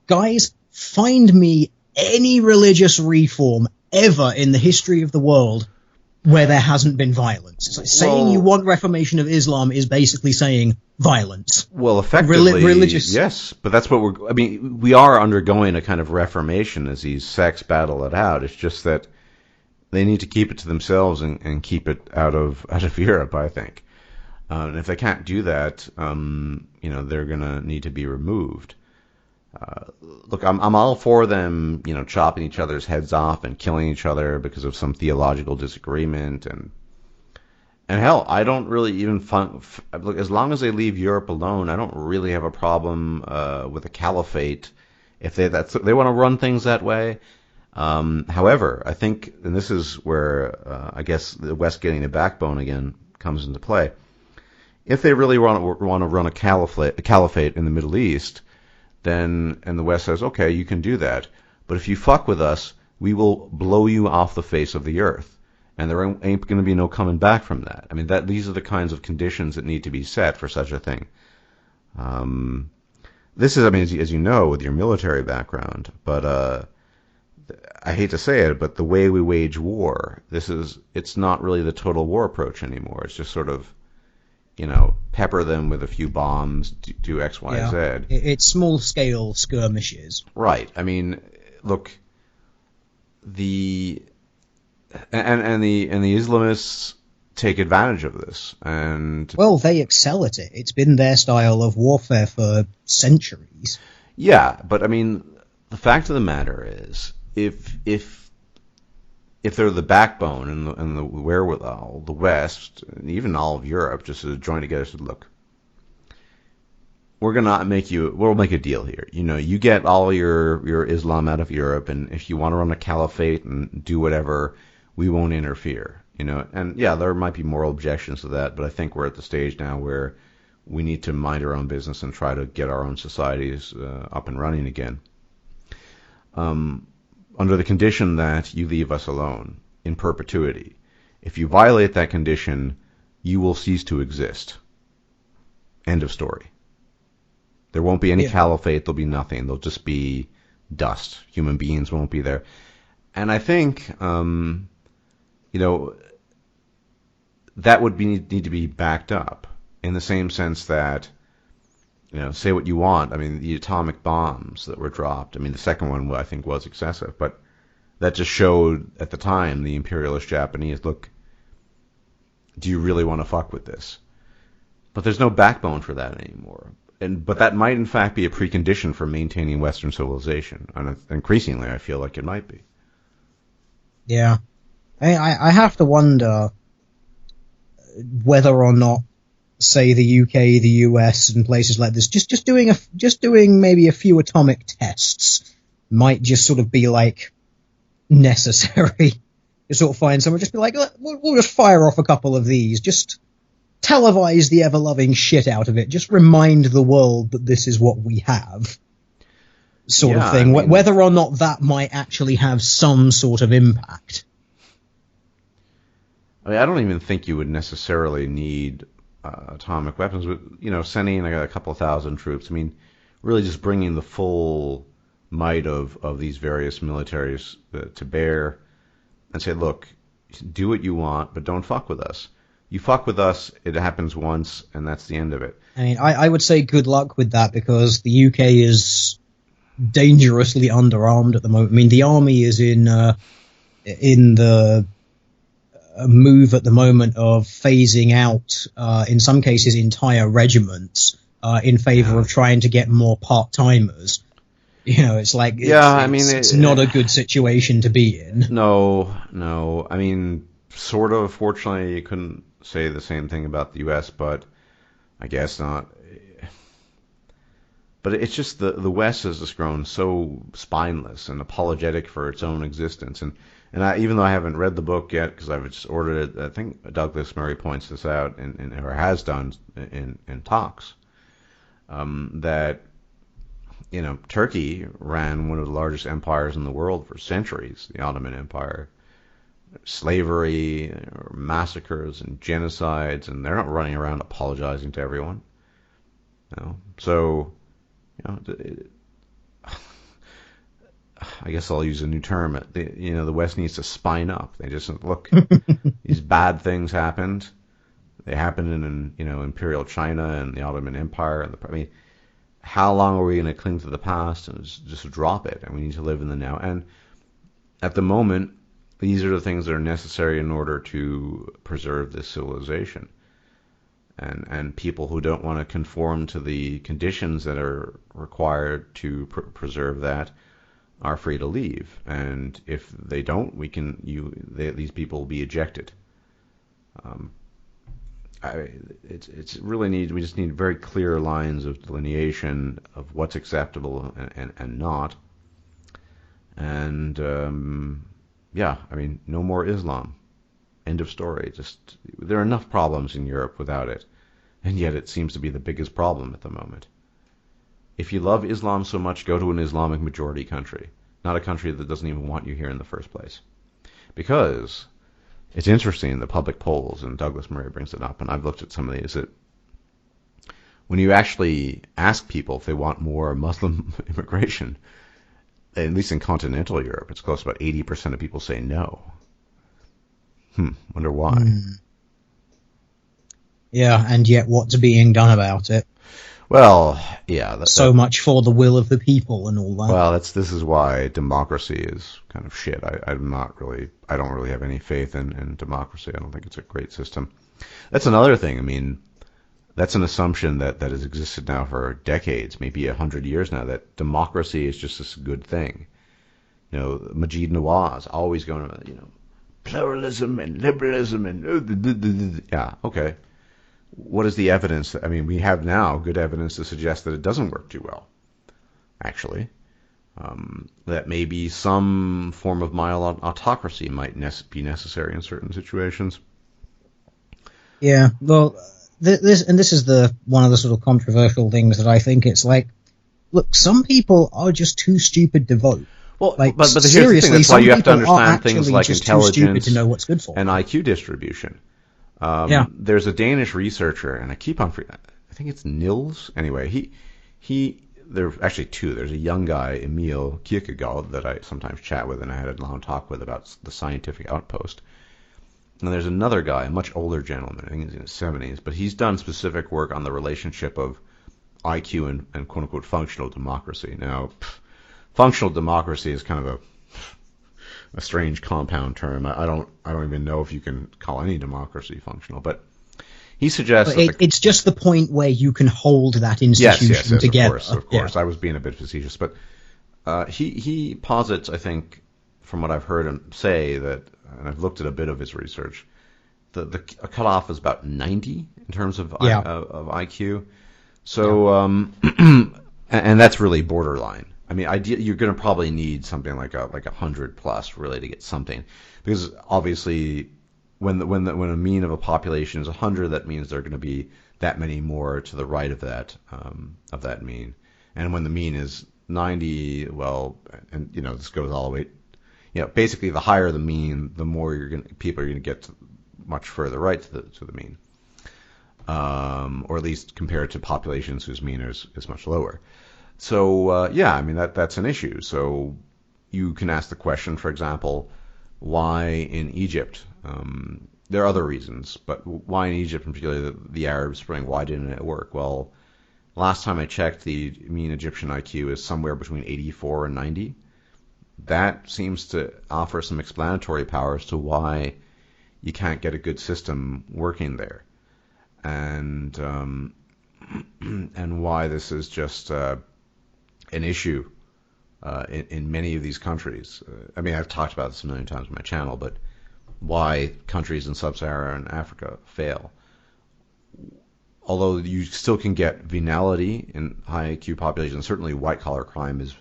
guys, find me any religious reform ever in the history of the world where there hasn't been violence. It's like saying you want reformation of Islam is basically saying violence. Well, effectively, religious. Yes, but that's what we are undergoing a kind of reformation as these sects battle it out. It's just that they need to keep it to themselves and keep it out of Europe, I think. And if they can't do that, they're going to need to be removed. Look, I'm all for them, chopping each other's heads off and killing each other because of some theological disagreement, and hell, I don't really even look, as long as they leave Europe alone, I don't really have a problem with a caliphate if they want to run things that way. However, I think, and this is where I guess the West getting a backbone again comes into play. If they really want to run a caliphate in the Middle East, and the West says, okay, you can do that, but if you fuck with us, we will blow you off the face of the earth, and there ain't going to be no coming back from that. I mean, these are the kinds of conditions that need to be set for such a thing. This is, as you know, with your military background, but I hate to say it, but the way we wage war, it's not really the total war approach anymore. It's just sort of, pepper them with a few bombs, do X, Y, Z. It's small-scale skirmishes. Right. I mean, look, the Islamists take advantage of this, and well, they excel at it. It's been their style of warfare for centuries. Yeah, but I mean, the fact of the matter is, if they're the backbone and the wherewithal, the West, and even all of Europe, just to join together, said, look, we'll make a deal here. You get all your Islam out of Europe, and if you want to run a caliphate and do whatever, we won't interfere. And yeah, there might be moral objections to that, but I think we're at the stage now where we need to mind our own business and try to get our own societies up and running again. Under the condition that you leave us alone in perpetuity. If you violate that condition, you will cease to exist. End of story. There won't be any caliphate, there'll be nothing. There'll just be dust. Human beings won't be there. And I think, that would need to be backed up in the same sense that, say what you want. I mean, the atomic bombs that were dropped, the second one I think was excessive, but that just showed at the time the imperialist Japanese, look, do you really want to fuck with this? But there's no backbone for that anymore. But that might in fact be a precondition for maintaining Western civilization. And increasingly I feel like it might be. Yeah. I have to wonder whether or not, say, the UK, the US, and places like this, just doing maybe a few atomic tests might just sort of be like necessary. You sort of find someone just be like, we'll just fire off a couple of these, just televise the ever-loving shit out of it, just remind the world that this is what we have, sort of thing. Whether or not that might actually have some sort of impact. I don't even think you would necessarily need atomic weapons, but, sending a couple thousand troops. really just bringing the full might of these various militaries to bear and say, look, do what you want, but don't fuck with us. You fuck with us, it happens once, and that's the end of it. I mean, I would say good luck with that, because the UK is dangerously underarmed at the moment. I mean, the army is in the move at the moment of phasing out, in some cases, entire regiments in favor of trying to get more part-timers. You know, it's like, it's not a good situation to be in. No. I mean, sort of. Fortunately, you couldn't say the same thing about the U.S., but I guess not. But it's just the West has just grown so spineless and apologetic for its own existence. And even though I haven't read the book yet, because I've just ordered it, I think Douglas Murray points this out, or has done in talks, that, you know, Turkey ran one of the largest empires in the world for centuries, the Ottoman Empire. Slavery, massacres, and genocides, and they're not running around apologizing to everyone. You know? So, you know, I guess I'll use a new term. The West needs to spine up. They just look. These bad things happened. They happened in Imperial China and the Ottoman Empire. How long are we going to cling to the past and just drop it? And we need to live in the now. And at the moment, these are the things that are necessary in order to preserve this civilization. And people who don't want to conform to the conditions that are required to preserve that are free to leave. And if they don't, these people will be ejected. It's really we just need very clear lines of delineation of what's acceptable and not. And no more Islam. End of story. Just there are enough problems in Europe without it, and yet it seems to be the biggest problem at the moment. If you love Islam so much, go to an Islamic majority country, not a country that doesn't even want you here in the first place. Because it's interesting, the public polls, and Douglas Murray brings it up, and I've looked at some of these, that when you actually ask people if they want more Muslim immigration, at least in continental Europe, it's close to about 80% of people say no. Wonder why. Yeah, and yet what's being done about it? Well, yeah. So much for the will of the people and all that. Well, this is why democracy is kind of shit. I don't really have any faith in democracy. I don't think it's a great system. That's another thing. I mean, that's an assumption that has existed now for decades, maybe 100 years now, that democracy is just this good thing. You know, Majid Nawaz always going to, pluralism and liberalism and yeah, okay. What is the evidence? We have now good evidence to suggest that it doesn't work too well, actually. That maybe some form of mild autocracy might be necessary in certain situations. Yeah, well, this is one of the sort of controversial things that I think it's like, look, some people are just too stupid to vote. Well, but here's the thing. That's why you have to understand things like intelligence to know what's good for and IQ distribution. There's a Danish researcher, and I keep on forgetting. I think it's Nils. Anyway, there are actually two. There's a young guy, Emil Kierkegaard, that I sometimes chat with, and I had a long talk with about the scientific outpost. And there's another guy, a much older gentleman, I think he's in his 70s, but he's done specific work on the relationship of IQ and quote-unquote functional democracy. Now, functional democracy is kind of a strange compound term. I don't even know if you can call any democracy functional, but he suggests it's just the point where you can hold that institution together. Of course. I was being a bit facetious, but he posits, I think, from what I've heard him say, that, and I've looked at a bit of his research, a cutoff is about 90 in terms of IQ. So, and that's really borderline. You're going to probably need something like 100 plus really to get something, because obviously when a mean of a population is 100, that means there are going to be that many more to the right of that mean, and when the mean is 90, well, and this goes all the way, basically the higher the mean, the more people are going to get much further right to the mean, or at least compared to populations whose mean is much lower. So yeah, I mean that's an issue. So you can ask the question, for example, why in Egypt? There are other reasons, but why in Egypt, in particular the Arab Spring? Why didn't it work? Well, last time I checked, the mean Egyptian IQ is somewhere between 84 and 90. That seems to offer some explanatory power as to why you can't get a good system working there, and and why this is just an issue in many of these countries. I mean, I've talked about this a million times on my channel, but why countries in sub-Saharan Africa fail. Although you still can get venality in high IQ populations, certainly white-collar crime is,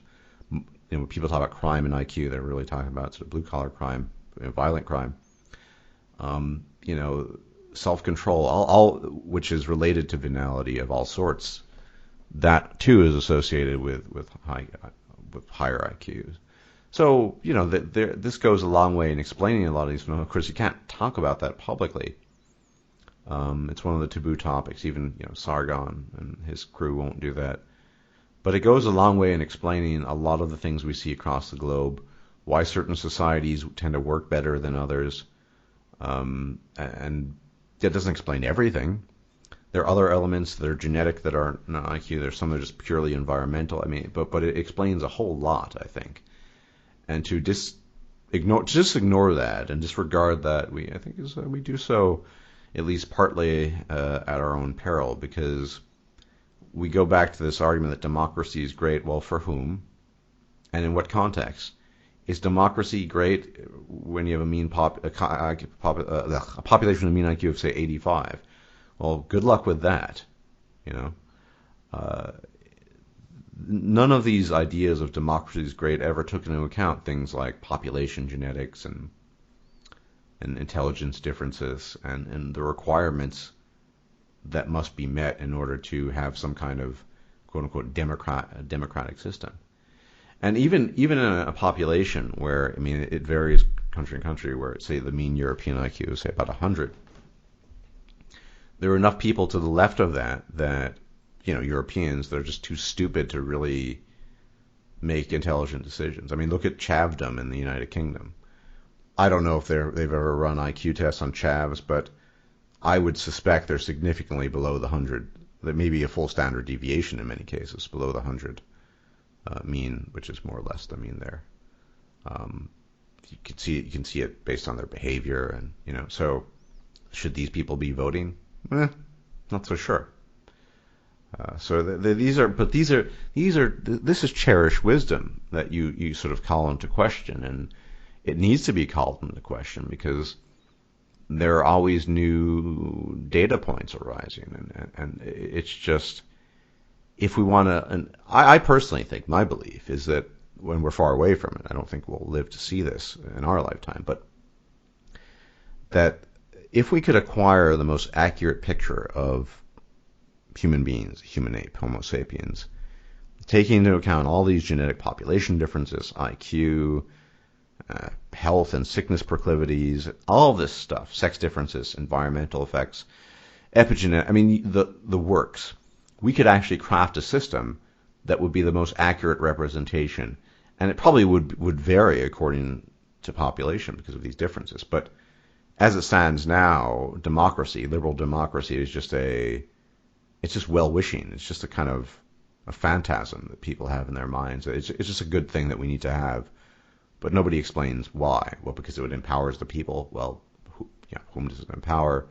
when people talk about crime and IQ, they're really talking about sort of blue-collar crime, violent crime. Self-control, all which is related to venality of all sorts, that too is associated with higher IQs. So this goes a long way in explaining a lot of these. Of course, you can't talk about that publicly. It's one of the taboo topics. Even Sargon and his crew won't do that. But it goes a long way in explaining a lot of the things we see across the globe, why certain societies tend to work better than others, and that doesn't explain everything. There are other elements that are genetic that are not IQ. There's some that are just purely environmental. I mean, but it explains a whole lot, I think. And to ignore that and disregard that, we do so at least partly at our own peril, because we go back to this argument that democracy is great. Well, for whom? And in what context? Is democracy great when you have a population with a mean IQ of, say, 85? Well, good luck with that. None of these ideas of democracy is great ever took into account things like population genetics and intelligence differences and the requirements that must be met in order to have some kind of quote-unquote democratic system. And even in a population where, I mean, it varies country to country, where, say, the mean European IQ is, say, about 100, there are enough people to the left of that Europeans, they're just too stupid to really make intelligent decisions. I mean, look at chavdom in the United Kingdom. I don't know if they've ever run IQ tests on chavs, but I would suspect they're significantly below the 100. There may be a full standard deviation in many cases below the 100 mean, which is more or less the mean there. You can see it based on their behavior, and so should these people be voting? Not so sure. This is cherished wisdom that you sort of call into question, and it needs to be called into question because there are always new data points arising, and it's just, if we want to, and I personally think, my belief is that when we're far away from it, I don't think we'll live to see this in our lifetime, but that if we could acquire the most accurate picture of human beings, human ape, Homo sapiens, taking into account all these genetic population differences, IQ, health and sickness proclivities, all this stuff, sex differences, environmental effects, epigenetic, I mean, the works, we could actually craft a system that would be the most accurate representation, and it probably would vary according to population because of these differences. But as it stands now, democracy, liberal democracy, is just it's just well-wishing. It's just a kind of a phantasm that people have in their minds. It's just a good thing that we need to have, but nobody explains why. Well, because it empowers the people. Well, whom does it empower?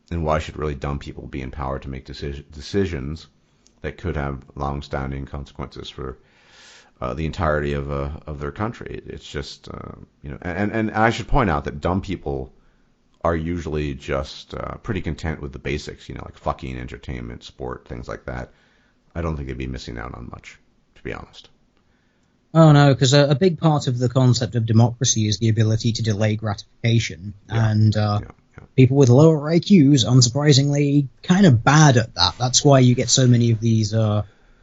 And why should really dumb people be empowered to make decisions that could have long-standing consequences for the entirety of their country? It's just, and I should point out that dumb people are usually just pretty content with the basics, like fucking, entertainment, sport, things like that. I don't think they'd be missing out on much, to be honest. Oh, no, because a big part of the concept of democracy is the ability to delay gratification. Yeah, and people with lower IQs, unsurprisingly, kind of bad at that. That's why you get so many of these,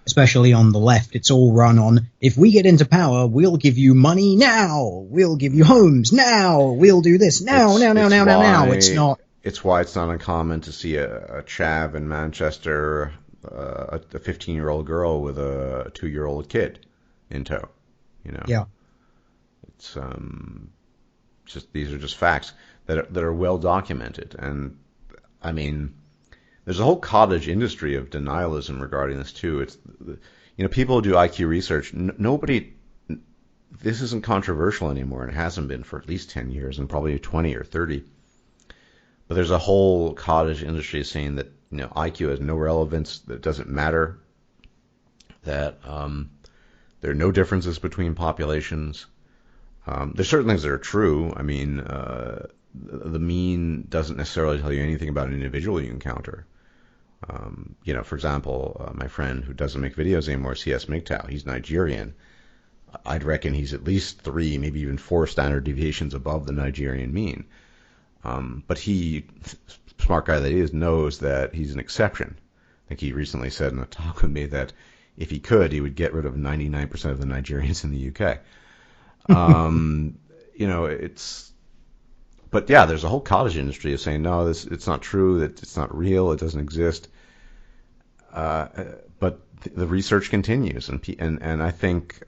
especially on the left, it's all run on, if we get into power, we'll give you money now, we'll give you homes now, we'll do this now. It's not. It's why it's not uncommon to see a chav in Manchester a 15-year-old girl with a 2-year-old kid in tow. Yeah. It's just, these are just facts that are well documented. And I mean, there's a whole cottage industry of denialism regarding this too. It's, people who do IQ research. Nobody. This isn't controversial anymore, and it hasn't been for at least 10 years, and probably 20 or 30. But there's a whole cottage industry saying that IQ has no relevance, that it doesn't matter, that there are no differences between populations. There's certain things that are true. I mean, the mean doesn't necessarily tell you anything about an individual you encounter. For example, my friend who doesn't make videos anymore, CS MGTOW, he's Nigerian. I'd reckon he's at least 3, maybe even 4 standard deviations above the Nigerian mean. But he, smart guy that he is, knows that he's an exception. I think he recently said in a talk with me that if he could, he would get rid of 99% of the Nigerians in the UK. But yeah, there's a whole cottage industry of saying, no, it's not true, that it's not real, it doesn't exist. But the research continues, and I think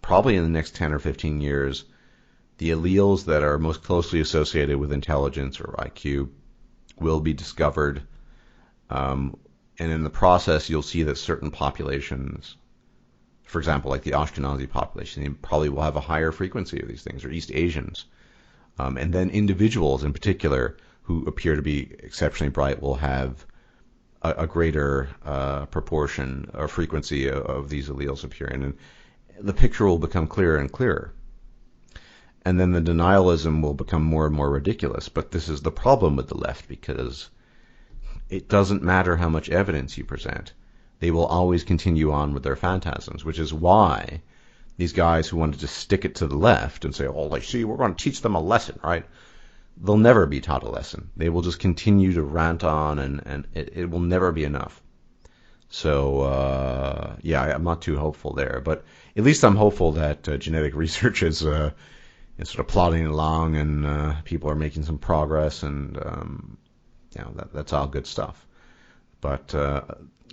probably in the next 10 or 15 years, the alleles that are most closely associated with intelligence or IQ will be discovered, and in the process, you'll see that certain populations, for example, like the Ashkenazi population, they probably will have a higher frequency of these things, or East Asians. And then individuals in particular who appear to be exceptionally bright will have a greater proportion or frequency of these alleles appearing. And the picture will become clearer and clearer. And then the denialism will become more and more ridiculous. But this is the problem with the left, because it doesn't matter how much evidence you present. They will always continue on with their phantasms, which is why these guys who wanted to stick it to the left and say, oh, I see, we're going to teach them a lesson, right? They'll never be taught a lesson. They will just continue to rant on, and it will never be enough. So, yeah, I'm not too hopeful there. But at least I'm hopeful that genetic research is sort of plodding along, and people are making some progress, and that's all good stuff. But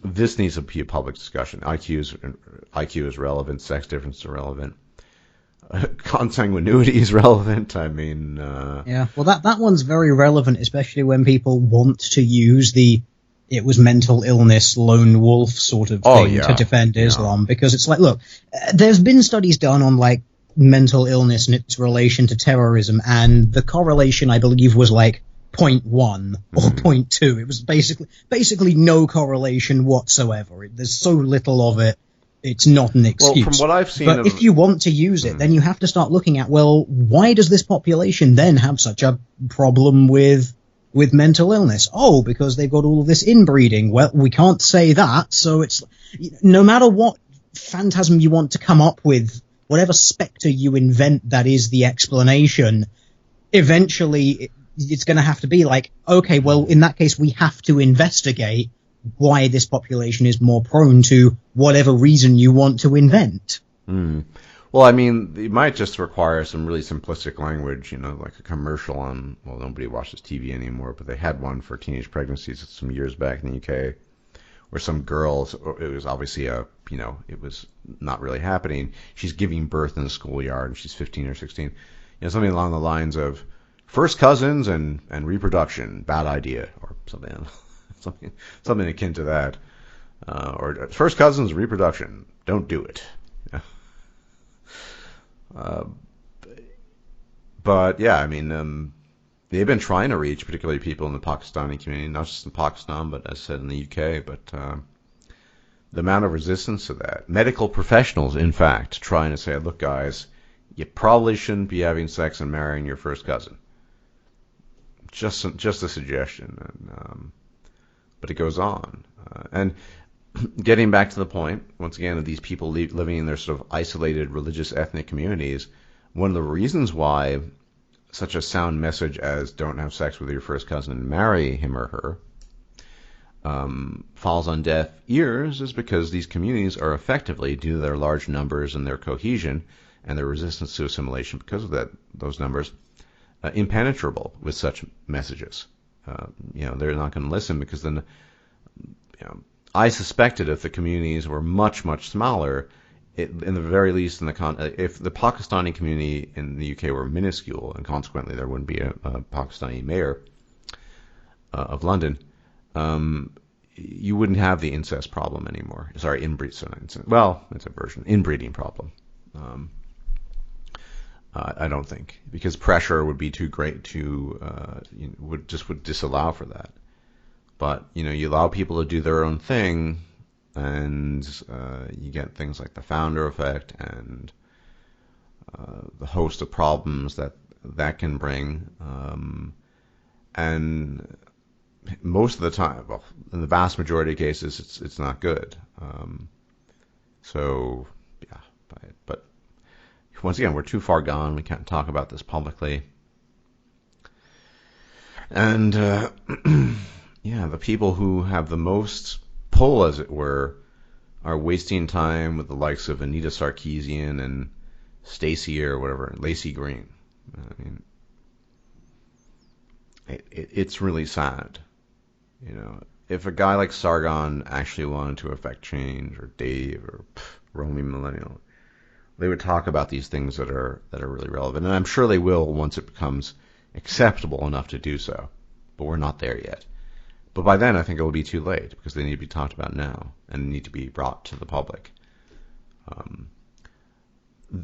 this needs to be a public discussion. IQ is relevant. Sex difference is relevant. Consanguinity is relevant. I mean, yeah. Well, that one's very relevant, especially when people want to use it was mental illness lone wolf sort of thing to defend Islam, because it's like, look, there's been studies done on like mental illness and its relation to terrorism, and the correlation, I believe, was like 0.1 or 0.2. It was basically no correlation whatsoever. There's so little of it, it's not an excuse. Well, from what I've seen, but if you want to use it, then you have to start looking at, well, why does this population then have such a problem with mental illness? Oh, because they've got all of this inbreeding. Well, we can't say that, so it's, no matter what phantasm you want to come up with, whatever spectre you invent that is the explanation, eventually it's going to have to be like, okay, well, in that case, we have to investigate why this population is more prone to whatever reason you want to invent. Well, I mean, it might just require some really simplistic language, like a commercial on, well, nobody watches TV anymore, but they had one for teenage pregnancies some years back in the UK, where some girls, it was obviously it was not really happening. She's giving birth in the schoolyard, and she's 15 or 16. Something along the lines of, first cousins and reproduction, bad idea, or something akin to that. Or first cousins, reproduction, don't do it. But yeah, I mean, they've been trying to reach particularly people in the Pakistani community, not just in Pakistan, but as I said, in the UK. But the amount of resistance to that, medical professionals, in fact, trying to say, look, guys, you probably shouldn't be having sex and marrying your first cousin. Just a suggestion, but it goes on. And getting back to the point, once again, of these people living in their sort of isolated religious ethnic communities, one of the reasons why such a sound message as don't have sex with your first cousin and marry him or her falls on deaf ears is because these communities are effectively, due to their large numbers and their cohesion and their resistance to assimilation because of those numbers, impenetrable with such messages. They're not going to listen, because then I suspected if the communities were much, much smaller, in the very least, if the Pakistani community in the UK were minuscule, and consequently there wouldn't be a Pakistani mayor of London, you wouldn't have the incest problem anymore. Sorry, it's a version, inbreeding problem. I don't think, because pressure would be too great would disallow for that. But, you allow people to do their own thing, and you get things like the founder effect and the host of problems that can bring. And most of the time, well, in the vast majority of cases, it's not good. So, yeah. But once again, we're too far gone. We can't talk about this publicly. And, yeah, the people who have the most pull, as it were, are wasting time with the likes of Anita Sarkeesian and Stacey or whatever, Laci Green. I mean, it's really sad. If a guy like Sargon actually wanted to affect change, or Dave, or Romy Millennial, they would talk about these things that are really relevant. And I'm sure they will once it becomes acceptable enough to do so. But we're not there yet. But by then, I think it will be too late, because they need to be talked about now and need to be brought to the public.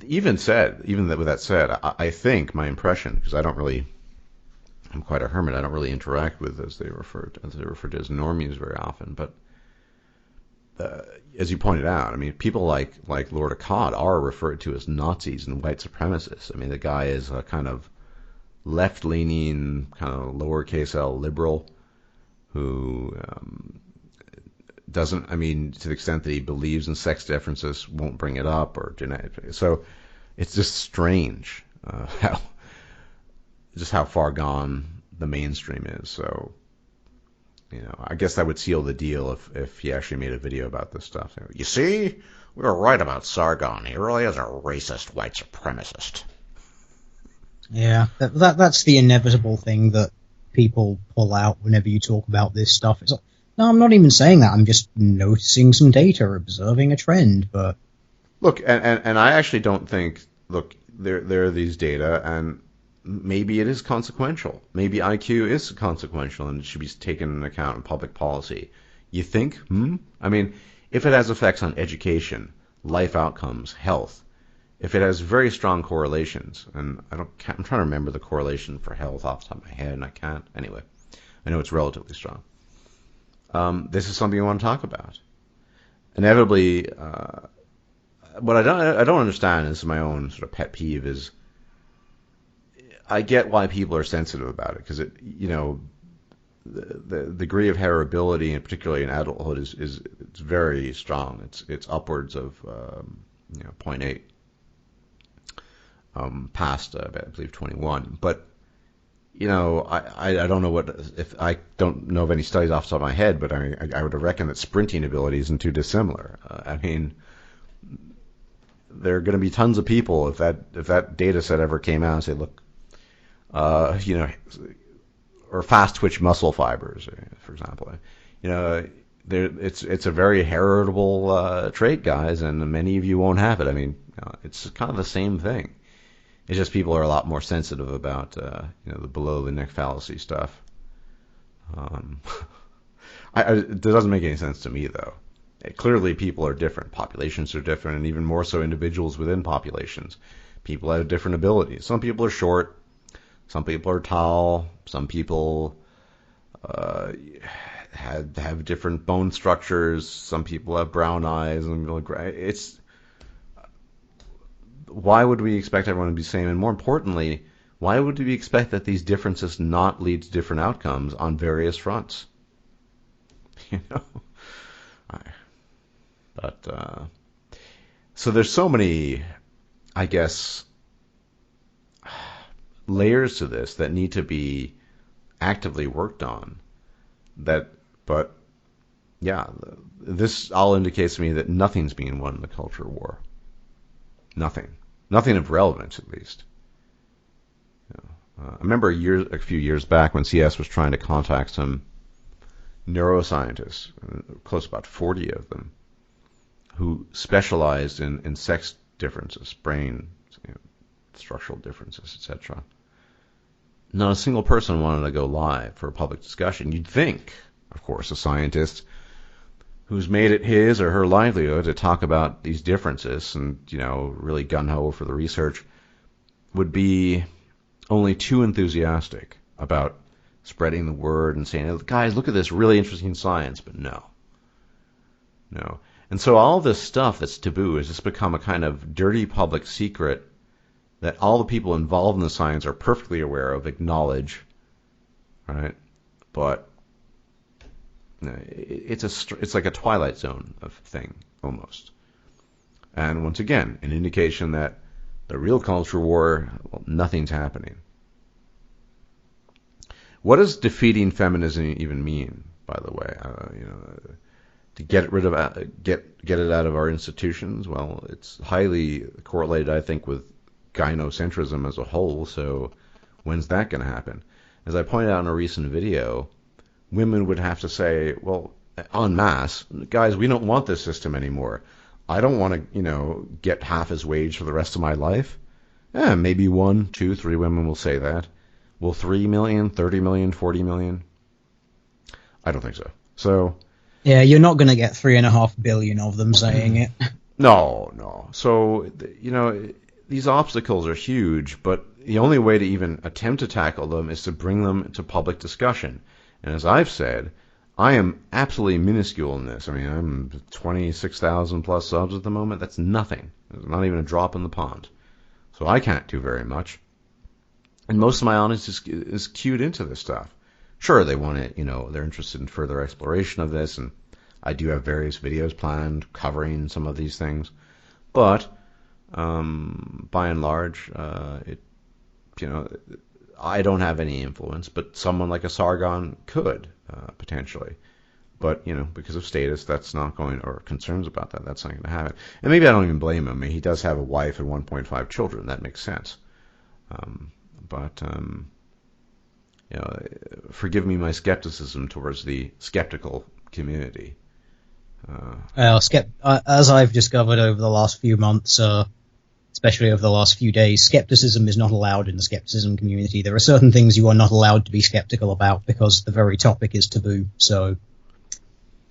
Even with that said, I think my impression, because I'm quite a hermit. I don't really interact with, as they refer to as normies very often. But as you pointed out, I mean, people like Lord Akkad are referred to as Nazis and white supremacists. I mean, the guy is a kind of left-leaning, kind of lowercase L liberal who doesn't, I mean, to the extent that he believes in sex differences, won't bring it up, or genetic. So it's just strange how far gone the mainstream is. So, I guess that would seal the deal if he actually made a video about this stuff. You see, we were right about Sargon. He really is a racist white supremacist. Yeah, that's the inevitable thing that people pull out whenever you talk about this stuff. It's like, no, I'm not even saying that. I'm just noticing some data, observing a trend. But look, and I actually don't think. Look, there are these data, and maybe it is consequential. Maybe IQ is consequential, and it should be taken into account in public policy. You think? I mean, if it has effects on education, life outcomes, health. If it has very strong correlations, and I'm trying to remember the correlation for health off the top of my head, and I can't. Anyway, I know it's relatively strong. This is something I want to talk about. Inevitably, what I don't understand, and this is my own sort of pet peeve, is I get why people are sensitive about it, because the degree of heritability, and particularly in adulthood, it's very strong. It's upwards of 0.8. Past, I believe, 21. But, I don't know I don't know of any studies off the top of my head, but I would reckon that sprinting ability isn't too dissimilar. I mean, there are going to be tons of people, if that data set ever came out and say, look, or fast twitch muscle fibers, for example, it's a very heritable trait, guys, and many of you won't have it. I mean, it's kind of the same thing. It's just people are a lot more sensitive about the below the neck fallacy stuff. It doesn't make any sense to me, though. Clearly, people are different. Populations are different, and even more so individuals within populations. People have different abilities. Some people are short. Some people are tall. Some people have different bone structures. Some people have brown eyes. And why would we expect everyone to be the same? And more importantly, why would we expect that these differences not lead to different outcomes on various fronts? But so there's so many, I guess, layers to this that need to be actively worked on. But yeah, this all indicates to me that nothing's being won in the culture war. Nothing of relevance, at least. I remember a few years back when CS was trying to contact some neuroscientists, close to about 40 of them, who specialized in sex differences, brain structural differences, etc. Not a single person wanted to go live for a public discussion. You'd think, of course, a scientist who's made it his or her livelihood to talk about these differences and, really gung-ho for the research would be only too enthusiastic about spreading the word and saying, guys, look at this really interesting science. But no. And so all this stuff that's taboo has just become a kind of dirty public secret that all the people involved in the science are perfectly aware of, acknowledge, right? But it's like a Twilight Zone of thing, almost. And once again, an indication that the real culture war, well, nothing's happening. What does defeating feminism even mean, by the way? To get rid of get it out of our institutions? Well, it's highly correlated, I think, with gynocentrism as a whole. So when's that going to happen? As I pointed out in a recent video, women would have to say, well, en masse, guys, we don't want this system anymore. I don't want to, get half his wage for the rest of my life. Maybe 1, 2, 3 women will say that. Will 3 million, 30 million, 40 million? I don't think so. So, yeah, you're not going to get 3.5 billion of them saying it. No. So, these obstacles are huge, but the only way to even attempt to tackle them is to bring them to public discussion. And as I've said, I am absolutely minuscule in this. I mean, I'm 26,000 plus subs at the moment. That's nothing. It's not even a drop in the pond. So I can't do very much. And most of my audience is cued into this stuff. Sure, they want it, they're interested in further exploration of this, and I do have various videos planned covering some of these things. But by and large, I don't have any influence, but someone like a Sargon could, potentially. But, because of status, that's not going, or concerns about that, that's not going to happen. And maybe I don't even blame him. I mean, he does have a wife and 1.5 children. That makes sense. But forgive me my skepticism towards the skeptical community. As I've discovered over the last few months, especially over the last few days, skepticism is not allowed in the skepticism community. There are certain things you are not allowed to be skeptical about because the very topic is taboo. So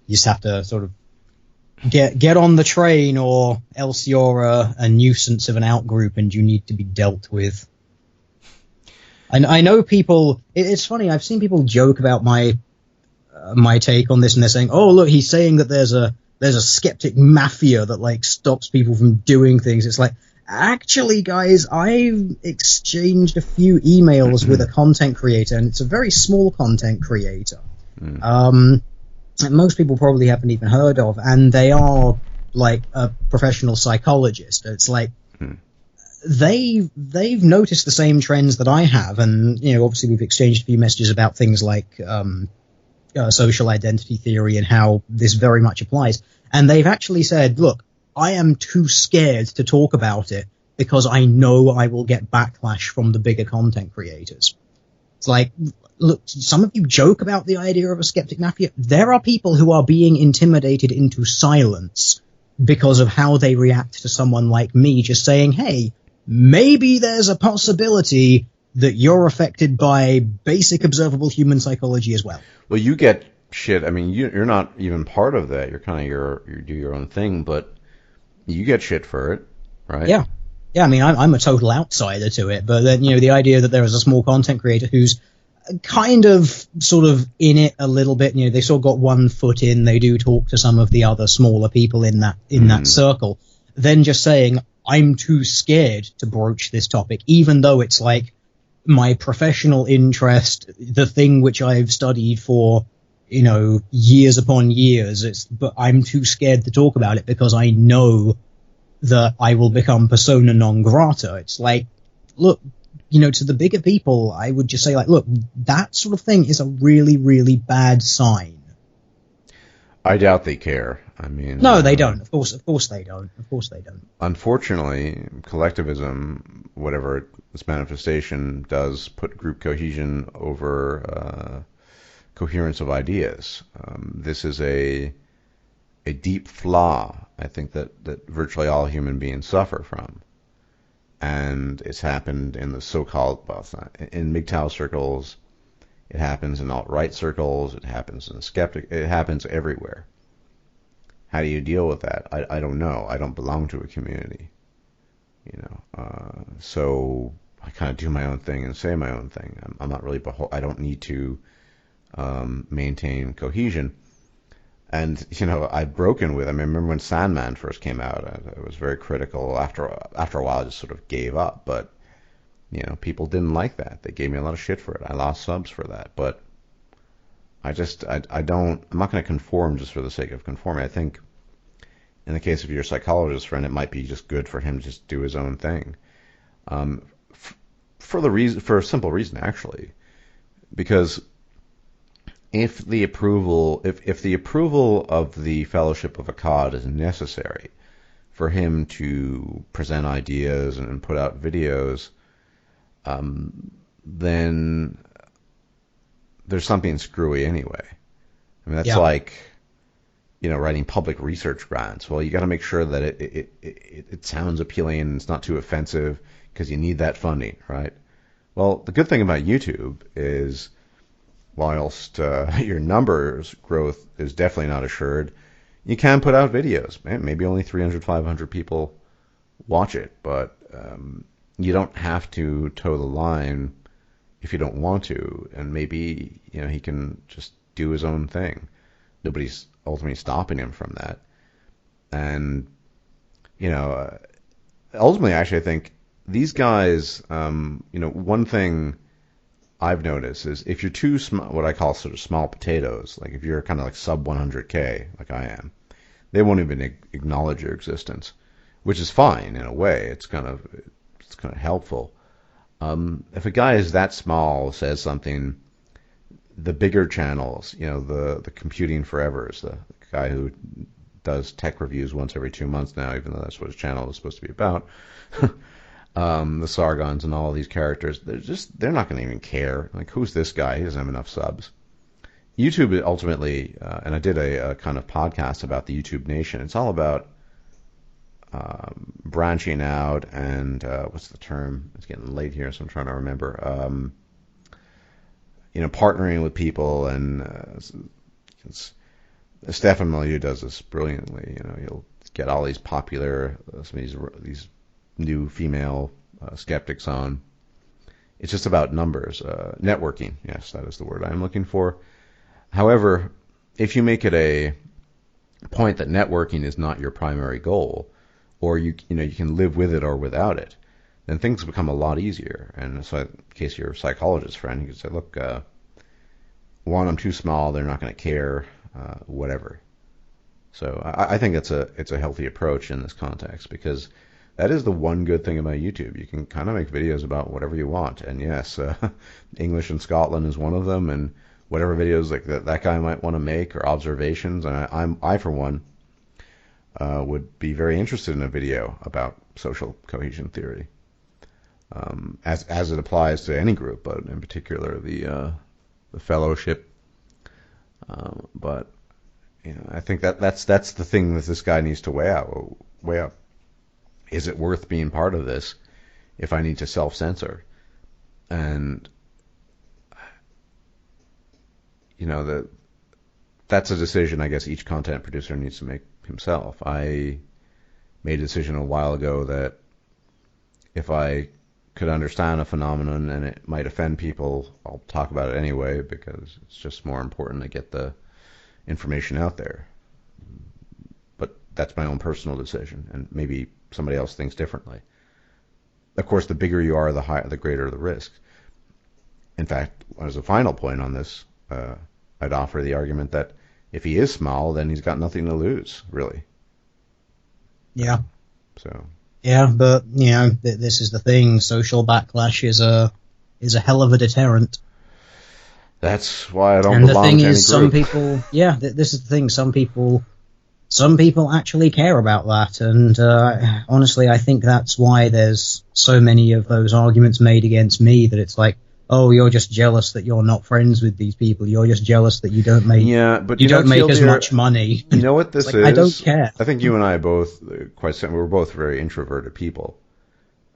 you just have to sort of get on the train, or else you're a nuisance of an outgroup and you need to be dealt with. And I know people. It's funny. I've seen people joke about my take on this, and they're saying, "Oh, look, he's saying that there's a skeptic mafia that stops people from doing things." It's like, actually, guys, I've exchanged a few emails with a content creator, and it's a very small content creator. That most people probably haven't even heard of, and they are a professional psychologist. It's like they've noticed the same trends that I have, and obviously we've exchanged a few messages about things like social identity theory and how this very much applies. And they've actually said, look, I am too scared to talk about it because I know I will get backlash from the bigger content creators. It's like, look, some of you joke about the idea of a skeptic mafia. There are people who are being intimidated into silence because of how they react to someone like me just saying, hey, maybe there's a possibility that you're affected by basic observable human psychology as well. Well, you get shit. I mean, you're not even part of that. You're kind of you do your own thing, but you get shit for it, right? Yeah. I mean, I'm a total outsider to it, but then the idea that there is a small content creator who's kind of sort of in it a little bit. They sort of got one foot in. They do talk to some of the other smaller people in that circle. Then just saying, I'm too scared to broach this topic, even though it's my professional interest, the thing which I've studied for, years upon years. But I'm too scared to talk about it because I know that I will become persona non grata. It's like, look, to the bigger people, I would just say, look, that sort of thing is a really, really bad sign. I doubt they care. I mean, no, they don't. Of course they don't. Unfortunately, collectivism, whatever its manifestation, does put group cohesion over coherence of ideas. This is a deep flaw, I think, that virtually all human beings suffer from. And it's happened in the so-called, well, it's not, in MGTOW circles, it happens in alt-right circles, it happens in the skeptic, it happens everywhere. How do you deal with that? I don't know. I don't belong to a community, so I kind of do my own thing and say my own thing. I'm not really I don't need to maintain cohesion. And I'd broken with him. I remember when Sandman first came out, I was very critical. After a while, I just sort of gave up. But people didn't like that. They gave me a lot of shit for it. I lost subs for that. But I'm not going to conform just for the sake of conforming. I think in the case of your psychologist friend, it might be just good for him to just do his own thing. For a simple reason, actually, because if the approval of the Fellowship of Akkad is necessary for him to present ideas and put out videos, then there's something screwy anyway. I mean, that's like, writing public research grants. Well, you got to make sure that it sounds appealing and it's not too offensive because you need that funding, right? Well, the good thing about YouTube is, whilst your numbers growth is definitely not assured, you can put out videos. Maybe only 300, 500 people watch it, but you don't have to toe the line if you don't want to. And maybe he can just do his own thing. Nobody's ultimately stopping him from that. And ultimately, actually, I think these guys, one thing I've noticed is if you're too small, what I call sort of small potatoes, like if you're kind of like sub 100K, like I am, they won't even acknowledge your existence, which is fine in a way. It's kind of helpful. If a guy is that small says something, the bigger channels, the Computing Forevers, the guy who does tech reviews once every 2 months now, even though that's what his channel is supposed to be about. The Sargons and all these characters, they're not going to even care. Like, who's this guy? He doesn't have enough subs. YouTube ultimately, and I did a kind of podcast about the YouTube Nation. It's all about branching out and what's the term? It's getting late here, so I'm trying to remember. Partnering with people, and Stefan Milieu does this brilliantly. You'll get all these popular, some of these new female skeptics on. It's just about numbers, networking. Yes, that is the word I'm looking for. However, if you make it a point that networking is not your primary goal, or you can live with it or without it, then things become a lot easier. And so, in case you're a psychologist friend, you can say, look, one, I'm too small, they're not going to care, whatever. So I think it's a healthy approach in this context, because that is the one good thing about YouTube. You can kind of make videos about whatever you want. And yes, English in Scotland is one of them, and whatever videos like that guy might want to make, or observations. And I for one, would be very interested in a video about social cohesion theory, as it applies to any group, but in particular the Fellowship. But I think that's the thing that this guy needs to weigh up. Is it worth being part of this if I need to self-censor? And that's a decision I guess each content producer needs to make himself. I made a decision a while ago that if I could understand a phenomenon and it might offend people, I'll talk about it anyway, because it's just more important to get the information out there. But that's my own personal decision, and maybe somebody else thinks differently. Of course, the bigger you are, the greater the risk. In fact, as a final point on this, I'd offer the argument that if he is small, then he's got nothing to lose, really. Yeah. So. Yeah, but this is the thing. Social backlash is a hell of a deterrent. That's why I don't and belong to any group. And the thing is, some people, this is the thing. Some people actually care about that, and honestly, I think that's why there's so many of those arguments made against me. That it's like, oh, you're just jealous that you're not friends with these people. You're just jealous that you don't make but you don't make as much money. You know what this It's is? I don't care. I think you and I both quite similar. We're both very introverted people,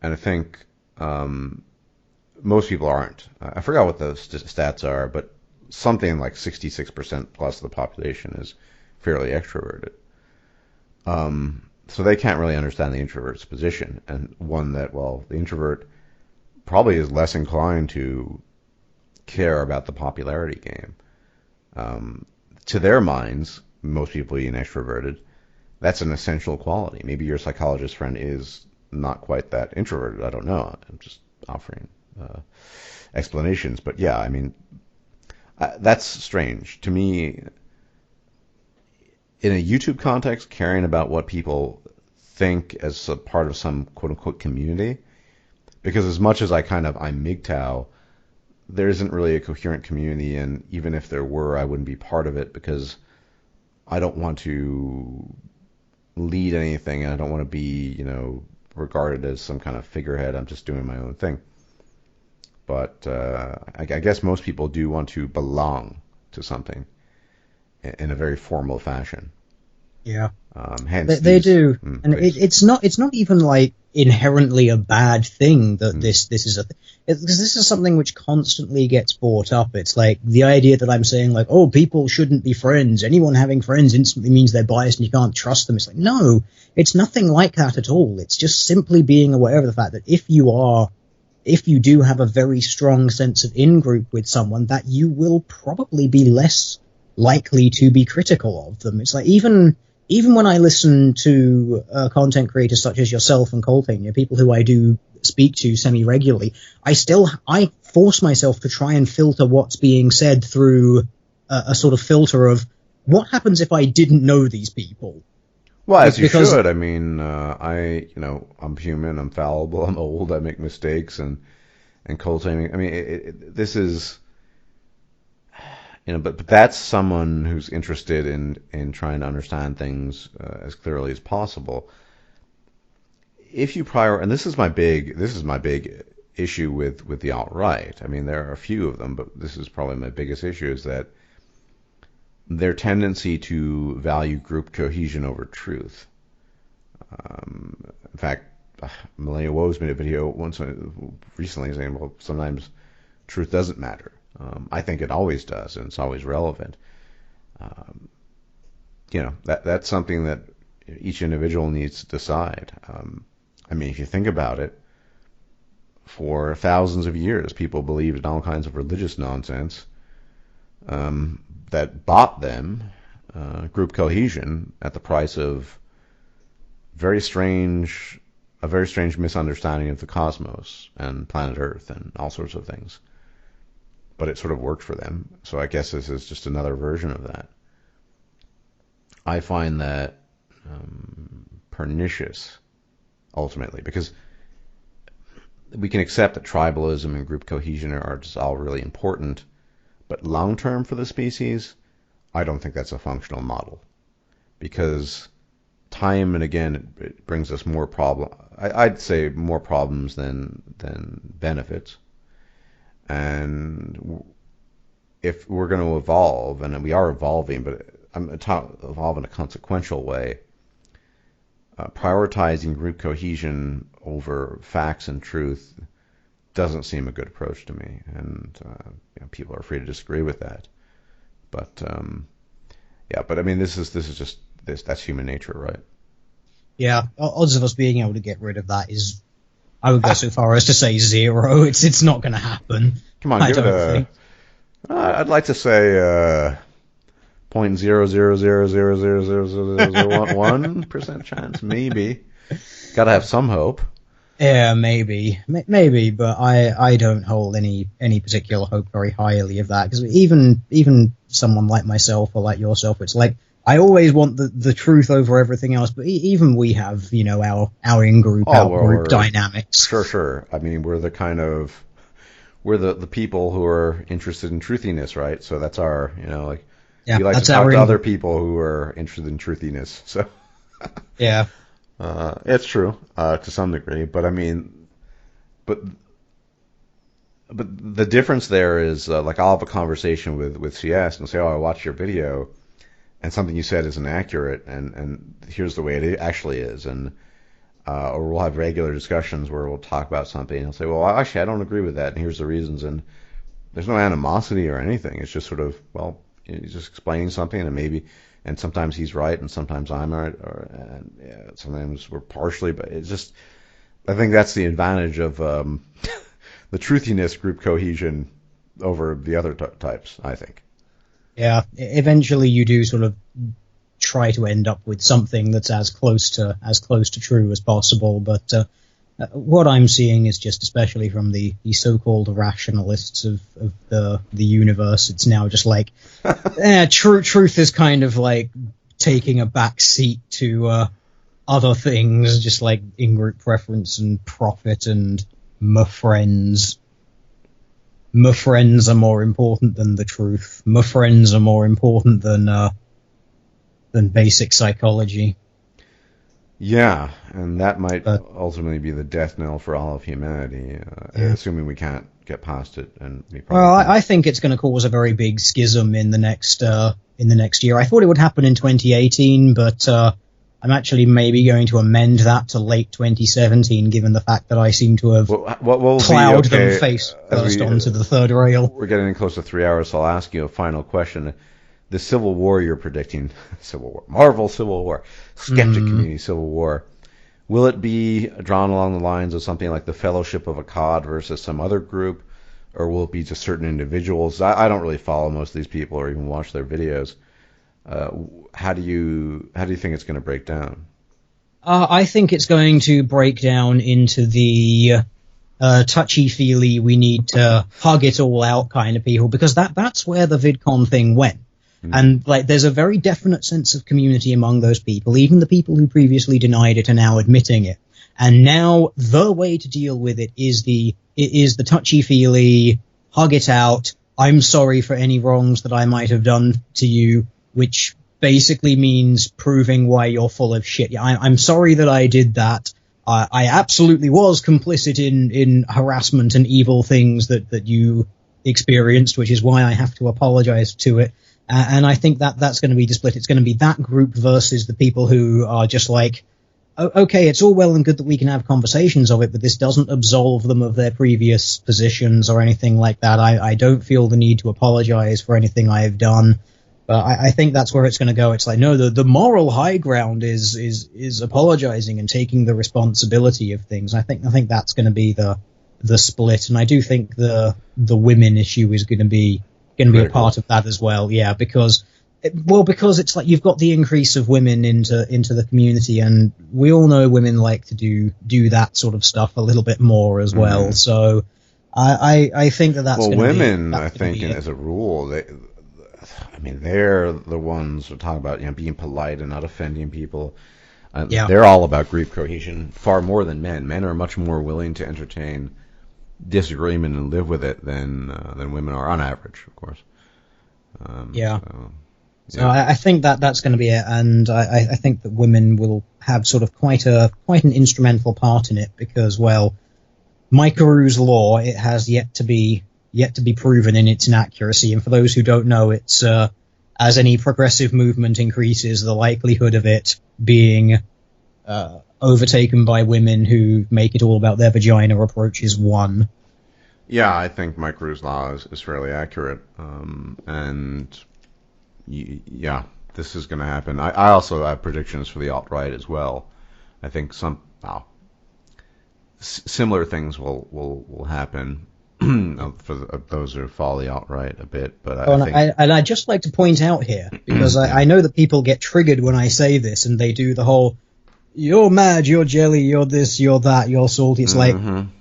and I think most people aren't. I forgot what the stats are, but something like 66% plus of the population is fairly extroverted. So they can't really understand the introvert's position, and one that, well, the introvert probably is less inclined to care about the popularity game. To their minds, most people being extroverted, that's an essential quality. Maybe your psychologist friend is not quite that introverted. I don't know. I'm just offering explanations. But yeah, I mean, that's strange. To me, in a YouTube context, caring about what people think as a part of some quote-unquote community, because as much as I'm MGTOW, there isn't really a coherent community, and even if there were, I wouldn't be part of it because I don't want to lead anything, and I don't want to be, regarded as some kind of figurehead. I'm just doing my own thing. But I guess most people do want to belong to something in a very formal fashion. Yeah, Hence they do, and it's it's not even like inherently a bad thing that this is because this is something which constantly gets brought up. It's like the idea that I'm saying like, oh, people shouldn't be friends. Anyone having friends instantly means they're biased and you can't trust them. It's like, no, it's nothing like that at all. It's just simply being aware of the fact that if you do have a very strong sense of in-group with someone, that you will probably be less likely to be critical of them. It's like even when I listen to content creators such as yourself and Colton, people who I do speak to semi-regularly, I force myself to try and filter what's being said through a sort of filter of what happens if I didn't know these people. Well, as you should. I mean, I'm human, I'm fallible, I'm old, I make mistakes, and Colton, I mean, this is... but that's someone who's interested in trying to understand things as clearly as possible. If you and this is my big issue with the alt-right. I mean, there are a few of them, but this is probably my biggest issue, is that their tendency to value group cohesion over truth. In fact, Millennial Woes made a video recently saying, well, sometimes truth doesn't matter. I think it always does, and it's always relevant. That's something that each individual needs to decide. I mean, if you think about it, for thousands of years, people believed in all kinds of religious nonsense that bought them group cohesion at the price of a very strange misunderstanding of the cosmos and planet Earth and all sorts of things. But it sort of worked for them. So I guess this is just another version of that. I find that pernicious, ultimately, because we can accept that tribalism and group cohesion are just all really important, but long-term for the species, I don't think that's a functional model. Because time and again, it brings us more problems. I'd say more problems than benefits. And if we're going to evolve, and we are evolving, but evolve in a consequential way, prioritizing group cohesion over facts and truth doesn't seem a good approach to me. And people are free to disagree with that. But but I mean, this is just that's human nature, right? Yeah, odds of us being able to get rid of that is, I would go so far as to say zero. It's not going to happen. Come on, give it I'd like to say 0.000000001% chance, maybe. Got to have some hope. Yeah, maybe, but I don't hold any particular hope very highly of that, because even someone like myself or like yourself, it's like I always want the truth over everything else. But even we have our in-group out-group dynamics. Sure. I mean, we're the people who are interested in truthiness, right? So that's our we like to talk to other people who are interested in truthiness. So yeah. It's true to some degree, but I mean, But the difference there is, like, I'll have a conversation with CS and say, "Oh, I watched your video, and something you said isn't accurate, and here's the way it actually is." And or we'll have regular discussions where we'll talk about something, and he'll say, "Well, actually, I don't agree with that, and here's the reasons." And there's no animosity or anything. It's just sort of, well, he's just explaining something, and sometimes he's right, and sometimes I'm right, and sometimes we're partially, but it's just, I think that's the advantage of the truthiness group cohesion over the other types, I think. Yeah, eventually you do sort of try to end up with something that's as close to true as possible, but what I'm seeing is just, especially from the so-called rationalists of the universe, it's now just like truth is kind of like taking a back seat to other things, just like Ingroup Preference and profit and my friends. My friends are more important than the truth. My friends are more important than basic psychology. Yeah, and that might ultimately be the death knell for all of humanity, assuming we can't get past it. And I think it's going to cause a very big schism in the next year. I thought it would happen in 2018, but I'm actually maybe going to amend that to late 2017, given the fact that I seem to have plowed them face first onto the third rail. We're getting close to 3 hours, so I'll ask you a final question. The Civil War you're predicting, Marvel Civil War, Skeptic Community Civil War, will it be drawn along the lines of something like the Fellowship of Akkad versus some other group, or will it be just certain individuals? I don't really follow most of these people or even watch their videos. How do you think it's going to break down? I think it's going to break down into the touchy-feely, we need to hug it all out kind of people, because that's where the VidCon thing went. And like, there's a very definite sense of community among those people. Even the people who previously denied it are now admitting it. And now the way to deal with it is the touchy-feely, hug it out, I'm sorry for any wrongs that I might have done to you, which basically means proving why you're full of shit. I'm sorry that I did that. I absolutely was complicit in harassment and evil things that you experienced, which is why I have to apologize to it. And I think that's going to be the split. It's going to be that group versus the people who are just like, okay, it's all well and good that we can have conversations of it, but this doesn't absolve them of their previous positions or anything like that. I don't feel the need to apologize for anything I have done. But I think that's where it's going to go. It's like, no, the moral high ground is apologizing and taking the responsibility of things. I think that's going to be the split, and I do think the women issue is going to be a part of that as well. Yeah, because it's like you've got the increase of women into the community, and we all know women like to do that sort of stuff a little bit more as well. So I think that's well, going to be women. I think, as a rule, they're the ones who talk about being polite and not offending people. They're all about group cohesion far more than men. Men are much more willing to entertain disagreement and live with it than women are on average, of course. So I think that's going to be it, and I think that women will have sort of quite an instrumental part in it, because, well, Mikeru's law, it has yet to be proven in its inaccuracy, and for those who don't know, it's as any progressive movement increases, the likelihood of it being overtaken by women who make it all about their vagina approaches 1. Yeah, I think Mikeru's law is fairly accurate, this is going to happen. I also have predictions for the alt-right as well. I think similar things will happen for those who follow the alt-right a bit. But I'd just like to point out here, because I know that people get triggered when I say this, and they do the whole, you're mad, you're jelly, you're this, you're that, you're salty. It's like,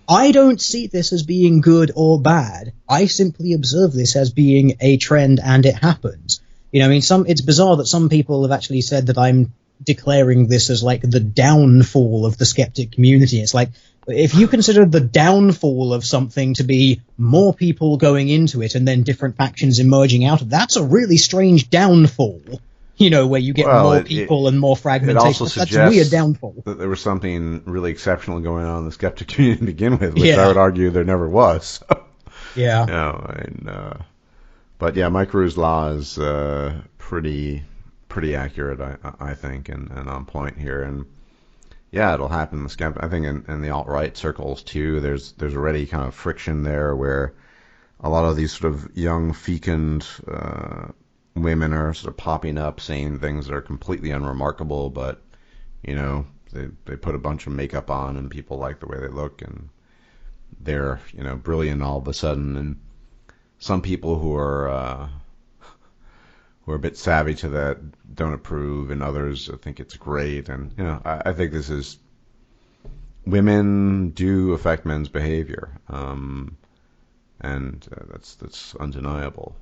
I don't see this as being good or bad. I simply observe this as being a trend, and it happens. It's bizarre that some people have actually said that I'm declaring this as like the downfall of the skeptic community. It's like, if you consider the downfall of something to be more people going into it and then different factions emerging out of, that's a really strange downfall. Where you get more people and more fragmentation. It also That's a weird downfall. That there was something really exceptional going on in the skeptic community to begin with, which I would argue there never was. Yeah. But yeah, Micro's law is pretty accurate, I think, and on point here. And yeah, it'll happen in the I think in the alt-right circles too. There's already kind of friction there where a lot of these sort of young, fecund women are sort of popping up saying things that are completely unremarkable, but they put a bunch of makeup on and people like the way they look and they're brilliant all of a sudden. And some people who are a bit savvy to that don't approve, and others think it's great. And I think this is, women do affect men's behavior, and that's undeniable.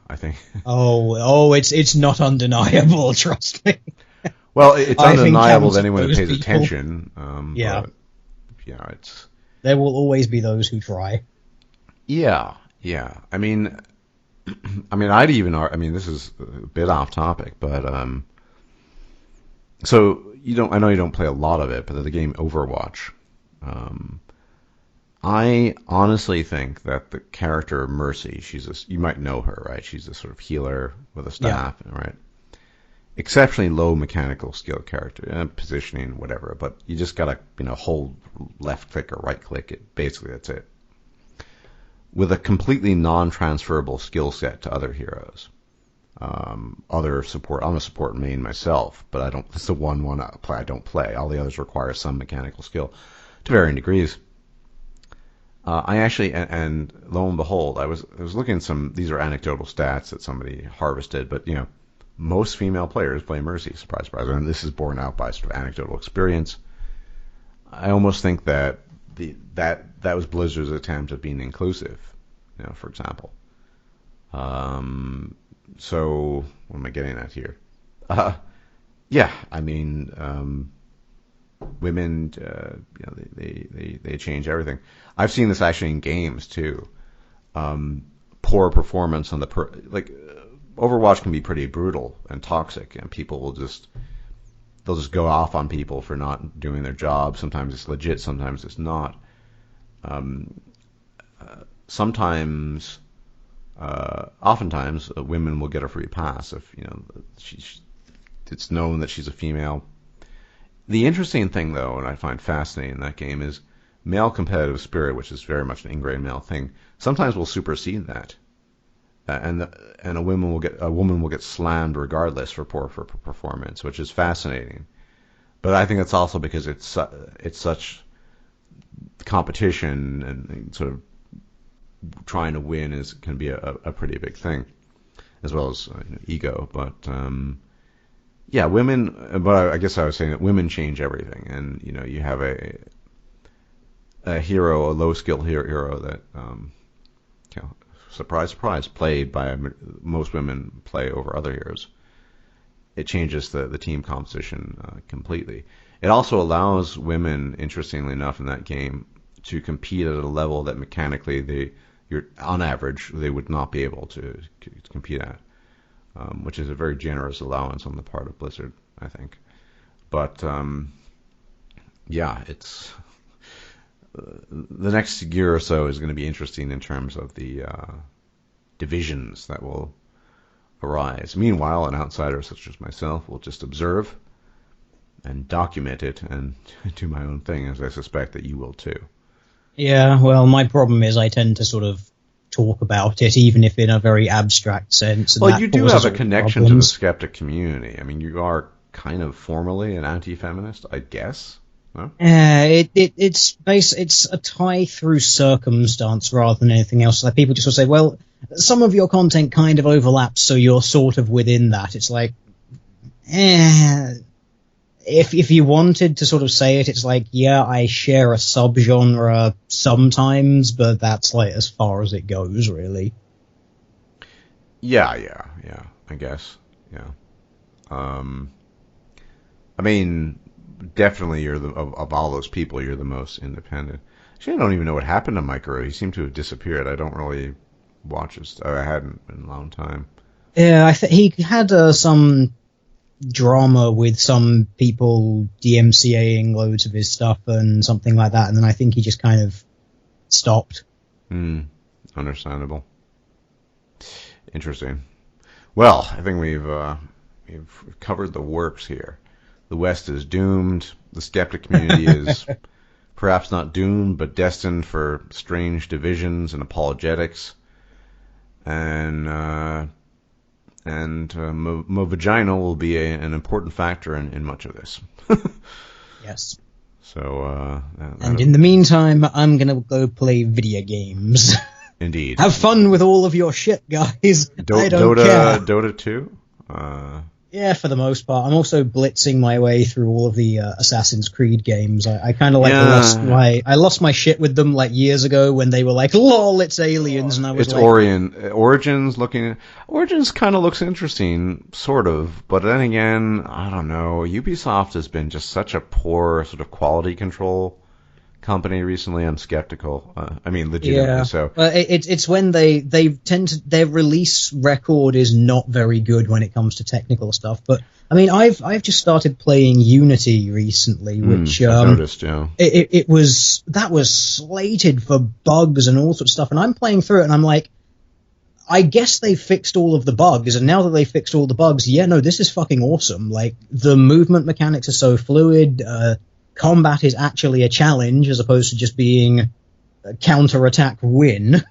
I think. It's not undeniable. Trust me. Well, it's undeniable to anyone who pays attention. Yeah. But, it's. There will always be those who try. Yeah. I mean, I'd even. I mean, this is a bit off topic, but so I know you don't play a lot of it, but the game Overwatch. I honestly think that the character Mercy, you might know her, right? She's a sort of healer with a staff, right? Exceptionally low mechanical skill character, positioning, whatever. But you just gotta, hold left click or right click. Basically, that's it. With a completely non-transferable skill set to other heroes. Other support. I'm a support main myself, but it's the one I don't play. All the others require some mechanical skill to varying degrees. I actually, and lo and behold, I was looking at these are anecdotal stats that somebody harvested, but most female players play Mercy, surprise, surprise, and this is borne out by sort of anecdotal experience. I almost think that that was Blizzard's attempt at being inclusive, for example. So what am I getting at here? Women, they change everything. I've seen this actually in games too. Poor performance on Overwatch can be pretty brutal and toxic, and people will just go off on people for not doing their job. Sometimes it's legit, sometimes it's not. Oftentimes, women will get a free pass if it's known that she's a female. The interesting thing, though, and I find fascinating in that game, is male competitive spirit, which is very much an ingrained male thing. Sometimes will supersede that, and a woman will get slammed regardless for poor performance, which is fascinating. But I think it's also because it's such competition, and sort of trying to win can be a pretty big thing, as well as ego. But women. But I guess I was saying that women change everything, and you have a hero, a low skill hero that surprise, surprise, played by most women play over other heroes. It changes the team composition completely. It also allows women, interestingly enough, in that game to compete at a level that mechanically on average they would not be able to compete at, which is a very generous allowance on the part of Blizzard, I think. But it's the next year or so is going to be interesting in terms of the divisions that will arise. Meanwhile, an outsider such as myself will just observe and document it and do my own thing, as I suspect that you will too. Yeah, well, my problem is I tend to sort of talk about it, even if in a very abstract sense. Well, you do have a connection to the skeptic community. I mean, you are kind of formally an anti-feminist, I guess. No? It's a tie through circumstance rather than anything else. Like, people just sort of say, well, some of your content kind of overlaps, so you're sort of within that. It's like, if you wanted to sort of say it, it's like, yeah, I share a subgenre sometimes, but that's like as far as it goes, really. Yeah, I guess, yeah. I mean, definitely of all those people, you're the most independent. Actually, I don't even know what happened to Micro. He seemed to have disappeared. I don't really watch his stuff. I hadn't in a long time. Yeah, he had some drama with some people DMCAing loads of his stuff and something like that, and then I think he just kind of stopped. Understandable. Interesting. Well, I think we've covered the works here. The West is doomed. The skeptic community is perhaps not doomed, but destined for strange divisions and apologetics. And vagina will be an important factor in much of this. Yes. So. And in the meantime, I'm gonna go play video games. Indeed. Have fun with all of your shit, guys. I don't care. Dota 2? Yeah, for the most part. I'm also blitzing my way through all of the Assassin's Creed games. I kind of like lost my shit with them like years ago when they were like, lol, it's aliens, and I was Origins kind of looks interesting, sort of, but then again, I don't know. Ubisoft has been just such a poor sort of quality control company recently. I'm skeptical. Legitimately. Yeah. So it's when they tend to, their release record is not very good when it comes to technical stuff. But I mean, I've just started playing Unity recently, which I've noticed. Yeah. It was slated for bugs and all sorts of stuff, and I'm playing through it, and I'm like, I guess they fixed all of the bugs, and now that they fixed all the bugs, this is fucking awesome. Like, the movement mechanics are so fluid. Combat is actually a challenge as opposed to just being a counter-attack win.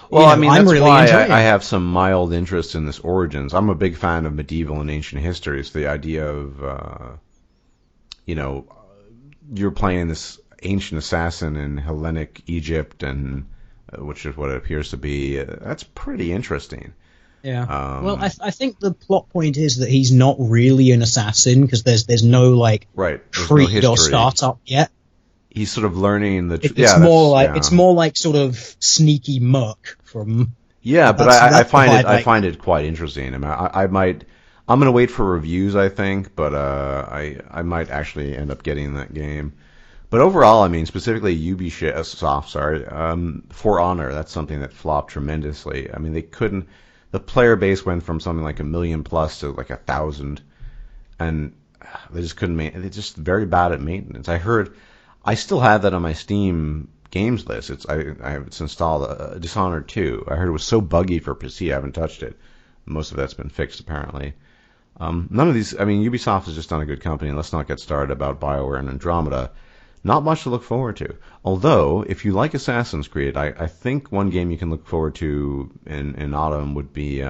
Well, that's really why I have some mild interest in this Origins. I'm a big fan of medieval and ancient history. It's the idea of, you're playing this ancient assassin in Hellenic Egypt, and which is what it appears to be. That's pretty interesting. Yeah. Well, I think the plot point is that he's not really an assassin because there's no creed or startup yet. He's sort of learning the. It's more like sort of sneaky merc from. Yeah, but I find it quite interesting. I mean, I'm going to wait for reviews, I think, but I might actually end up getting that game. But overall, I mean, specifically Ubisoft, For Honor, that's something that flopped tremendously. I mean, they couldn't. The player base went from something like 1 million plus to like 1,000, and they just couldn't they're just very bad at maintenance. I still have that on my Steam games list. It's installed Dishonored 2. I heard it was so buggy for PC, I haven't touched it. Most of that's been fixed apparently. None of these. I mean, Ubisoft has just done a good company. Let's not get started about BioWare and Andromeda. Not much to look forward to. Although, if you like Assassin's Creed, I think one game you can look forward to in autumn would be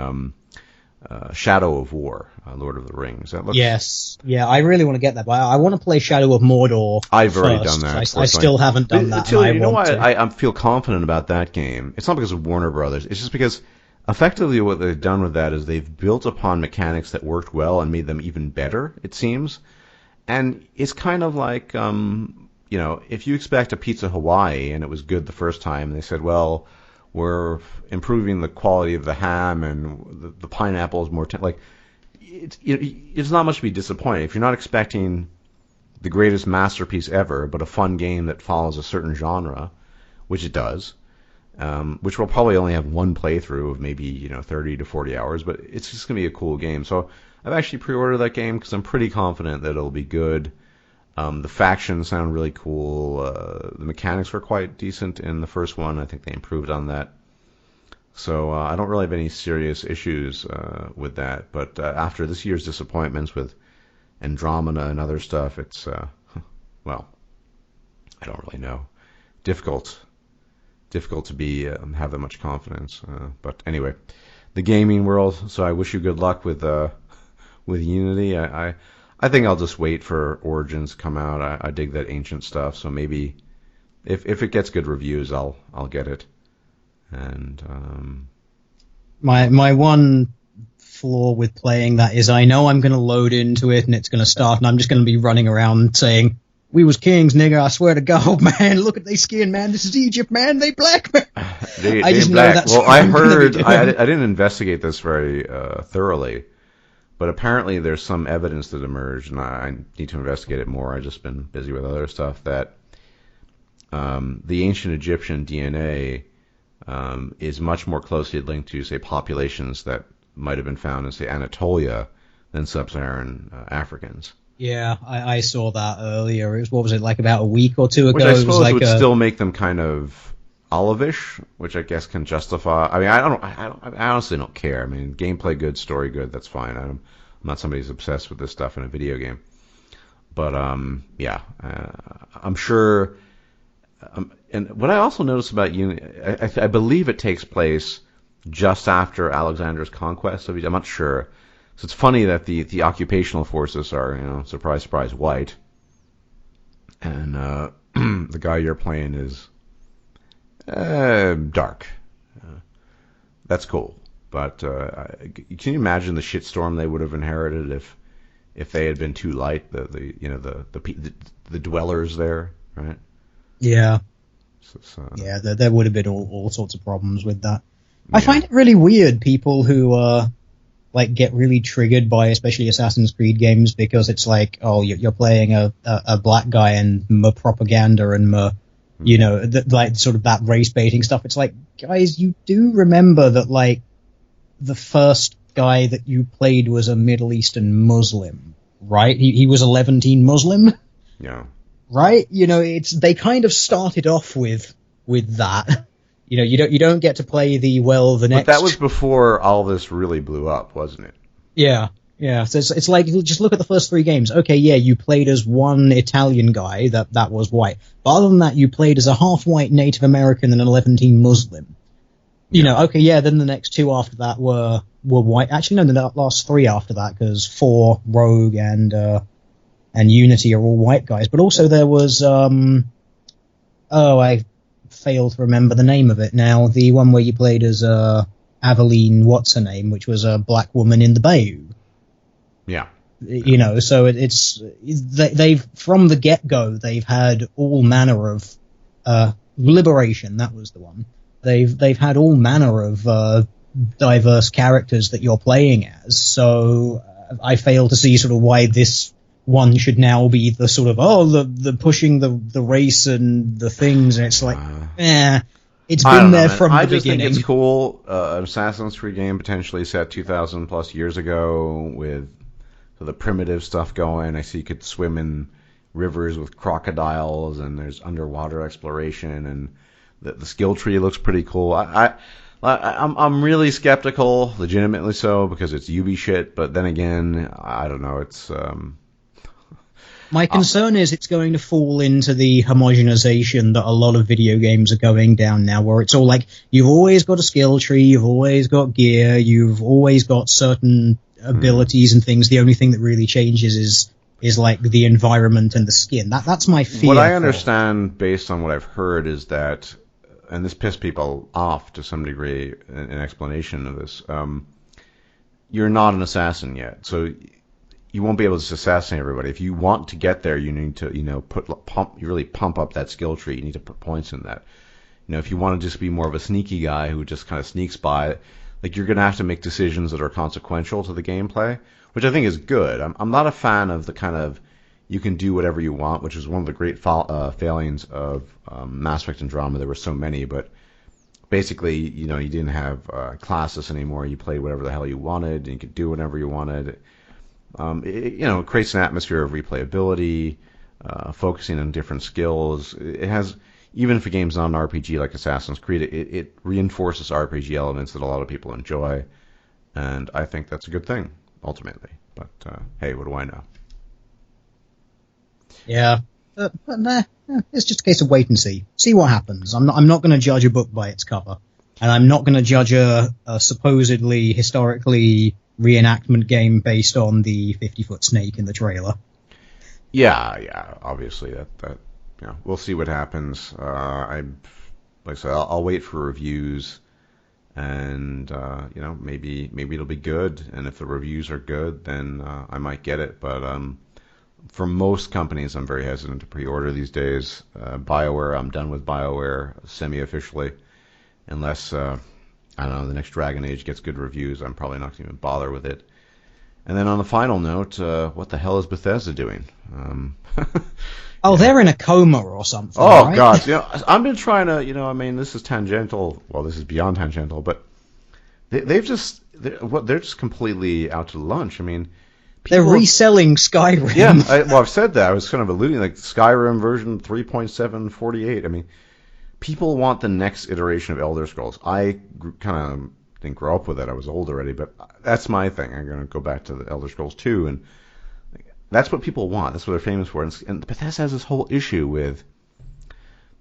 Shadow of War, Lord of the Rings. Yes. Yeah, I really want to get that, but I want to play Shadow of Mordor. I've already done that. I still haven't done that. You know why I feel confident about that game? It's not because of Warner Brothers. It's just because effectively what they've done with that is they've built upon mechanics that worked well and made them even better, it seems. And it's kind of like... if you expect a Pizza Hawaii and it was good the first time, and they said, well, we're improving the quality of the ham and the pineapple is more... it's not much to be disappointed. If you're not expecting the greatest masterpiece ever, but a fun game that follows a certain genre, which it does, which will probably only have one playthrough of maybe 30 to 40 hours, but it's just going to be a cool game. So I've actually pre-ordered that game because I'm pretty confident that it'll be good. The factions sound really cool. The mechanics were quite decent in the first one. I think they improved on that. So I don't really have any serious issues with that. But after this year's disappointments with Andromeda and other stuff, it's, I don't really know. Difficult to be have that much confidence. But anyway, the gaming world. So I wish you good luck with Unity. I think I'll just wait for Origins to come out. I dig that ancient stuff, so maybe if it gets good reviews, I'll get it. And my one flaw with playing that is I know I'm going to load into it and it's going to start, and I'm just going to be running around saying, "We was kings, nigga. I swear to God, man. Look at they skin, man. This is Egypt, man. They black, man." I just know that's. Well, I heard. I didn't investigate this very thoroughly. But apparently there's some evidence that emerged, and I need to investigate it more. I've just been busy with other stuff, that the ancient Egyptian DNA is much more closely linked to, say, populations that might have been found in, say, Anatolia than sub-Saharan Africans. Yeah, I saw that earlier. What was it, like about a week or two ago? Which I suppose would still make them kind of olivish, which I guess can justify. I mean, I honestly don't care. I mean, gameplay good, story good, that's fine. I'm not somebody who's obsessed with this stuff in a video game. But yeah, I'm sure. And what I also noticed about Unity, I believe it takes place just after Alexander's conquest of Egypt. I'm not sure. So it's funny that the occupational forces are, surprise, surprise, white, and the guy you're playing is dark. That's cool. But can you imagine the shitstorm they would have inherited if they had been too light? The dwellers there, right? Yeah. So, yeah, there would have been all sorts of problems with that. I find it really weird, people who get really triggered by especially Assassin's Creed games, because it's like, oh, you're playing a black guy and propaganda and sort of that race baiting stuff. It's like, guys, you do remember that the first guy that you played was a Middle Eastern Muslim, right? He was a Levantine Muslim. Yeah. Right? They kind of started off with that. You don't get to play the next. But that was before all this really blew up, wasn't it? Yeah. Yeah. So it's like, just look at the first 3 games. Okay, yeah, you played as one Italian guy that was white. But other than that, you played as a half-white Native American and a Levantine Muslim. Okay, yeah, then the next 2 after that were white. Actually, no, the last 3 after that, because 4, Rogue, and Unity are all white guys. But also there was, I fail to remember the name of it now. The one where you played as Aveline, what's her name, which was a black woman in the Bayou. Yeah. So they've from the get-go, they've had all manner of Liberation, that was the one. They've had all manner of diverse characters that you're playing as. So I fail to see sort of why this one should now be the sort of, the pushing the race and the things, and it's like, it's been there from the beginning. I just think it's cool. An Assassin's Creed game potentially set 2,000 plus years ago with the primitive stuff going. I see you could swim in rivers with crocodiles, and there's underwater exploration, and the skill tree looks pretty cool. I'm really skeptical, legitimately so, because it's Ubi shit. But then again, I don't know. It's my concern is it's going to fall into the homogenization that a lot of video games are going down now, where it's all like, you've always got a skill tree, you've always got gear, you've always got certain abilities and things. The only thing that really changes is like the environment and the skin. That's my fear. What I understand, based on what I've heard, is that, and this pissed people off to some degree, an explanation of this, you're not an assassin yet, so you won't be able to assassinate everybody. If you want to get there, you need to, really pump up that skill tree. You need to put points in that. If you want to just be more of a sneaky guy who just kind of sneaks by, you're going to have to make decisions that are consequential to the gameplay, which I think is good. I'm not a fan of the kind of, you can do whatever you want, which is one of the great failings of Mass Effect and Andromeda. There were so many, but basically, you didn't have classes anymore. You played whatever the hell you wanted, and you could do whatever you wanted. It creates an atmosphere of replayability, focusing on different skills. It has, even if a game's not an RPG like Assassin's Creed, it reinforces RPG elements that a lot of people enjoy, and I think that's a good thing, ultimately. But hey, what do I know? Yeah, but it's just a case of wait and see. See what happens. I'm not going to judge a book by its cover, and I'm not going to judge a supposedly historically reenactment game based on the 50-foot snake in the trailer. Yeah, obviously that we'll see what happens. Like I said, I'll wait for reviews, and maybe it'll be good. And if the reviews are good, then I might get it. But for most companies, I'm very hesitant to pre-order these days. BioWare, I'm done with BioWare semi-officially, unless I don't know, the next Dragon Age gets good reviews. I'm probably not going to even bother with it. And then on the final note, what the hell is Bethesda doing? They're in a coma or something. Oh, right? God. I've been trying to, this is tangential. Well, this is beyond tangential, but they're just completely out to lunch. They're reselling Skyrim. Yeah, I've said that. I was kind of alluding, Skyrim version 3.748. people want the next iteration of Elder Scrolls. I kind of didn't grow up with it. I was old already, but that's my thing. I'm going to go back to the Elder Scrolls 2, and that's what people want. That's what they're famous for. And Bethesda has this whole issue with,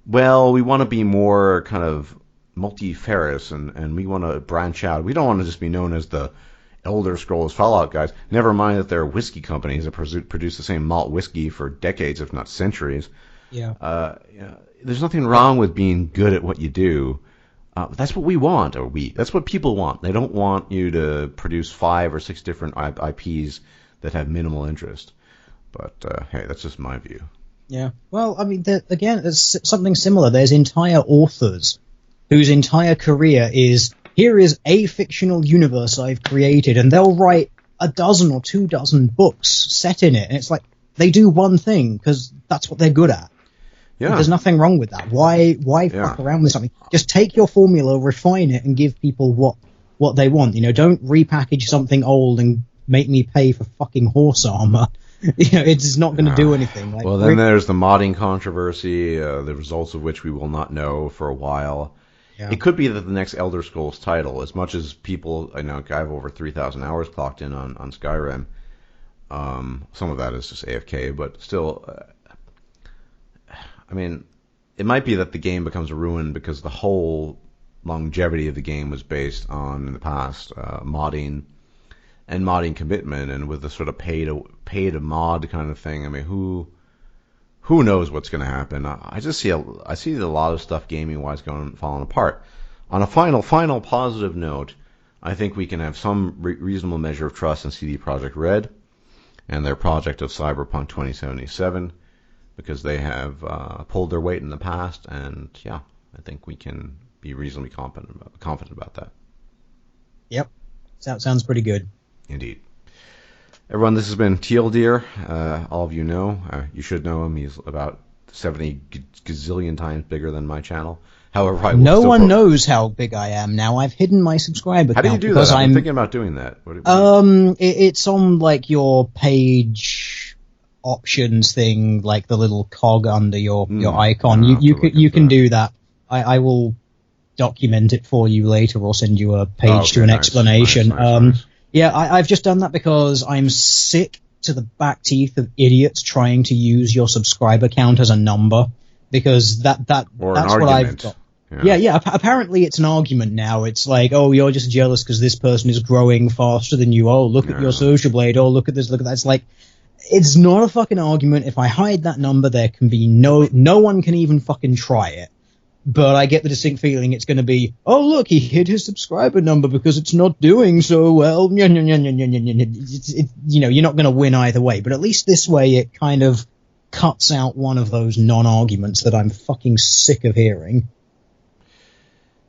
well, we want to be more kind of multifarious, and we want to branch out. We don't want to just be known as the Elder Scrolls Fallout guys. Never mind that there are whiskey companies that produce the same malt whiskey for decades, if not centuries. Yeah. There's nothing wrong with being good at what you do. That's what we want, that's what people want. They don't want you to produce 5 or 6 different IPs that have minimal interest. But hey, that's just my view. Yeah. Well, I mean, again, there's something similar. There's entire authors whose entire career is, here is a fictional universe I've created, and they'll write a dozen or 2 dozen books set in it, and it's like, they do one thing because that's what they're good at. Yeah. There's nothing wrong with that. Why fuck around with something? Just take your formula, refine it, and give people what they want. Don't repackage something old and make me pay for fucking horse armor. It's not going to do anything. Well, then there's the modding controversy, the results of which we will not know for a while. Yeah. It could be that the next Elder Scrolls title, as much as people, I know I have over 3,000 hours clocked in on Skyrim. Some of that is just AFK, but still, I mean, it might be that the game becomes ruined because the whole longevity of the game was based on, in the past, modding and modding commitment, and with the sort of pay to mod kind of thing. I mean, who knows what's going to happen? I see a lot of stuff gaming wise falling apart. On a final positive note, I think we can have some reasonable measure of trust in CD Projekt Red and their project of Cyberpunk 2077, because they have pulled their weight in the past, and yeah, I think we can be reasonably confident about that. Yep, sounds pretty good. Indeed. Everyone, this has been Teal Deer. All of you know, you should know him. He's about 70 gazillion times bigger than my channel. However, no one knows how big I am now. I've hidden my subscriber count. How do you do that? I'm thinking about doing that. It's on like your page options thing, like the little cog under your icon. You can do that. I will document it for you later, or send you a page to an explanation. Nice. Yeah, I've just done that because I'm sick to the back teeth of idiots trying to use your subscriber count as a number, because that's what I've got. Yeah. Apparently it's an argument now. It's like, oh, you're just jealous because this person is growing faster than you. Oh, look at your social blade. Oh, look at this, look at that. It's like, it's not a fucking argument. If I hide that number, there can be no one can even fucking try it. But I get the distinct feeling it's going to be, oh, look, he hid his subscriber number because it's not doing so well. You're not going to win either way. But at least this way it kind of cuts out one of those non-arguments that I'm fucking sick of hearing.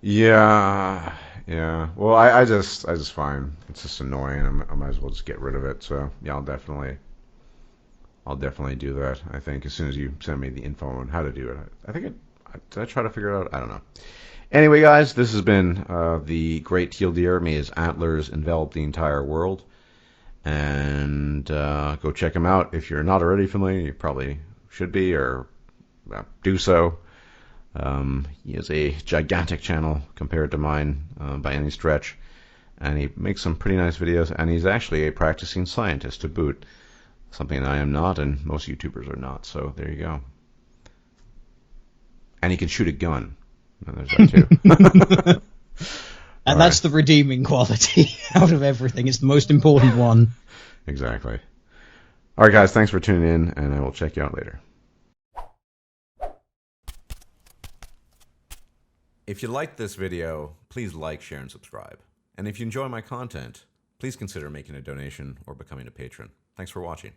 Yeah. Well, I just find it's just annoying. I might as well just get rid of it. So, yeah, I'll definitely do that. I think as soon as you send me the info on how to do it. Did I try to figure it out? I don't know. Anyway, guys, this has been the Great Teal Deer. May his antlers envelop the entire world. And go check him out. If you're not already familiar, you probably should be, or do so. He has a gigantic channel compared to mine by any stretch. And he makes some pretty nice videos. And he's actually a practicing scientist to boot. Something I am not, and most YouTubers are not. So there you go. And he can shoot a gun. And there's that too. And that's the redeeming quality out of everything. It's the most important one. Exactly. All right, guys. Thanks for tuning in, and I will check you out later. If you liked this video, please like, share, and subscribe. And if you enjoy my content, please consider making a donation or becoming a patron. Thanks for watching.